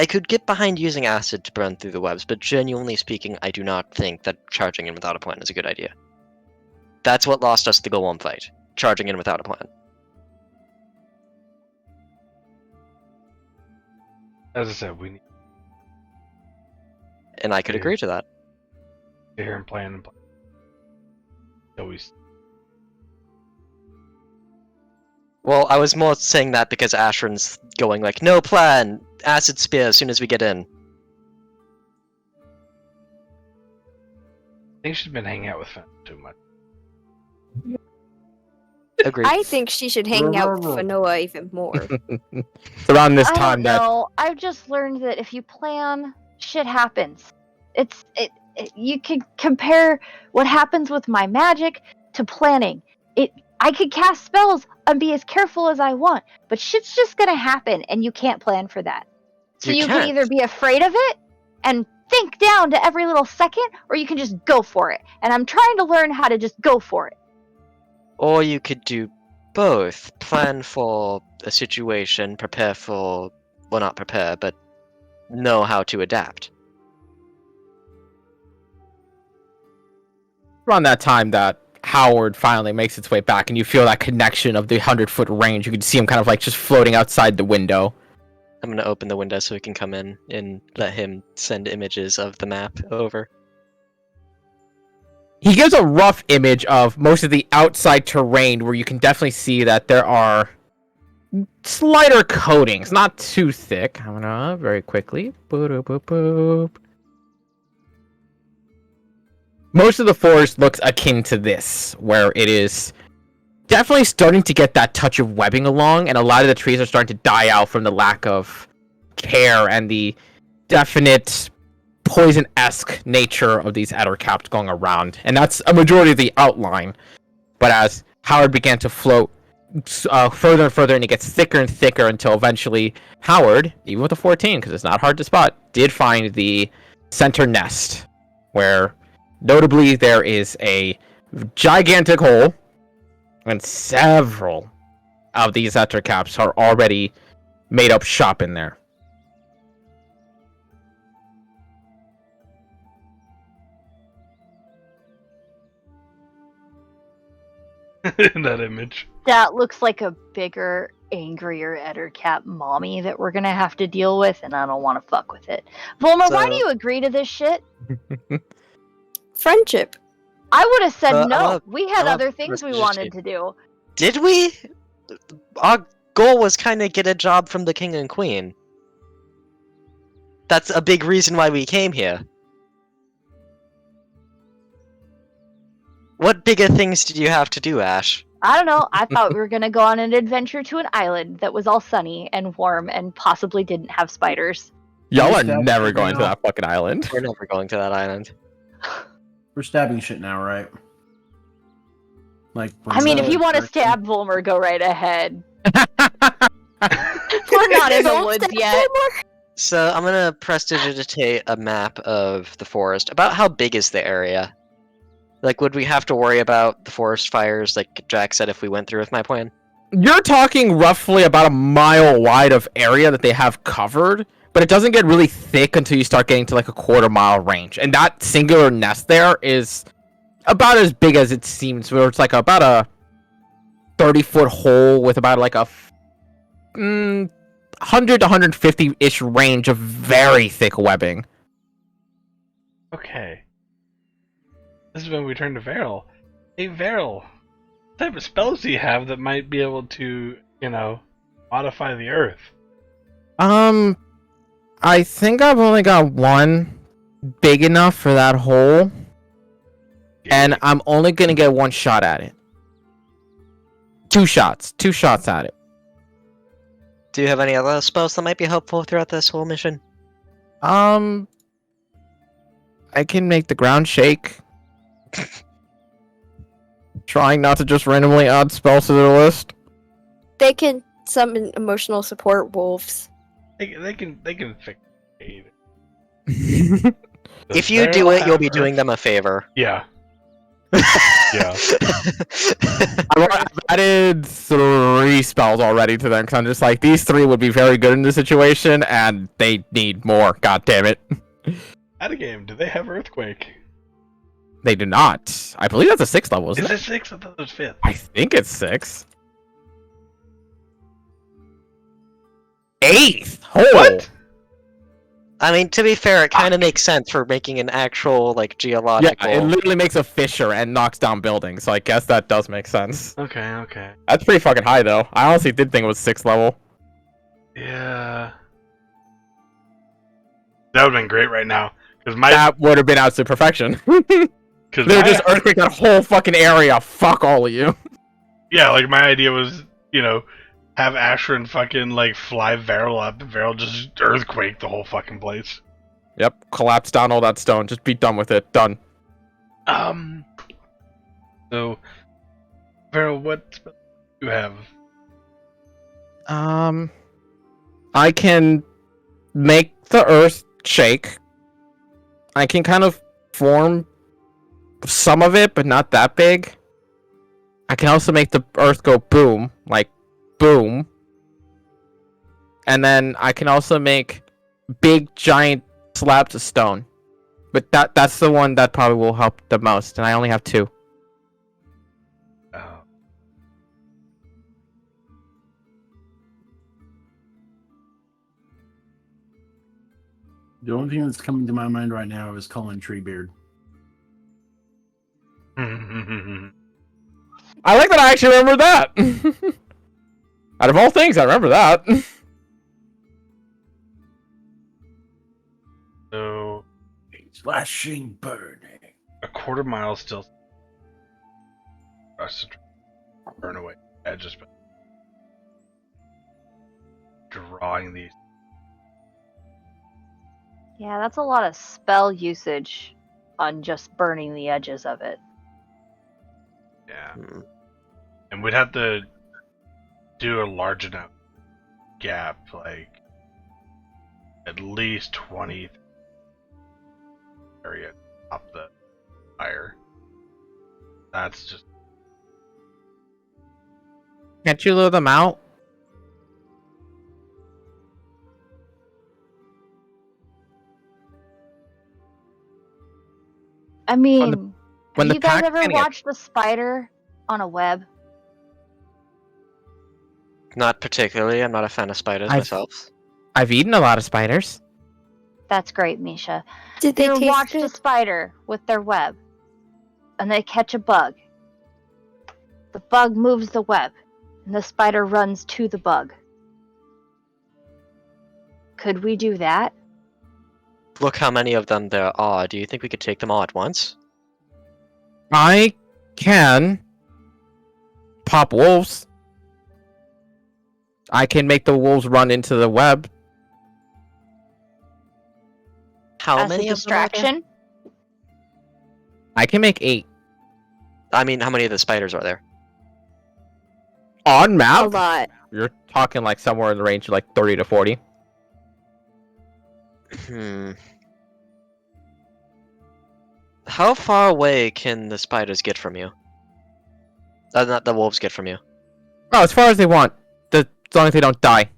could get behind using acid to burn through the webs, but genuinely speaking, I do not think that charging in without a plan is a good idea. That's what lost us the Golem fight. Charging in without a plan. As I said, we need And I could agree to that. to hear him plan and plan. Always. Well, I was more saying that because Ashran's going like, no plan! Acid spear as soon as we get in. I think she's been hanging out with Finn too much. Agreed. I think she should hang out with Fanoa even more. It's around this I time don't that know. I've just learned that if you plan, shit happens. You can compare what happens with my magic to planning. I could cast spells and be as careful as I want, but shit's just gonna happen, and you can't plan for that. So you can either be afraid of it and think down to every little second, or you can just go for it. And I'm trying to learn how to just go for it. Or you could do both. Plan for a situation, prepare for... Well, not prepare, but know how to adapt. around that time that Howard finally makes its way back, and you feel that connection of the 100-foot range. You can see him kind of like just floating outside the window. I'm gonna open the window so he can come in and let him send images of the map over. He gives a rough image of most of the outside terrain where you can definitely see that there are slighter coatings, not too thick. I'm gonna very quickly. Boop, boop, boop. Most of the forest looks akin to this, where it is definitely starting to get that touch of webbing along, and a lot of the trees are starting to die out from the lack of care and the definite poison-esque nature of these ettercaps going around. And that's a majority of the outline. But as Howard began to float further and further, and it gets thicker and thicker until eventually Howard, even with a 14, because it's not hard to spot, did find the center nest, where notably there is a gigantic hole, and several of these ettercaps are already made up shop in there. In that image. That looks like a bigger, angrier Ettercap mommy that we're gonna have to deal with, and I don't want to fuck with it. Volmer, why do you agree to this shit? Friendship. I would have said I'm no. a- We had I'm a other things we prestigious wanted team. to do. Did we? Our goal was kind of get a job from the king and queen. That's a big reason why we came here. What bigger things did you have to do, Ash? I don't know. I thought we were gonna go on an adventure to an island that was all sunny and warm and possibly didn't have spiders. Y'all are Stop never it going to now. that fucking island. We're never going to that island. We're stabbing shit now, right? Like, I mean, if you want to stab Volmer, go right ahead. We're not in the Don't woods stab yet. Voldemort. So I'm gonna prestidigitate a map of the forest. About how big is the area? Like, would we have to worry about the forest fires, like Jack said, if we went through with my plan? You're talking roughly about a mile wide of area that they have covered, but it doesn't get really thick until you start getting to like a quarter-mile range. And that singular nest there is about as big as it seems, where it's like about a 30-foot hole with about like a 100 to 150-ish range of very thick webbing. Okay. This is when we turn to Varel. Hey, Varel. What type of spells do you have that might be able to, modify the earth? I think I've only got one big enough for that hole, and I'm only gonna get one shot at it. Two shots at it. Do you have any other spells that might be helpful throughout this whole mission? I can make the ground shake. Trying not to just randomly add spells to the list. They can summon emotional support wolves. They can fix it. If you do it, you'll be doing them a favor. Yeah. Yeah. I've added 3 spells already to them because I'm just like, these 3 would be very good in this situation, and they need more. God damn it. Out of game, do they have Earthquake? They do not. I believe that's a 6th level, isn't Is it? it 6? I thought it was 5th. I think it's 6. 8th? Oh. What? I mean, to be fair, it kind of makes sense for making an actual, like, geological... Yeah, it literally makes a fissure and knocks down buildings, so I guess that does make sense. Okay. That's pretty fucking high, though. I honestly did think it was 6th level. Yeah. That would have been great right now. Because That would have been absolute perfection. Cause They're just earthquake that whole fucking area. Fuck all of you. Yeah, like my idea was, have Ashrin fucking like fly Varel up, and Varel just earthquake the whole fucking place. Yep, collapse down all that stone. Just be done with it. Done. So, Varel, what spell do you have? I can make the earth shake. I can kind of form some of it, but not that big. I can also make the earth go boom, like boom. And then I can also make big, giant slabs of stone. But that's the one that probably will help the most, and I only have 2. Oh. The only thing that's coming to my mind right now is Cullen Treebeard. I like that I actually remember that. Out of all things, I remember that. So, Slashing, burning. a quarter mile still for us to burn away edges, but drawing these. Yeah, that's a lot of spell usage on just burning the edges of it. Yeah. Hmm. And we'd have to do a large enough gap, like at least 20 area up the fire. That's just Can't you lure them out? I mean, when have the you guys pack ever can't get- watched the spider on a web? Not particularly. I'm not a fan of spiders myself. I've eaten a lot of spiders. That's great, Misha. Did they You taste watched good? a spider with their web, and they catch a bug. The bug moves the web, and the spider runs to the bug. Could we do that? Look how many of them there are. Do you think we could take them all at once? I can pop wolves. I can make the wolves run into the web. How As many a of them are there? distraction? I can make 8. I mean, how many of the spiders are there? On A map, lot. you're talking like somewhere in the range of like 30 to 40. How far away can the spiders get from you? Not the wolves get from you. Oh, as far as they want. As long as they don't die.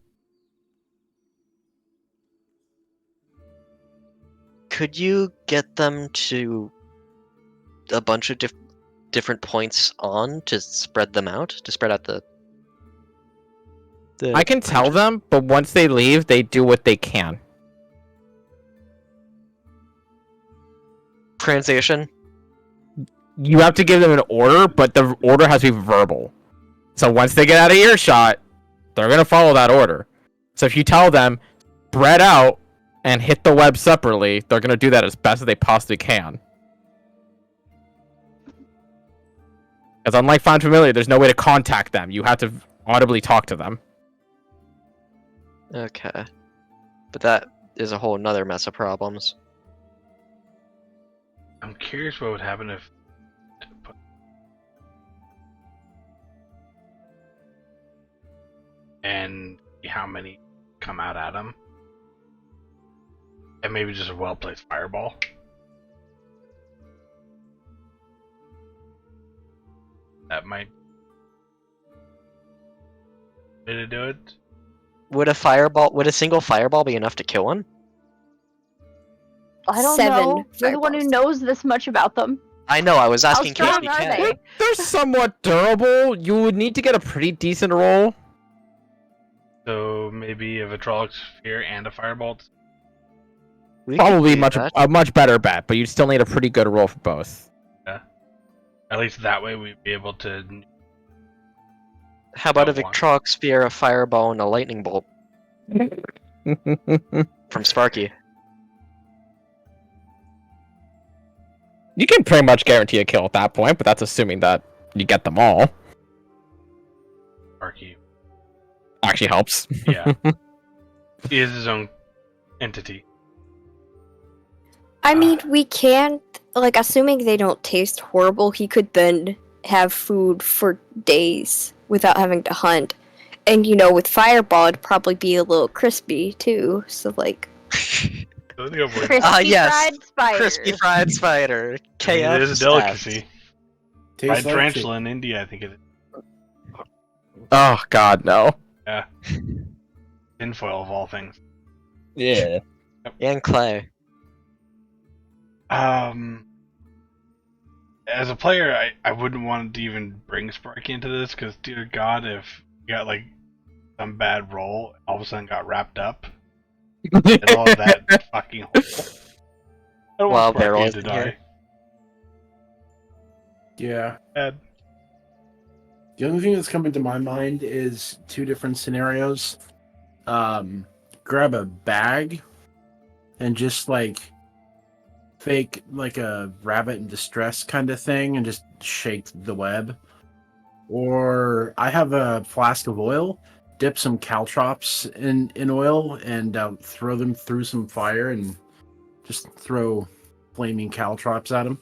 Could you get them to a bunch of different points on to spread them out? To spread out the I can tell them, but once they leave, they do what they can. Translation? You have to give them an order, but the order has to be verbal. So once they get out of earshot, they're going to follow that order. So if you tell them, spread out and hit the web separately, they're going to do that as best as they possibly can. Because unlike Find Familiar, there's no way to contact them. You have to audibly talk to them. Okay. But that is a whole nother mess of problems. I'm curious what would happen if and how many come out at him, and maybe just a well-placed fireball. That might be to do it. Would a single fireball be enough to kill one? I don't 7 know. You're the one who fireballs. knows this much about them. I know, I was How asking strong Casey are Cat. they? They're somewhat durable. You would need to get a pretty decent roll. So maybe a vitrolic sphere and a firebolt. We could Probably do much that. a much better bet, but you'd still need a pretty good roll for both. At least that way we'd be able to. How about a Got one. Victrox Spear, a Fireball, and a Lightning Bolt from Sparky? You can pretty much guarantee a kill at that point, but that's assuming that you get them all. actually helps. Yeah. He is his own entity. I mean, we can, like, assuming they don't taste horrible, he could then have food for days without having to hunt. And, you know, with Fireball, it'd probably be a little crispy, too. So, like... I think I've worked- Crispy yes. fried spider. Crispy fried spider. I mean, KF it is a staff. delicacy. Fried Tastes like tarantula in India, I think it is. Oh God, no. Tinfoil of all things. Yeah. And clay. As a player, I wouldn't want to even bring Sparky into this, because dear God, if you got like some bad roll, all of a sudden got wrapped up in all of that fucking hole. I don't Well, want Beryl Sparky to isn't die. here. Yeah. Bad. The only thing that's coming to my mind is two different scenarios. Grab a bag and just like fake like a rabbit in distress kind of thing and just shake the web. Or I have a flask of oil, dip some caltrops in oil and throw them through some fire and just throw flaming caltrops at them.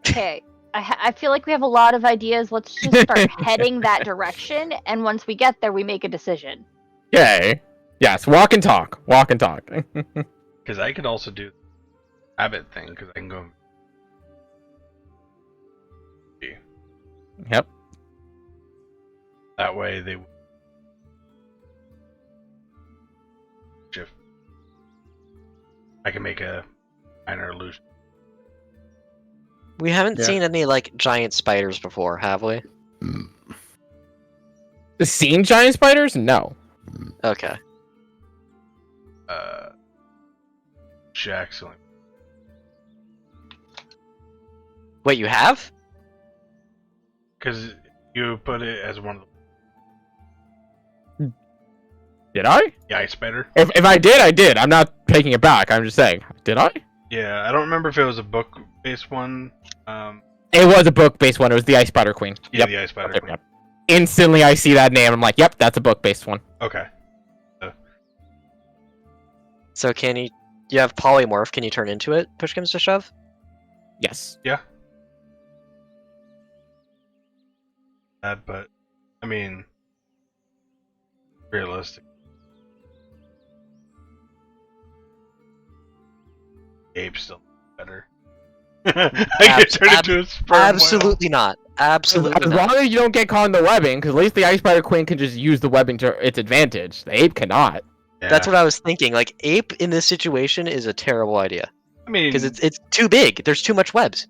Okay. I feel like we have a lot of ideas. Let's just start heading that direction, and once we get there, we make a decision. Yay. Yes, walk and talk. Walk and talk. Because I could also do the rabbit thing, because I can go. Yep. That way they. If I can make a minor illusion. We haven't Yeah. seen any, like, giant spiders before, have we? Seen giant spiders? No. Okay. Jackson. Wait, you have? Because you put it as one of Did I? the ice spider. If I did, I did. I'm not taking it back. I'm just saying. Did I? Yeah, I don't remember if it was a book-based one. It was a book-based one. It was the Ice Spider Queen. Yeah, Yep. the ice spider. Yep, yep. Instantly, I see that name. I'm like, yep, that's a book-based one. Okay. So can you have polymorph, can you turn into it, push comes to shove? Yes. But I mean, realistic. Ape's still better. I get turned into a sperm whale. Absolutely not. Absolutely As not. long as you don't get caught in the webbing, because at least the Ice Spider Queen can just use the webbing to its advantage. The ape cannot. Yeah. That's what I was thinking. Like, ape in this situation is a terrible idea. I mean, Because it's too big. There's too much webs.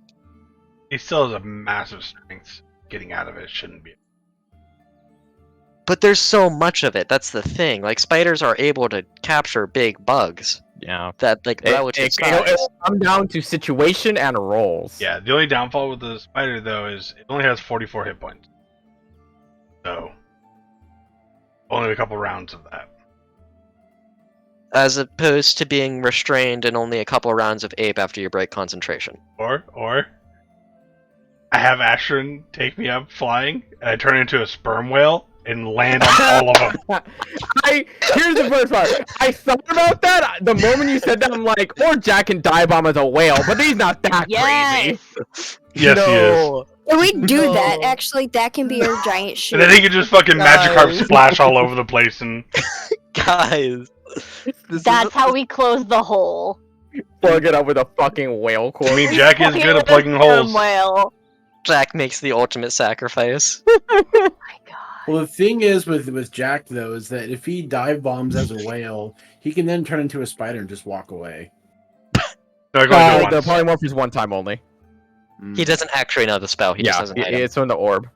he still has a massive strength. Getting out of it shouldn't be. But there's so much of it. That's the thing. Like, spiders are able to capture big bugs. Yeah. That, like, relative size. It'll come down to situation and rolls. Yeah, the only downfall with the spider though is it only has 44 hit points. So only a couple rounds of that. As opposed to being restrained in only a couple rounds of ape after you break concentration. Or I have Ashrin take me up flying and I turn into a sperm whale and land on all of them. Here's the first part. I thought about that the moment you said that. I'm like, or Jack can dive bomb as a whale, but he's not that Yes. crazy. Yes, he is. If we do No. that, actually, that can be our giant shoe. And then he can just fucking Magikarp Guys. splash all over the place and Guys. That's how we close the hole. Plug it up with a fucking whale core. I mean Jack is good at plugging Sperm holes. whale. Jack makes the ultimate sacrifice. Oh my god. Well, the thing is with Jack though is that if he dive bombs as a whale, he can then turn into a spider and just walk away. No, I gotta do it The once. polymorph is one time only. He doesn't actually know the spell. He just has an item. it's from the orb.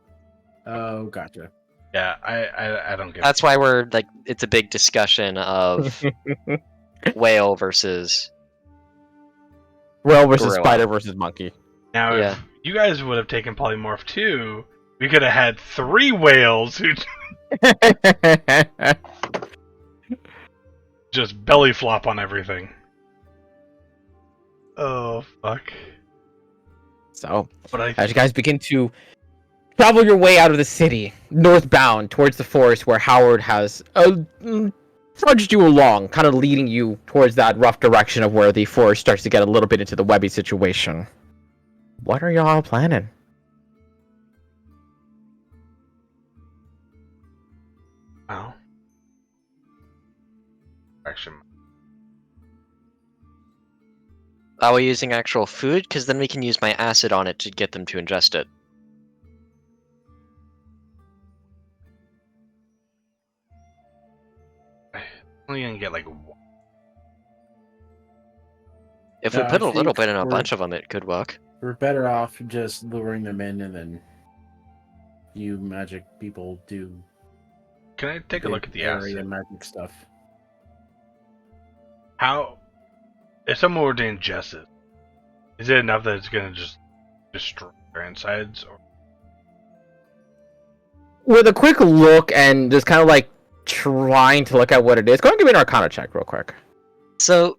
Oh, gotcha. Yeah, I don't get That's why we're like, it's a big discussion of whale versus. Whale versus Gorilla. spider versus monkey. Now, Yeah. if you guys would have taken Polymorph 2, we could have had 3 whales who just belly flop on everything. Oh, fuck. So, But I as you guys begin to travel your way out of the city, northbound towards the forest where Howard has trudged you along, kind of leading you towards that rough direction of where the forest starts to get a little bit into the webby situation. What are y'all planning? Well, action. Are we using actual food? Because then we can use my acid on it to get them to ingest it. I'm only gonna get like one. If Yeah, we put I a little think bit in a we're- bunch of them, it could work. We're better off just luring them in, and then you magic people do Can I take a look at the area acid? magic stuff. How, if someone were to ingest it, is it enough that it's gonna just destroy their insides? Or With a quick look and just kind of like trying to look at what it is, go ahead and give me an Arcana check real quick. So,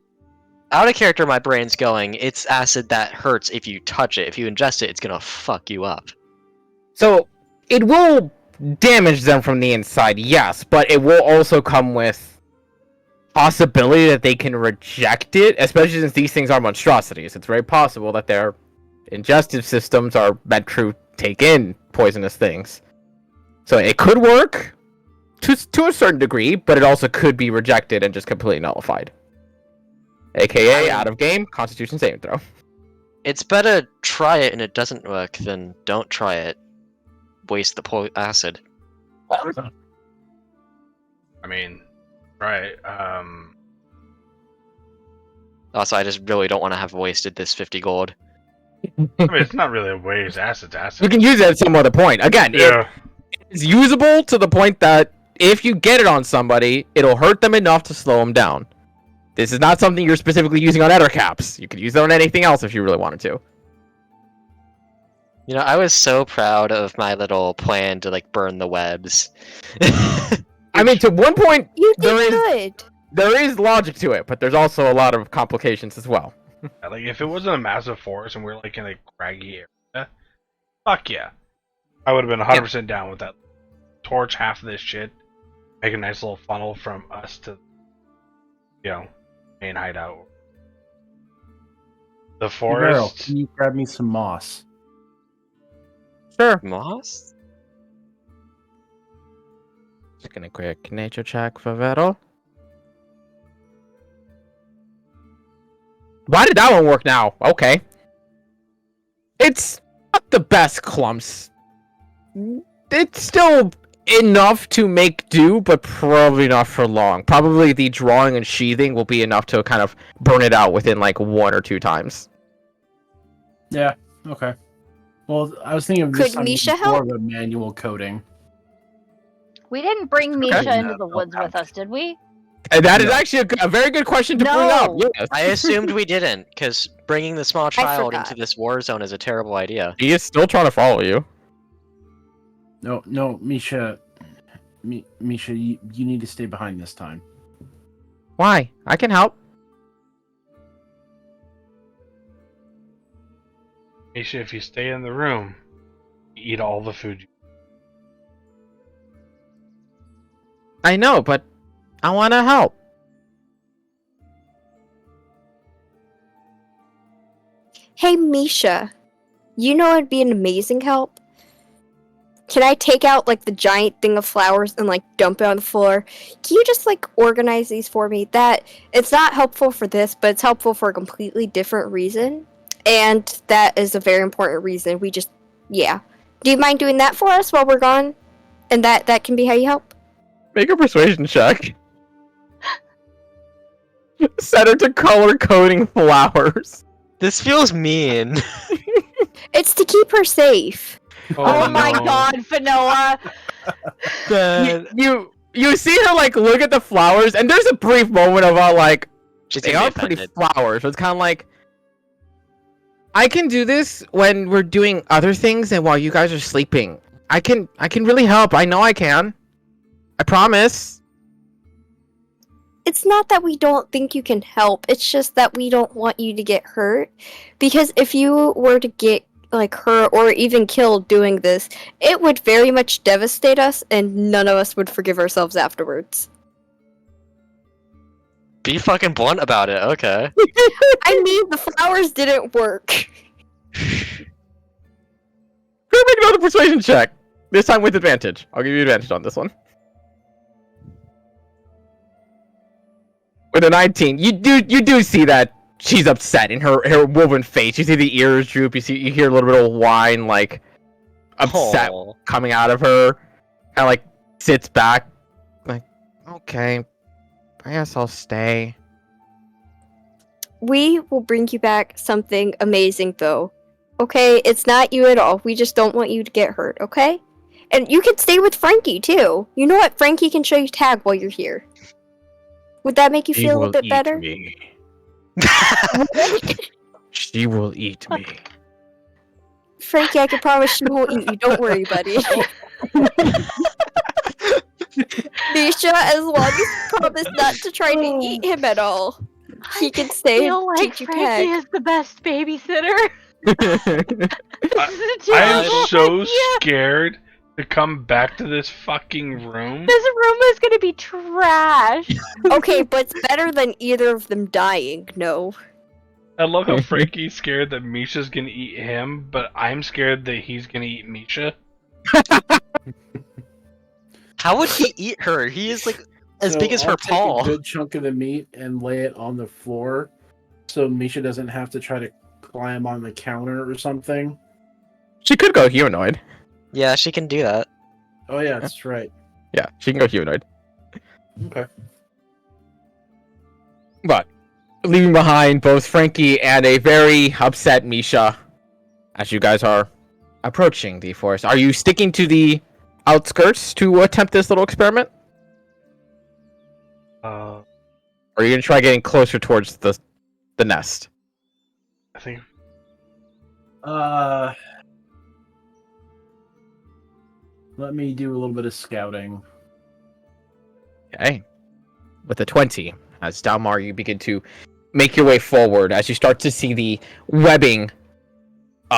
out of character, my brain's going, it's acid that hurts if you touch it. If you ingest it, it's gonna fuck you up. So it will damage them from the inside, yes, but it will also come with possibility that they can reject it, especially since these things are monstrosities. It's very possible that their ingestive systems are meant to take in poisonous things. So it could work to a certain degree, but it also could be rejected and just completely nullified. AKA out of game, Constitution saving throw. It's better try it and it doesn't work than don't try it. Waste the acid. I mean, right? Also, I just really don't want to have wasted this 50 gold. I mean, it's not really a waste. Acid's acid. You can use it at some other point. Again, Yeah. it's usable to the point that if you get it on somebody, it'll hurt them enough to slow them down. This is not something you're specifically using on ettercaps. You could use it on anything else if you really wanted to. You know, I was so proud of my little plan to, like, burn the webs. I mean, to one point, You There did is- good. there is logic to it, but there's also a lot of complications as well. Like, if it wasn't a massive forest and we're like in a craggy area, fuck yeah, I would have been 100% down with that. Torch half of this shit, make a nice little funnel from us to, main hideout. The Hey, Meryl, forest. can you grab me some moss? Sure. Moss? Just gonna quick nature check for Vettel. Why did that one work now? Okay. It's not the best clumps. It's still enough to make do, but probably not for long. Probably the drawing and sheathing will be enough to kind of burn it out within like 1 or 2 times. Yeah. Okay. Well, I was thinking of Could this on Misha more help? of a manual coating. We didn't bring Misha Okay. into the woods with us, did we? And that is No. actually a very good question to bring up. No. Yes. I assumed we didn't, because bringing the small child forgot. into this war zone is a terrible idea. He is still trying to follow you. No, Misha. Misha, you need to stay behind this time. Why? I can help. Misha, if you stay in the room, you eat all the food. I know, but I want to help. Hey, Misha. You know it'd be an amazing help? Can I take out, like, the giant thing of flowers and, like, dump it on the floor? Can you just, like, organize these for me? It's not helpful for this, but it's helpful for a completely different reason. And that is a very important reason. Yeah. Do you mind doing that for us while we're gone? And that can be how you help? Make a persuasion check. Set her to color coding flowers. This feels mean. It's to keep her safe. Oh, my god, Fanoa! You see her like look at the flowers, and there's a brief moment of like She's they gonna are be pretty offended. flowers. So it's kind of like I can do this when we're doing other things, and while you guys are sleeping. I can really help. I know I can. I promise. It's not that we don't think you can help. It's just that we don't want you to get hurt. Because if you were to get like hurt or even killed doing this, it would very much devastate us, and none of us would forgive ourselves afterwards. Be fucking blunt about it. Okay. I mean, the flowers didn't work. Go make another persuasion check. This time with advantage. I'll give you advantage on this one. With a 19, you do see that she's upset in her woven face. You see the ears droop. You hear a little bit of whine, like upset coming out of her. Kind of like sits back, like, okay, I guess I'll stay. We will bring you back something amazing, though. Okay, it's not you at all. We just don't want you to get hurt. Okay, and you can stay with Frankie too. You know what? Frankie can show you tag while you're here. Would that make you feel a bit better? Me. She will eat me. Frankie, I can promise she won't eat you. Don't worry, buddy. Misha, as long as you promise not to try to eat him at all, he can stay I feel and like teach you Frankie tag. is the best babysitter. I am so scared to come back to this fucking room. This room is gonna be trash. Okay, but it's better than either of them dying, no. I love how Frankie's scared that Misha's gonna eat him, but I'm scared that he's gonna eat Misha. How would he eat her? He is like as big as I'll her take paw. a good chunk of the meat and lay it on the floor, so Misha doesn't have to try to climb on the counter or something. She could go humanoid. Yeah, she can do that. Oh yeah, that's right. Yeah, she can go humanoid. Okay. But leaving behind both Frankie and a very upset Misha, as you guys are approaching the forest, are you sticking to the outskirts to attempt this little experiment? Or are you gonna try getting closer towards the nest? I think. Let me do a little bit of scouting. Okay. With a 20, as Dalmar, you begin to make your way forward as you start to see the webbing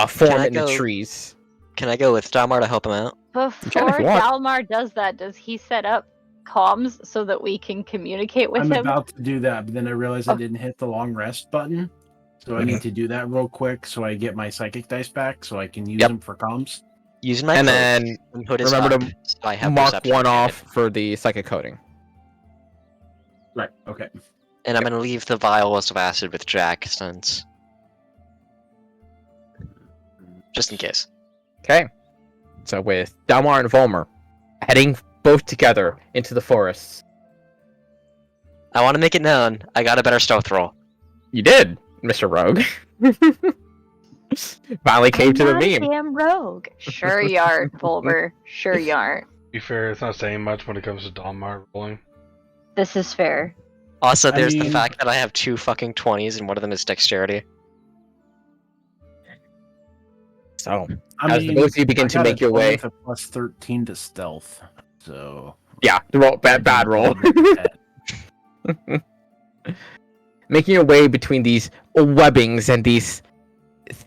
form in the trees. Can I go with Dalmar to help him out? Before Dalmar does that, does he set up comms so that we can communicate with him? I'm about to do that, but then I realized I didn't hit the long rest button. So I need to do that real quick so I get my psychic dice back so I can use them for comms. Using my and then remember to mark one off for the psychic coding. Right, okay. And I'm going to leave the vials of acid with Jack since... just in case. Okay. So with Dalmar and Volmer heading both together into the forests. I want to make it known, I got a better stealth roll. You did, Mr. Rogue. Finally came to the meme. Damn rogue. Sure you aren't, Volmer. Sure you aren't. To be fair, it's not saying much when it comes to Dalmar rolling. This is fair. Also, there's the fact that I have 2 fucking 20s and one of them is dexterity. So, as both of you begin to make your way... With a plus 13 to stealth, so... Yeah, the roll, bad roll. Making your way between these webbings and these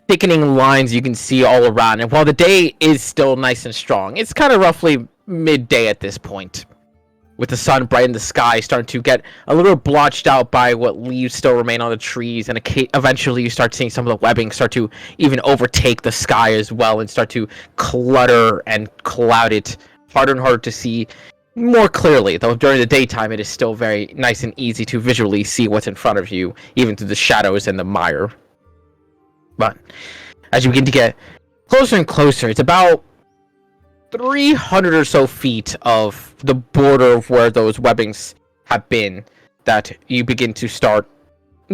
thickening lines you can see all around. And while the day is still nice and strong, it's kind of roughly midday at this point. With the sun bright in the sky, starting to get a little blotched out by what leaves still remain on the trees, and eventually you start seeing some of the webbing start to even overtake the sky as well, and start to clutter and cloud it harder and harder to see more clearly. Though during the daytime, it is still very nice and easy to visually see what's in front of you, even through the shadows and the mire. But as you begin to get closer and closer, it's about 300 or so feet of the border of where those webbings have been that you begin to start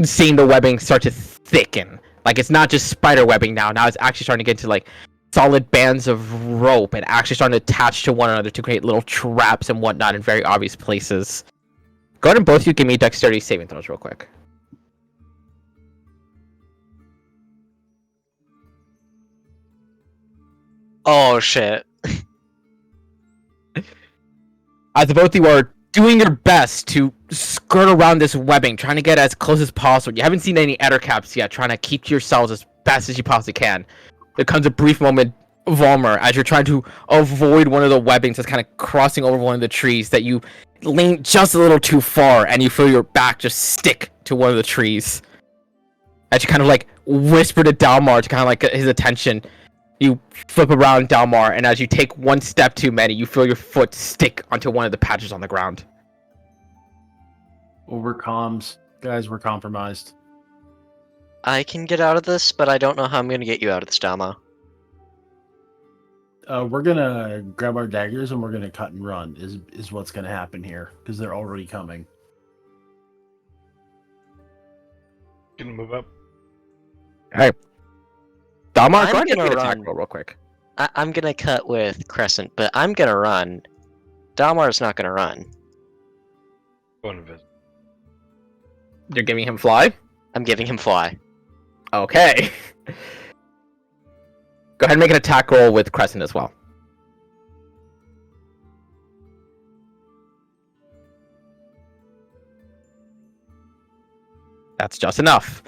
seeing the webbing start to thicken. Like, it's not just spider webbing now. Now it's actually starting to get into like solid bands of rope and actually starting to attach to one another to create little traps and whatnot in very obvious places. Go ahead and both of you give me dexterity saving throws real quick. Oh shit. As both of you are doing your best to skirt around this webbing, trying to get as close as possible. You haven't seen any ettercaps yet, trying to keep to yourselves as best as you possibly can. there comes a brief moment, Volmer, as you're trying to avoid one of the webbings that's kind of crossing over one of the trees, that you lean just a little too far, and you feel your back just stick to one of the trees. As you kind of like whisper to Dalmar to kind of like get his attention, you flip around Dalmar, and as you take one step too many, you feel your foot stick onto one of the patches on the ground. Over comms. Guys, we're compromised. I can get out of this, but I don't know how I'm gonna get you out of this, Dalmo. We're gonna grab our daggers and we're gonna cut and run. Is what's gonna happen here because they're already coming. Gonna move up. Hey, Dalmar, I'm go ahead and gonna make an attack run. roll real quick. I'm gonna cut with Crescent, but I'm gonna run. Dalmar's not gonna run. Going to visit. You're giving him fly? I'm giving him fly. Okay. Go ahead and make an attack roll with Crescent as well. That's just enough.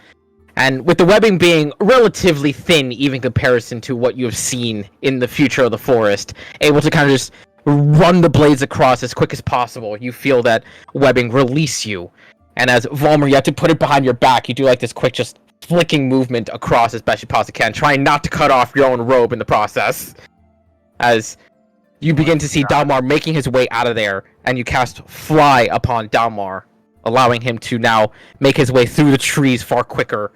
And with the webbing being relatively thin, even in comparison to what you have seen in the future of the forest, able to kind of just run the blades across as quick as possible, you feel that webbing release you. And as Volmer, you have to put it behind your back. You do like this quick, just flicking movement across as best you possibly can, trying not to cut off your own robe in the process. As you begin to see Dalmar making his way out of there, and you cast Fly upon Dalmar, allowing him to now make his way through the trees far quicker.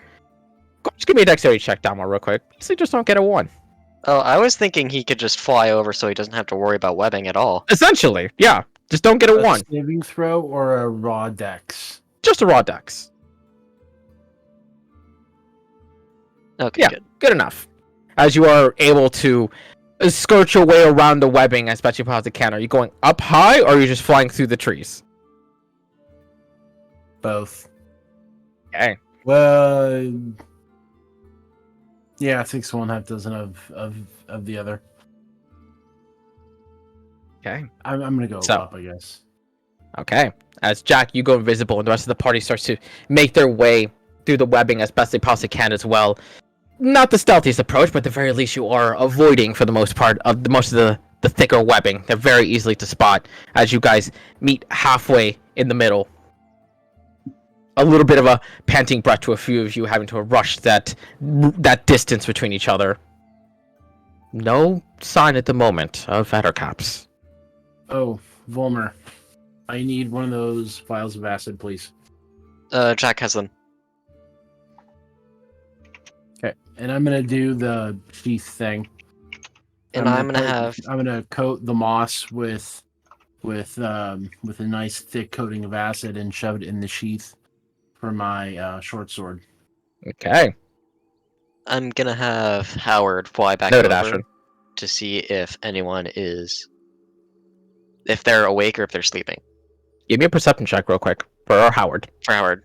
Just give me a dexterity check, Dalmar, real quick. So you just don't get a 1. Oh, I was thinking he could just fly over so he doesn't have to worry about webbing at all. Essentially, yeah. Just don't get a 1. Saving throw or a raw dex? Just a raw dex. Okay, Yeah. good. Good enough. As you are able to skirt your way around the webbing as best you possibly can. Are you going up high, or are you just flying through the trees? Both. Okay. Well, yeah, 6 of one, half dozen of the other. Okay. I'm gonna go So- up, I guess. Okay. As Jack, you go invisible, and the rest of the party starts to make their way through the webbing as best they possibly can as well. Not the stealthiest approach, but at the very least you are avoiding, for the most part, of the thicker webbing. They're very easily to spot as you guys meet halfway in the middle. A little bit of a panting breath to a few of you, having to rush that distance between each other. No sign at the moment of Vattercaps. Oh, Volmer, I need one of those vials of acid, please. Jack has them. Okay, and I'm gonna do the sheath thing. And I'm gonna coat the moss with a nice thick coating of acid and shove it in the sheath for my short sword. Okay. I'm gonna have Howard fly back Noted, over Ashton. to see if anyone is, if they're awake or if they're sleeping. Give me a perception check real quick for Howard. For Howard.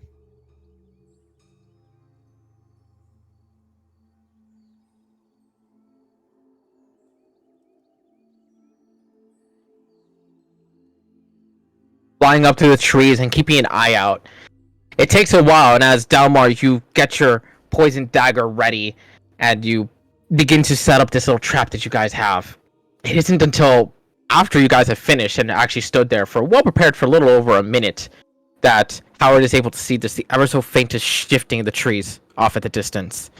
Flying up through the trees and keeping an eye out. It takes a while, and as Dalmar, you get your poison dagger ready, and you begin to set up this little trap that you guys have. It isn't until after you guys have finished and actually stood there for well prepared for a little over a minute that Howard is able to see this, the ever so faintest shifting of the trees off at the distance,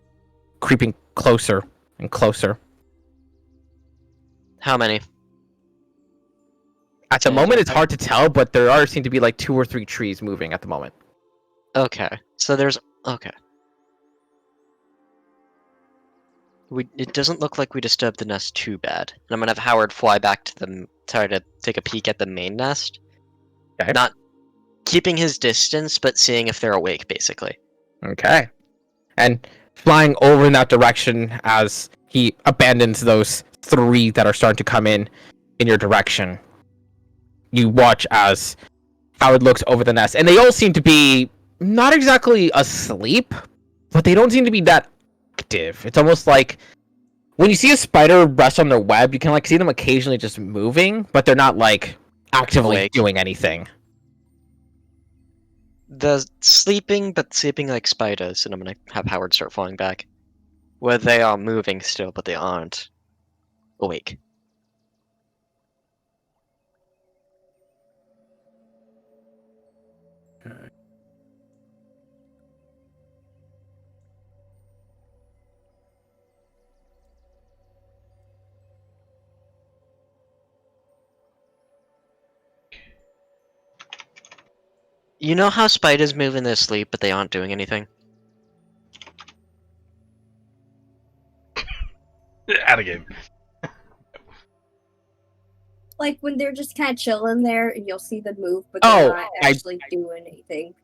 creeping closer and closer. How many? At the moment, it's hard to tell, but there seem to be like 2 or 3 trees moving at the moment. Okay. So there's... Okay. It doesn't look like we disturbed the nest too bad. And I'm gonna have Howard fly back to the... Try to take a peek at the main nest. Okay. Not keeping his distance, but seeing if they're awake, basically. Okay. And flying over in that direction as he abandons those 3 that are starting to come in your direction. You watch as Howard looks over the nest, and they all seem to be not exactly asleep, but they don't seem to be that active. It's almost like when you see a spider rest on their web, you can like see them occasionally just moving, but they're not like actively Awake. doing anything. The sleeping, but sleeping like spiders, and I'm gonna have Howard start flying back. where they are moving still, but they aren't awake. Okay. You know how spiders move in their sleep, but they aren't doing anything? Out of game. Like when they're just kind of chilling there, and you'll see them move, but Oh, they're not actually doing anything.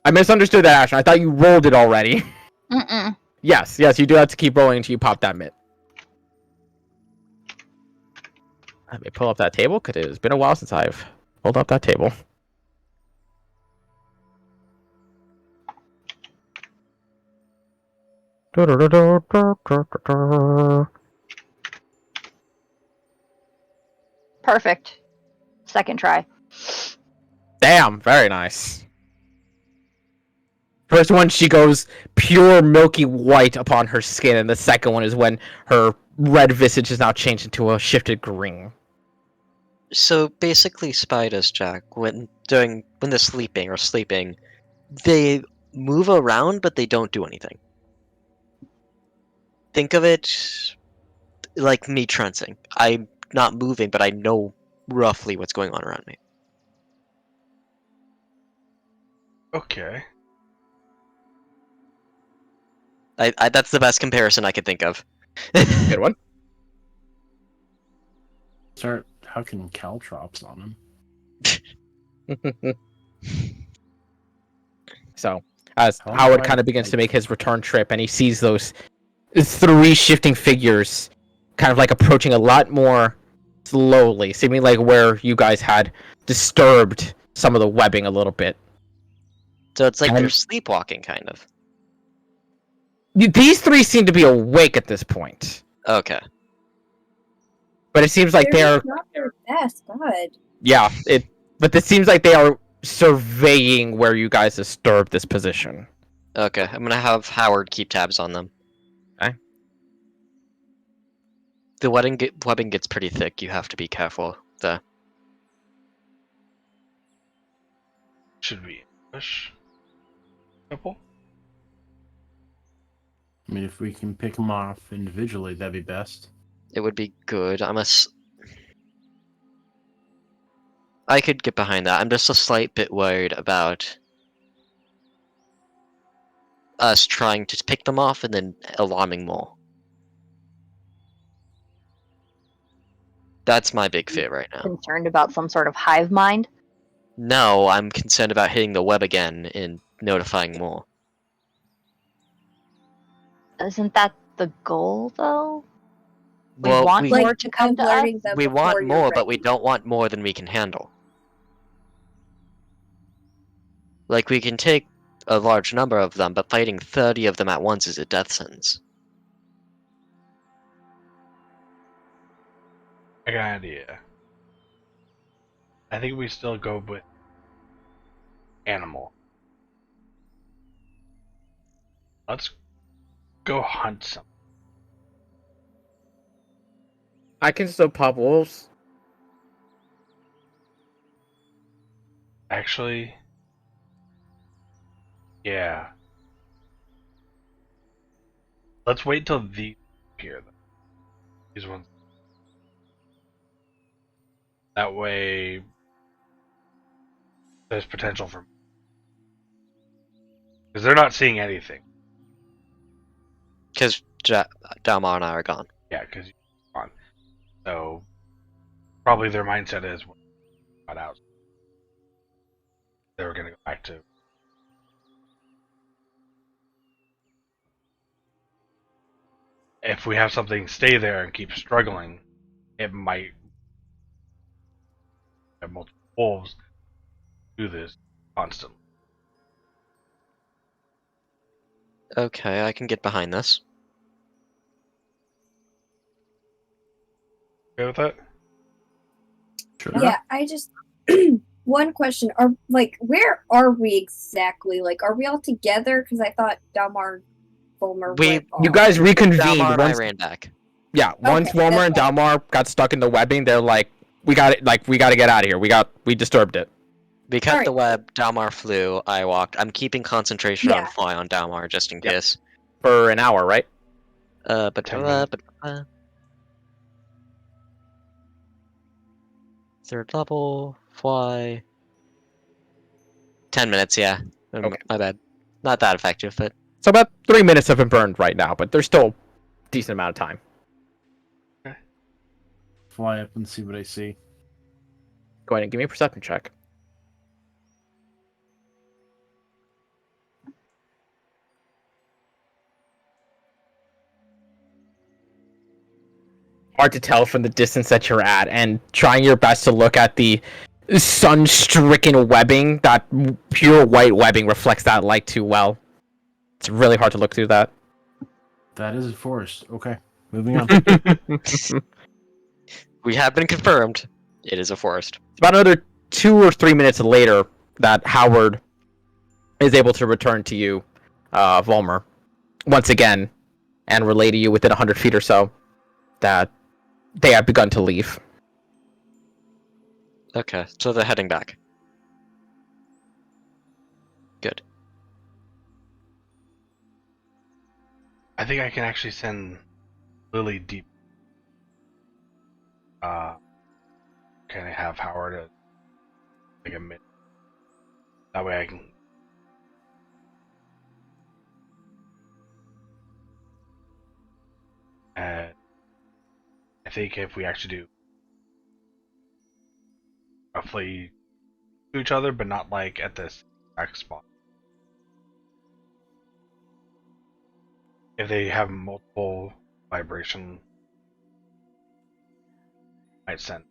I misunderstood that, Ashton. I thought you rolled it already. Mm-mm. Yes, you do have to keep rolling until you pop that mitt. Let me pull up that table, because it has been a while since I've pulled up that table. Perfect. Second try. Damn, very nice. First one, she goes pure milky white upon her skin, and the second one is when her red visage is now changed into a shifted green. So basically, spiders, Jack, when they're sleeping, they move around, but they don't do anything. Think of it like me trancing. I'm not moving, but I know roughly what's going on around me. Okay. That's the best comparison I could think of. Good one. Start hucking caltrops on him. So, as How Howard do I kind of begins like- to make his return trip, and he sees those three shifting figures kind of like approaching a lot more slowly, seeming like where you guys had disturbed some of the webbing a little bit. So it's like they're And- sleepwalking, kind of. These three seem to be awake at this point, Okay. but it seems like They're they're just not their best, God. yeah. But it seems like they are surveying where you guys disturbed this position. Okay, I'm gonna have Howard keep tabs on them. Okay. The webbing gets pretty thick. You have to be careful. Should we push? Couple? I mean, if we can pick them off individually, that'd be best. It would be good. I could get behind that. I'm just a slight bit worried about us trying to pick them off and then alarming more. That's my big fear right now. Concerned about some sort of hive mind. No, I'm concerned about hitting the web again and notifying more. Isn't that the goal, though? We Well, want we, more to come to us. alerting them we before want you're more, but we ready. don't want more than we can handle. Like, we can take a large number of them, but fighting 30 of them at once is a death sentence. I got an idea. I think we still go with animal. Let's go hunt some. I can still pop wolves. Actually, yeah. Let's wait till these appear. These ones. That way, there's potential for. Because they're not seeing anything. Because Dalmar and I are gone. Yeah, because you're on. So, probably their mindset is got out. They were going to go back to. If we have something stay there and keep struggling, it might have multiple wolves do this constantly. Okay, I can get behind this. Okay with that? Sure. Yeah, I just one question: where are we exactly? Like, are we all together? Because I thought Dalmar Volmer We- went You off. guys reconvened. Dalmar and I Once, ran back. yeah, once Okay, Wilmer that's and fine. Dalmar got stuck in the webbing, they're like, we got it. Like, we got to get out of here. We disturbed it We cut Alright. the web, Dalmar flew, I walked. I'm keeping concentration on Yeah. fly on Dalmar just in Yep. case. for an hour, right? 10 minutes. Third level, fly. 10 minutes, yeah. Okay. My bad. Not that effective, but So about 3 minutes have been burned right now, but there's still a decent amount of time. Fly up and see what I see. Go ahead and give me a perception check. Hard to tell from the distance that you're at, and trying your best to look at the sun-stricken webbing. That pure white webbing reflects that light too well. It's really hard to look through that. That is a forest. Okay, moving on. we have been confirmed. It is a forest. About another 2 or 3 minutes later, that Howard is able to return to you, Volmer, once again, and relay to you within 100 feet or so that they have begun to leave. Okay, so they're heading back. Good. I think I can actually send Lily deep. Can I have Howard at like a minute? That way I can. And I think if we actually do roughly to each other, but not like at this exact spot. If they have multiple vibration, might send.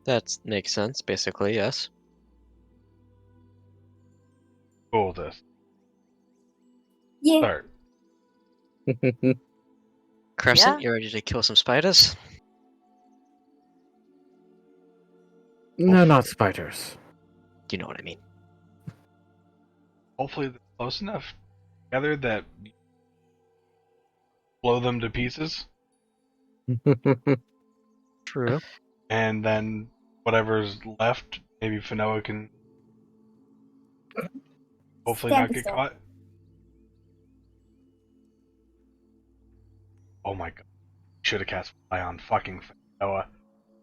That makes sense, basically, yes. Cool with this. Yeah. Start. Crescent, you ready to kill some spiders? No, not spiders. You know what I mean. Hopefully they're close enough together that you blow them to pieces, True. and then whatever's left, maybe Fanoa can hopefully not get caught. Oh my god. Should have cast Fly on fucking Fanoa.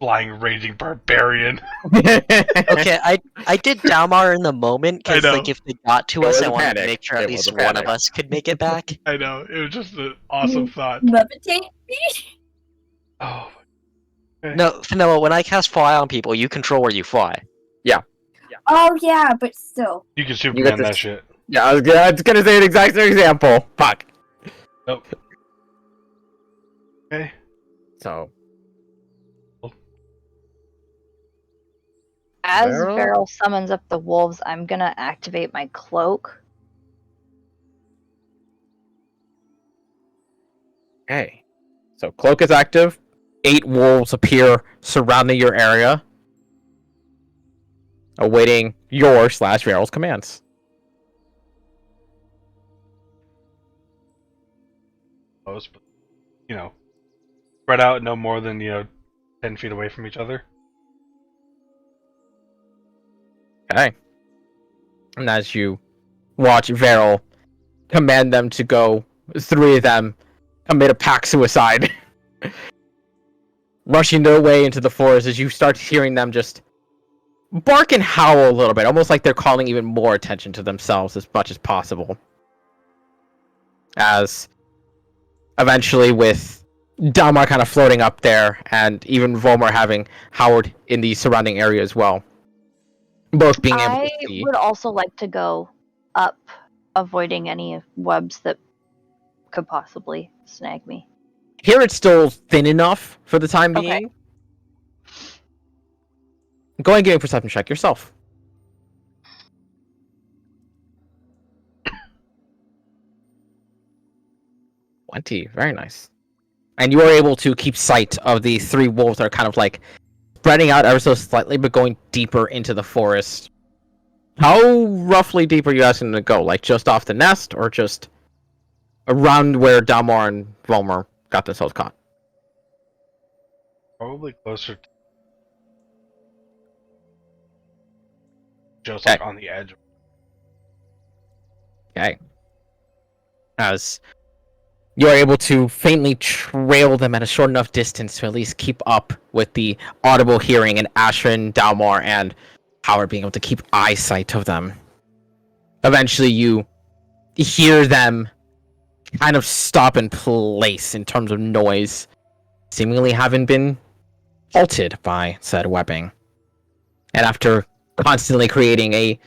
Flying Raging Barbarian. Okay, I did Dalmar in the moment, I because know. like, if they got to It us, was I a wanted panic. to make sure It at was least a one of panic. us could make it back. I know. It was just an awesome thought. Levitate me? Oh. Okay. No, Fanoa, when I cast Fly on people, you control where you fly. Oh yeah, but still. You can got Superman this- that shit. Yeah, I was gonna say an exact same example. Fuck. Nope. Okay. So, As Beryl? Beryl summons up the wolves, I'm gonna activate my cloak. okay. So, cloak is active. 8 wolves appear surrounding your area, awaiting your/Veryl's commands. Close, but spread out no more than 10 feet away from each other. Okay. And as you watch Veryl command them to go, 3 of them commit a pack suicide, rushing their way into the forest as you start hearing them just bark and howl a little bit, almost like they're calling even more attention to themselves as much as possible. As eventually, with Dalmar kind of floating up there, and even Volmer having Howard in the surrounding area as well, both being able I to see. would also like to go up, avoiding any webs that could possibly snag me. Here it's still thin enough for the time Okay. being. Go ahead and give me a perception check yourself. 20, very nice. And you are able to keep sight of the 3 wolves that are kind of like spreading out ever so slightly, but going deeper into the forest. How roughly deep are you asking to go? Like just off the nest, or just around where Dalmar and Volmer got themselves caught? Probably closer to just like on the edge. Okay. As you are able to faintly trail them at a short enough distance to at least keep up with the audible hearing and Ashrin, Dalmar, and Howard being able to keep eyesight of them. Eventually you hear them kind of stop in place in terms of noise, seemingly having been halted by said webbing. And after constantly creating a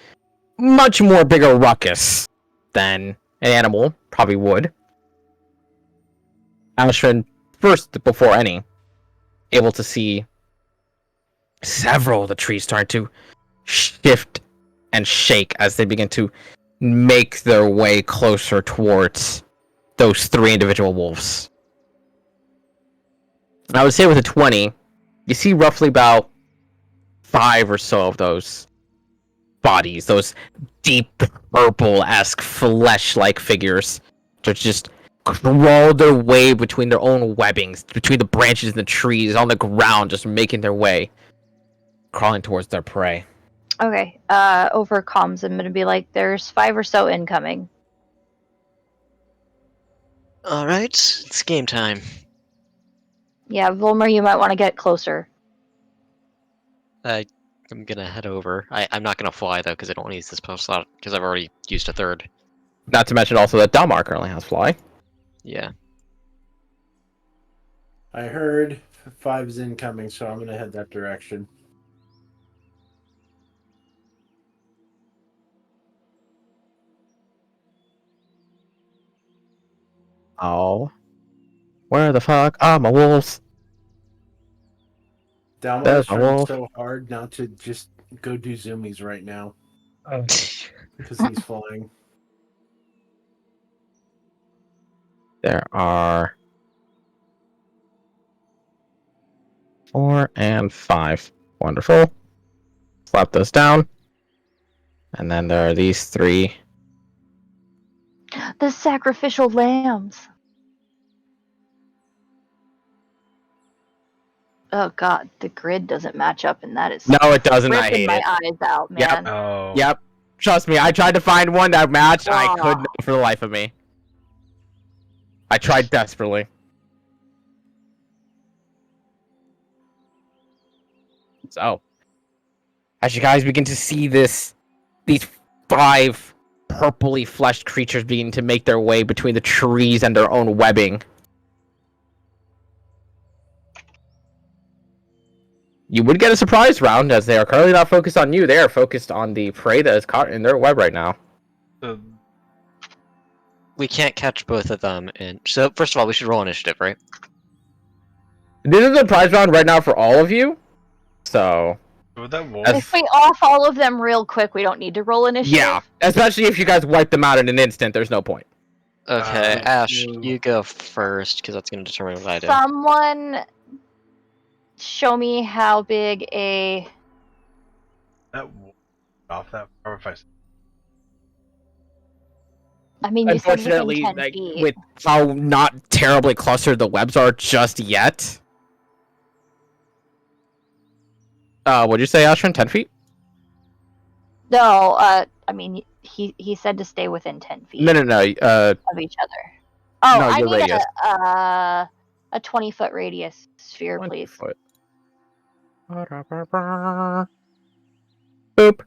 much more bigger ruckus than an animal probably would, Ashrin, first before any, able to see several of the trees start to shift and shake as they begin to make their way closer towards those three individual wolves. And I would say with a 20, you see roughly about 5 or so of those bodies, those deep purple-esque flesh-like figures that just crawl their way between their own webbings, between the branches and the trees, on the ground, just making their way, crawling towards their prey. Okay, over comms, I'm gonna be like, there's 5 or so incoming. Alright, it's game time. Yeah, Volmer, you might want to get closer. I'm gonna head over. I'm not gonna fly though, because I don't want to use this post slot, because I've already used a third. Not to mention also that Dalmar currently has fly. Yeah. I heard 5's incoming, so I'm gonna head that direction. Oh. Where the fuck are my wolves? Dalmar There's is my trying wolf. so hard not to just go do zoomies right now Oh. because he's flying. There are 4 and 5. Wonderful. Slap those down. And then there are these 3. The sacrificial lambs. Oh god, the grid doesn't match up, and that is No, it doesn't. I ripping hate my it. eyes out, man. Yep. Oh. Yep. Trust me, I tried to find one that matched. I Aw. couldn't for the life of me. I tried desperately. So, as you guys begin to see these 5 purpley fleshed creatures begin to make their way between the trees and their own webbing, you would get a surprise round, as they are currently not focused on you. They are focused on the prey that is caught in their web right now. We can't catch both of them, and so first of all, we should roll initiative, right? This is a prize round right now for all of you. So, Would that wolf? That's- If we off all of them real quick, we don't need to roll initiative. yeah. Especially if you guys wipe them out in an instant, there's no point. Okay, Ash, you- you go first, because that's going to determine what I do. Someone show me how big a... That wolf off that far if I I mean, you said within Unfortunately, 10 like, feet. with how not terribly clustered the webs are just yet. What'd you say, Ashrin? 10 feet? No, I mean, he said to stay within 10 feet No. of each other. Oh, No, I your need radius. a 20-foot radius sphere, 20 please. foot. Boop.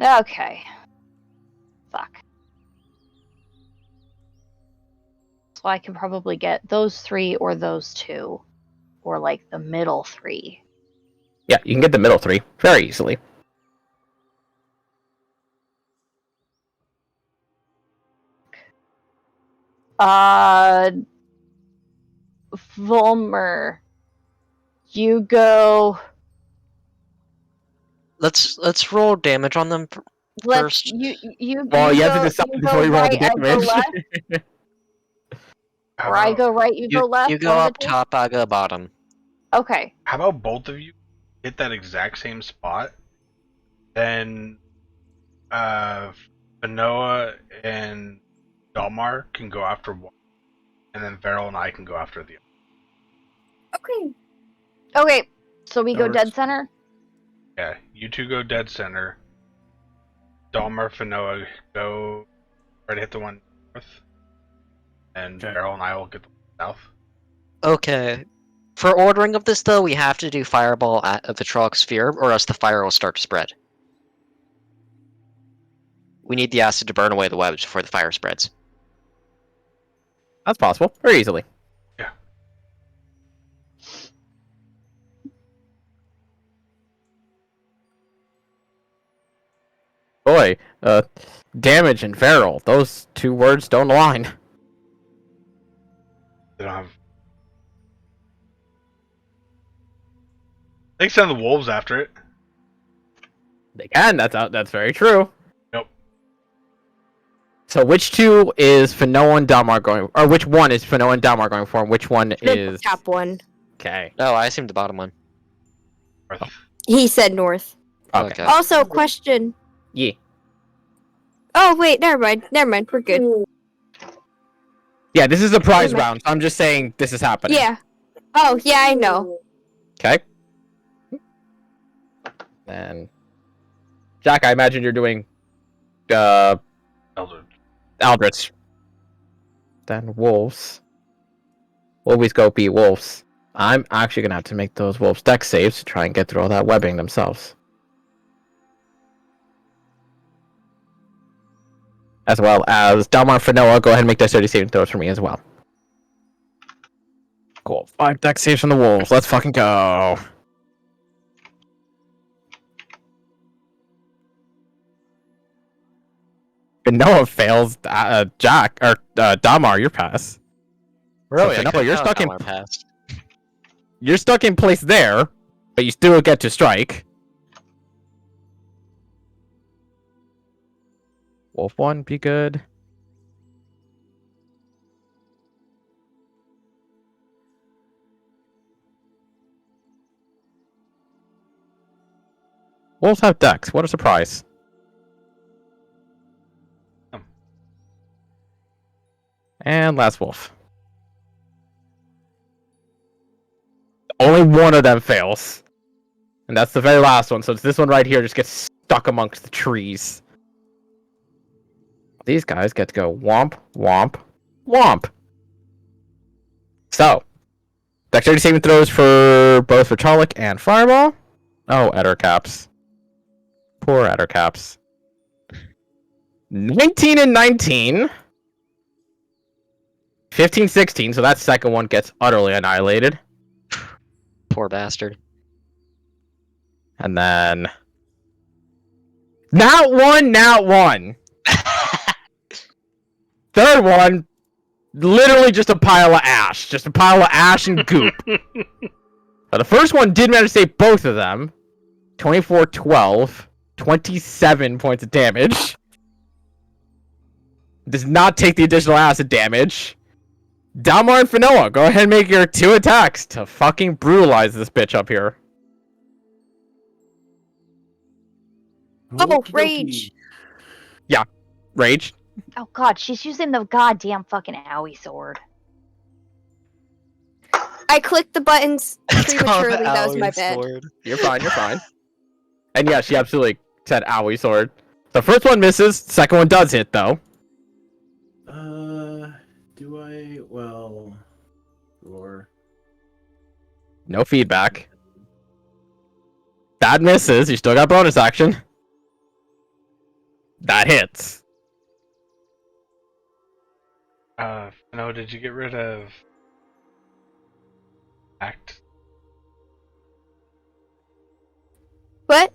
Okay. Fuck. So I can probably get those 3 or those 2. Or, like, the middle 3. Yeah, you can get the middle 3 very easily. Volmer. You go... Let's roll damage on them. Let's... First. You Well, you have to go- decide you before go you roll the right, I go damage. left, or I go right, you go left. You go one of up the two? top, I go bottom. Okay. How about both of you hit that exact same spot? Then Fanoa and Dalmar can go after one, and then Varel and I can go after the other. Okay. Okay. So we That go works. dead center. Yeah, you two go dead center. Dalmar, Fanoa go try to hit the one north, and Okay. Varel and I will get the one south. Okay. For ordering of this, though, we have to do fireball at a vitrolic sphere, or else the fire will start to spread. We need the acid to burn away the webs before the fire spreads. That's possible. Very easily. Yeah. Boy, damage and feral. Those two words don't align. They don't have. They can send the wolves after it. They can. That's very true. Nope. So which two is Fanoa and Dalmar going, or which one is Fanoa and Dalmar going for, and which one The is? top one. Okay. No, I assumed the bottom one. North. He said north. Okay. Also, question. Yeah. Oh wait, never mind. Never mind. We're good. Yeah, this is a prize Never mind. round. So I'm just saying this is happening. Yeah. Oh yeah, I know. Okay. And Jack, I imagine you're doing Elder. Aldrich. Then wolves. Always go be wolves. I'm actually gonna have to make those wolves deck saves to try and get through all that webbing themselves. As well as Dalmar and Fanoa, go ahead and make dexterity saving throws for me as well. Cool. 5 deck saves from the wolves. Let's fucking go. Fanoa fails Jack or Dalmar, your pass. Really? So, I Fanoa, couldn't you're tell stuck how in I passed. You're stuck in place there, but you still get to strike. Wolf 1, be good. Wolves have decks. What a surprise. And last wolf. Only one of them fails. And that's the very last one. So it's this one right here just gets stuck amongst the trees. These guys get to go womp, womp, womp. So, dexterity saving throws for both Vitalik and Fireball. Oh, Ettercaps. Poor Ettercaps. 19 and 19. 15, 16, so that second one gets utterly annihilated. Poor bastard. And then... Not one! Third one, literally just a pile of ash. Just a pile of ash and goop. But the first one did manage to save both of them. 24, 12. 27 points of damage. Does not take the additional acid damage. Dalmar and Fanoa, go ahead and make your 2 attacks to fucking brutalize this bitch up here. Oh, Okey-dokey. rage. Rage. Oh god, she's using the goddamn fucking owie sword. I clicked the buttons It's called prematurely. the That was my Owie bad. sword. You're fine. And yeah, she absolutely said owie sword. The first one misses, second one does hit though. Do I? Well, or No feedback. That misses, you still got bonus action. That hits. No, did you get rid of act? What?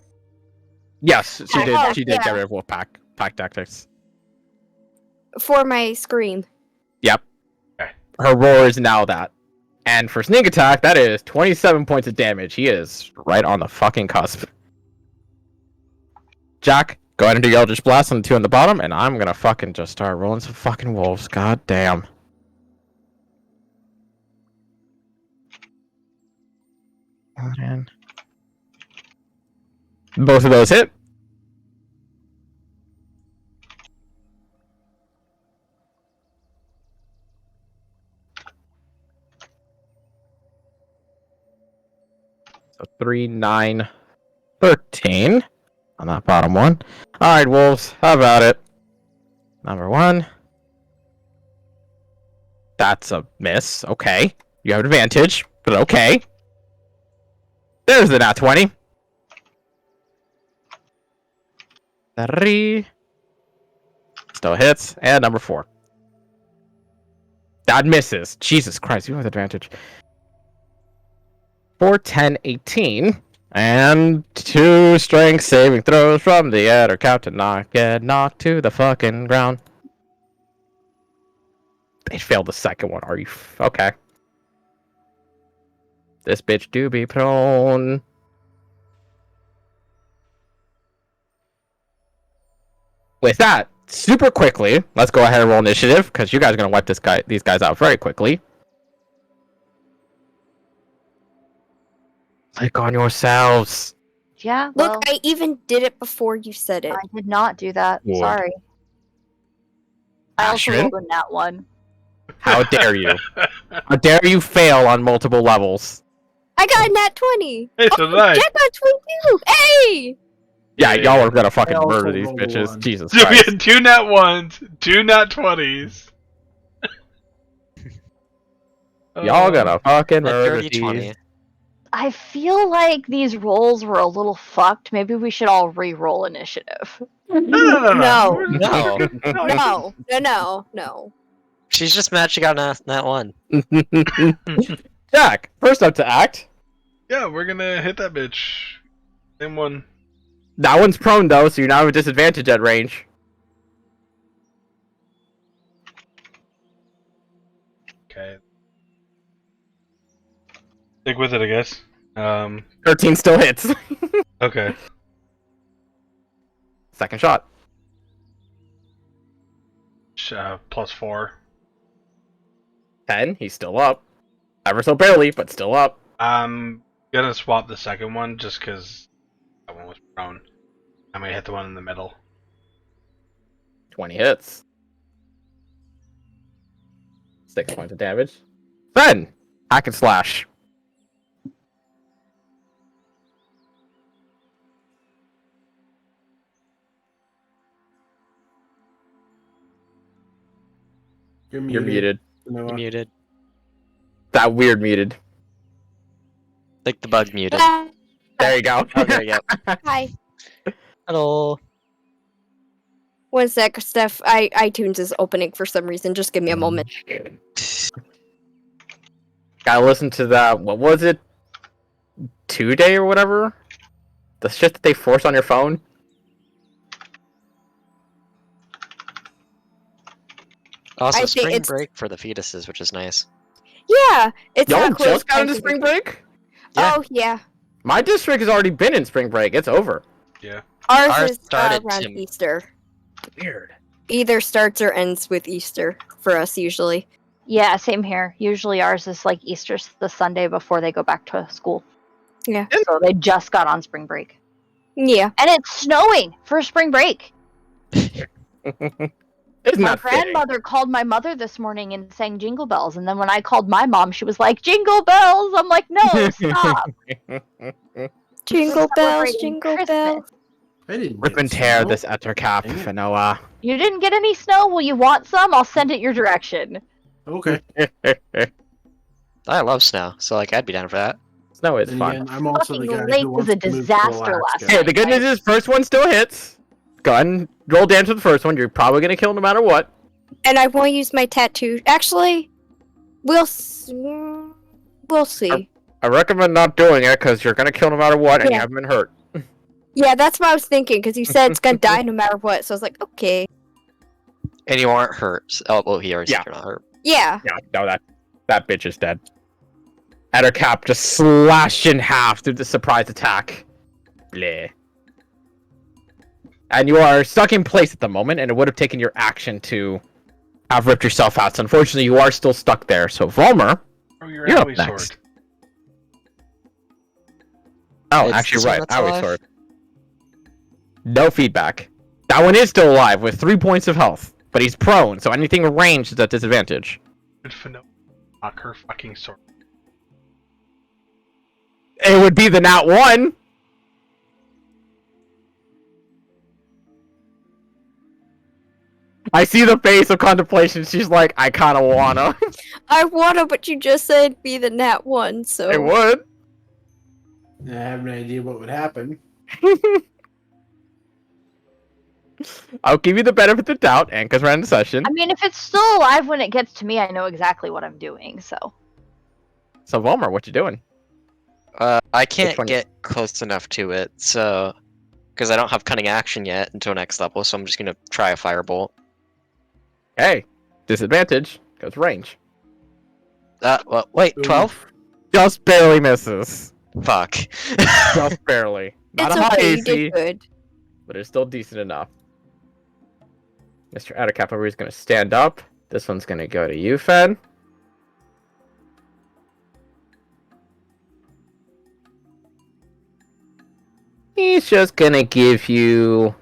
Yes, she did. Oh, She did get yeah. rid of wolf pack tactics. For my scream. Her roar is now that. And for sneak attack, that is 27 points of damage. He is right on the fucking cusp. Jack, go ahead and do your Eldritch Blast on the 2 on the bottom, and I'm gonna fucking just start rolling some fucking wolves. God damn. Both of those hit. So 3, 9, 13 on that bottom one. Alright, wolves, how about it? Number 1. That's a miss. Okay. You have advantage, but okay. There's the nat 20. 3. Still hits. And number 4. That misses. Jesus Christ, you have advantage. 4, 10, 18. And 2 strength saving throws from the other cap to not get knocked to the fucking ground. They failed the second one. Are you okay? This bitch do be prone. With that, super quickly, let's go ahead and roll initiative because you guys are gonna wipe these guys out very quickly. Click on yourselves. Yeah, well, Look, I even did it before you said it. I did not do that. Would. Sorry. I also Ashton? rolled in that one. How dare you? How dare you fail on multiple levels? I got a nat 20. Hey, so did I. Jack got 22. Hey! Yeah, y'all are gonna fucking I also murder these rolled bitches. one. Jesus So we Christ. had 2 nat 1s, 2 nat 20s. Y'all gonna fucking A murder dirty these. 20. I feel like these rolls were a little fucked. Maybe we should all re-roll initiative. No. No. No. No. She's just mad she got that one. Jack, first up to act. Yeah, we're gonna hit that bitch. Same one. That one's prone though, so you're now at a disadvantage at range. Okay. Stick with it, I guess. 13 still hits. Okay. Second shot. +4. 10, he's still up. Ever so barely, but still up. I'm gonna swap the second one just because that one was prone. I might hit the one in the middle. 20 hits. 6 points of damage. Ben! Hack and slash. You're You're muted. Noah. Muted. That weird muted. Like the bug muted. There you go. Oh, there you go. Hi. Hello. One sec, Steph. iTunes is opening for some reason. Just give me a moment. Gotta listen to that, what was it? 2-day or whatever? The shit that they force on your phone? Also, I think spring it's- break for the fetuses, which is nice. Yeah, it's Y'all not close. just got into spring break? Yeah. Oh yeah, My district has already been in spring break. It's over. Yeah. ours Ours is started around to- Easter. Weird. Either starts or ends with Easter for us usually. Yeah, same here. Usually ours is like Easter's the Sunday before they go back to school. Yeah. So they just got on spring break. Yeah. And it's snowing for spring break. Isn't My that fitting? grandmother called my mother this morning and sang jingle bells. And then when I called my mom, she was like, jingle bells. I'm like, no, stop. Jingle bells, Celebrating jingle Christmas. bells. I didn't Rip get and tear snow. this Ettercap, Dang it. Fanoa. You didn't get any snow? Well, you want some? I'll send it your direction. Okay. I love snow, so like I'd be down for that. Snow is And fun. again, I'm also the Fucking guy lake who was wants a to move to disaster Alaska. last Hey, the good news is first one still hits. Go ahead and roll damage to the first one. You're probably gonna kill no matter what. And I won't use my tattoo. Actually, we'll see. I recommend not doing it because you're gonna kill no matter what, and you Yeah. haven't been hurt. Yeah, that's what I was thinking because you said it's gonna die no matter what. So I was like, okay. And you aren't hurt. Oh, well, he already Yeah. said you're not hurt. Yeah. Yeah, no, that bitch is dead. Ettercap just slashed in half through the surprise attack. Bleh. And you are stuck in place at the moment, and it would have taken your action to have ripped yourself out. So unfortunately, you are still stuck there. So Volmer, Oh, you're You're up always next. Oh, It's actually, this one right. that's Owie alive? sword. No feedback. That one is still alive with 3 points of health, but he's prone, so anything ranged is at disadvantage. Good for no. Knock her fucking sword. It would be the nat 1. I see the face of contemplation. She's like, I kind of wanna. I wanna, but you just said be the nat 1, so... It would. I have an idea what would happen. I'll give you the benefit of the doubt, and because we're in the session. I mean, if it's still alive when it gets to me, I know exactly what I'm doing, so. So, Vollmer, what you doing? I can't one? get close enough to it, so because I don't have cunning action yet until next level, so I'm just gonna try a firebolt. Hey, disadvantage, because range. Well, wait, 12? Just barely misses. Fuck. Just barely. Not It's a high okay, you AC, did good. but it's still decent enough. Mr. Outer Cavalry is going to stand up. This one's going to go to you, Fen. He's just going to give you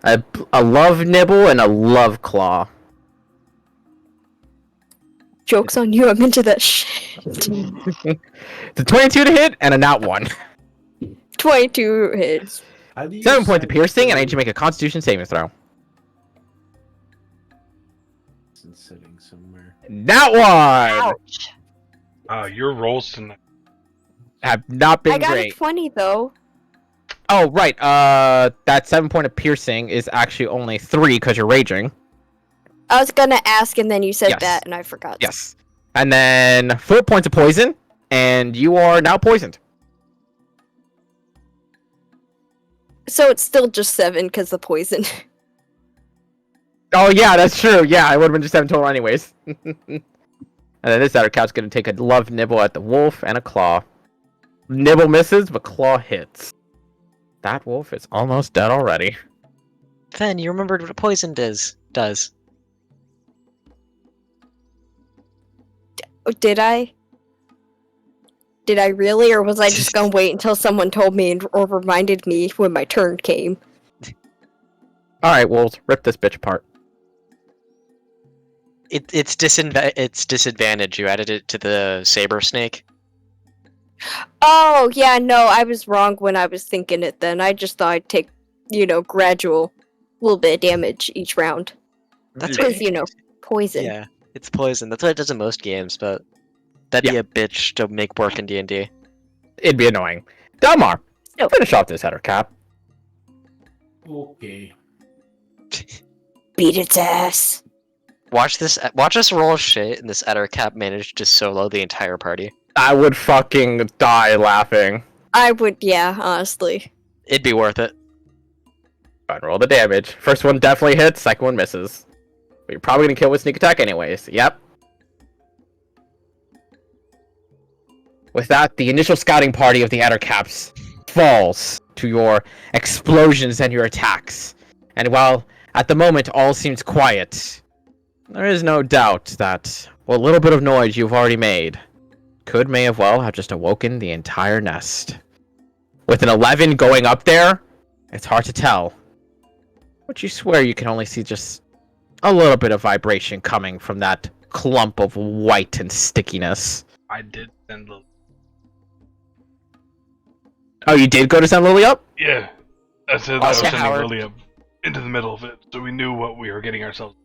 a love nibble and a love claw. Joke's on you, I'm into that shit. It's a 22 to hit and a nat 1. 22 hits. 7 points of piercing, and I need you to make a Constitution saving throw. It's sitting somewhere. Nat 1! Ouch. Your rolls tonight. Have not been I got great. a 20 though. Oh, right. That 7 point of piercing is actually only 3 because you're raging. I was gonna ask and then you said Yes. that and I forgot. Yes. And then 4 points of poison, and you are now poisoned. So it's still just 7 because the poison. Oh, yeah, that's true. Yeah, I would have been just 7 total anyways. And then this outer cat's going to take a love nibble at the wolf and a claw. Nibble misses, but claw hits. That wolf is almost dead already. Fen, you remembered what poison does. Oh, did I? Did I really, or was I just gonna wait until someone told me or reminded me when my turn came? Alright, wolves, rip this bitch apart. It's disadvantage. You added it to the saber snake. Oh, yeah, no, I was wrong when I was thinking it then. I just thought I'd take, gradual little bit of damage each round. That's Because, poison. Yeah, it's poison. That's what it does in most games, but that'd be a bitch to make work in D&D. It'd be annoying. Delmar, No. finish off this header cap. Okay. Beat its ass. Watch us roll shit, and this Etter Cap managed to solo the entire party. I would fucking die laughing. I would, yeah, honestly. It'd be worth it. Fine, roll the damage. First one definitely hits, second one misses. But you're probably gonna kill with sneak attack anyways. Yep. With that, the initial scouting party of the Addercaps falls to your explosions and your attacks. And while at the moment all seems quiet, there is no doubt that what little bit of noise you've already made may have well have just awoken the entire nest. With an 11 going up there, it's hard to tell. But you swear you can only see just a little bit of vibration coming from that clump of white and stickiness. I did send Lily. Oh, you did go to send Lily up? Yeah. I said that I was Also, sending Howard. Lily up into the middle of it, so we knew what we were getting ourselves.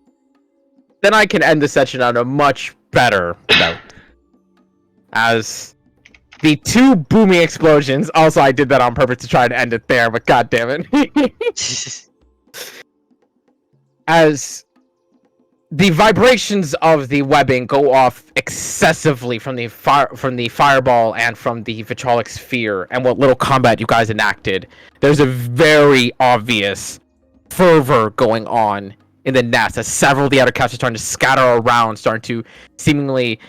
Then I can end the session on a much better note. As the 2 booming explosions, also I did that on purpose to try to end it there, but god damn it. As the vibrations of the webbing go off excessively from the fireball and from the vitrolic sphere and what little combat you guys enacted, there's a very obvious fervor going on in the nest as several of the other cats are starting to scatter around, starting to seemingly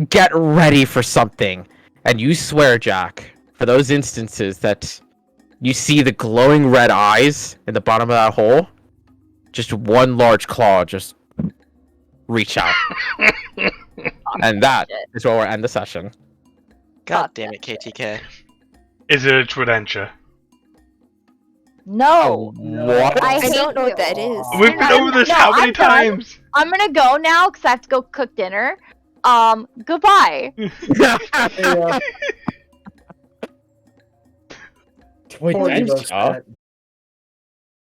get ready for something. And you swear, Jack, for those instances that you see the glowing red eyes in the bottom of that hole, just one large claw just reach out. And that is where we'll end the session. God damn it, KTK. Is it a Tridentia? No. What? I I hate don't know you. what that is. We've been over this No, how many I'm done. times? I'm gonna go now because I have to go cook dinner. Goodbye. Hey, Wait, poor Denja? Evo's pet.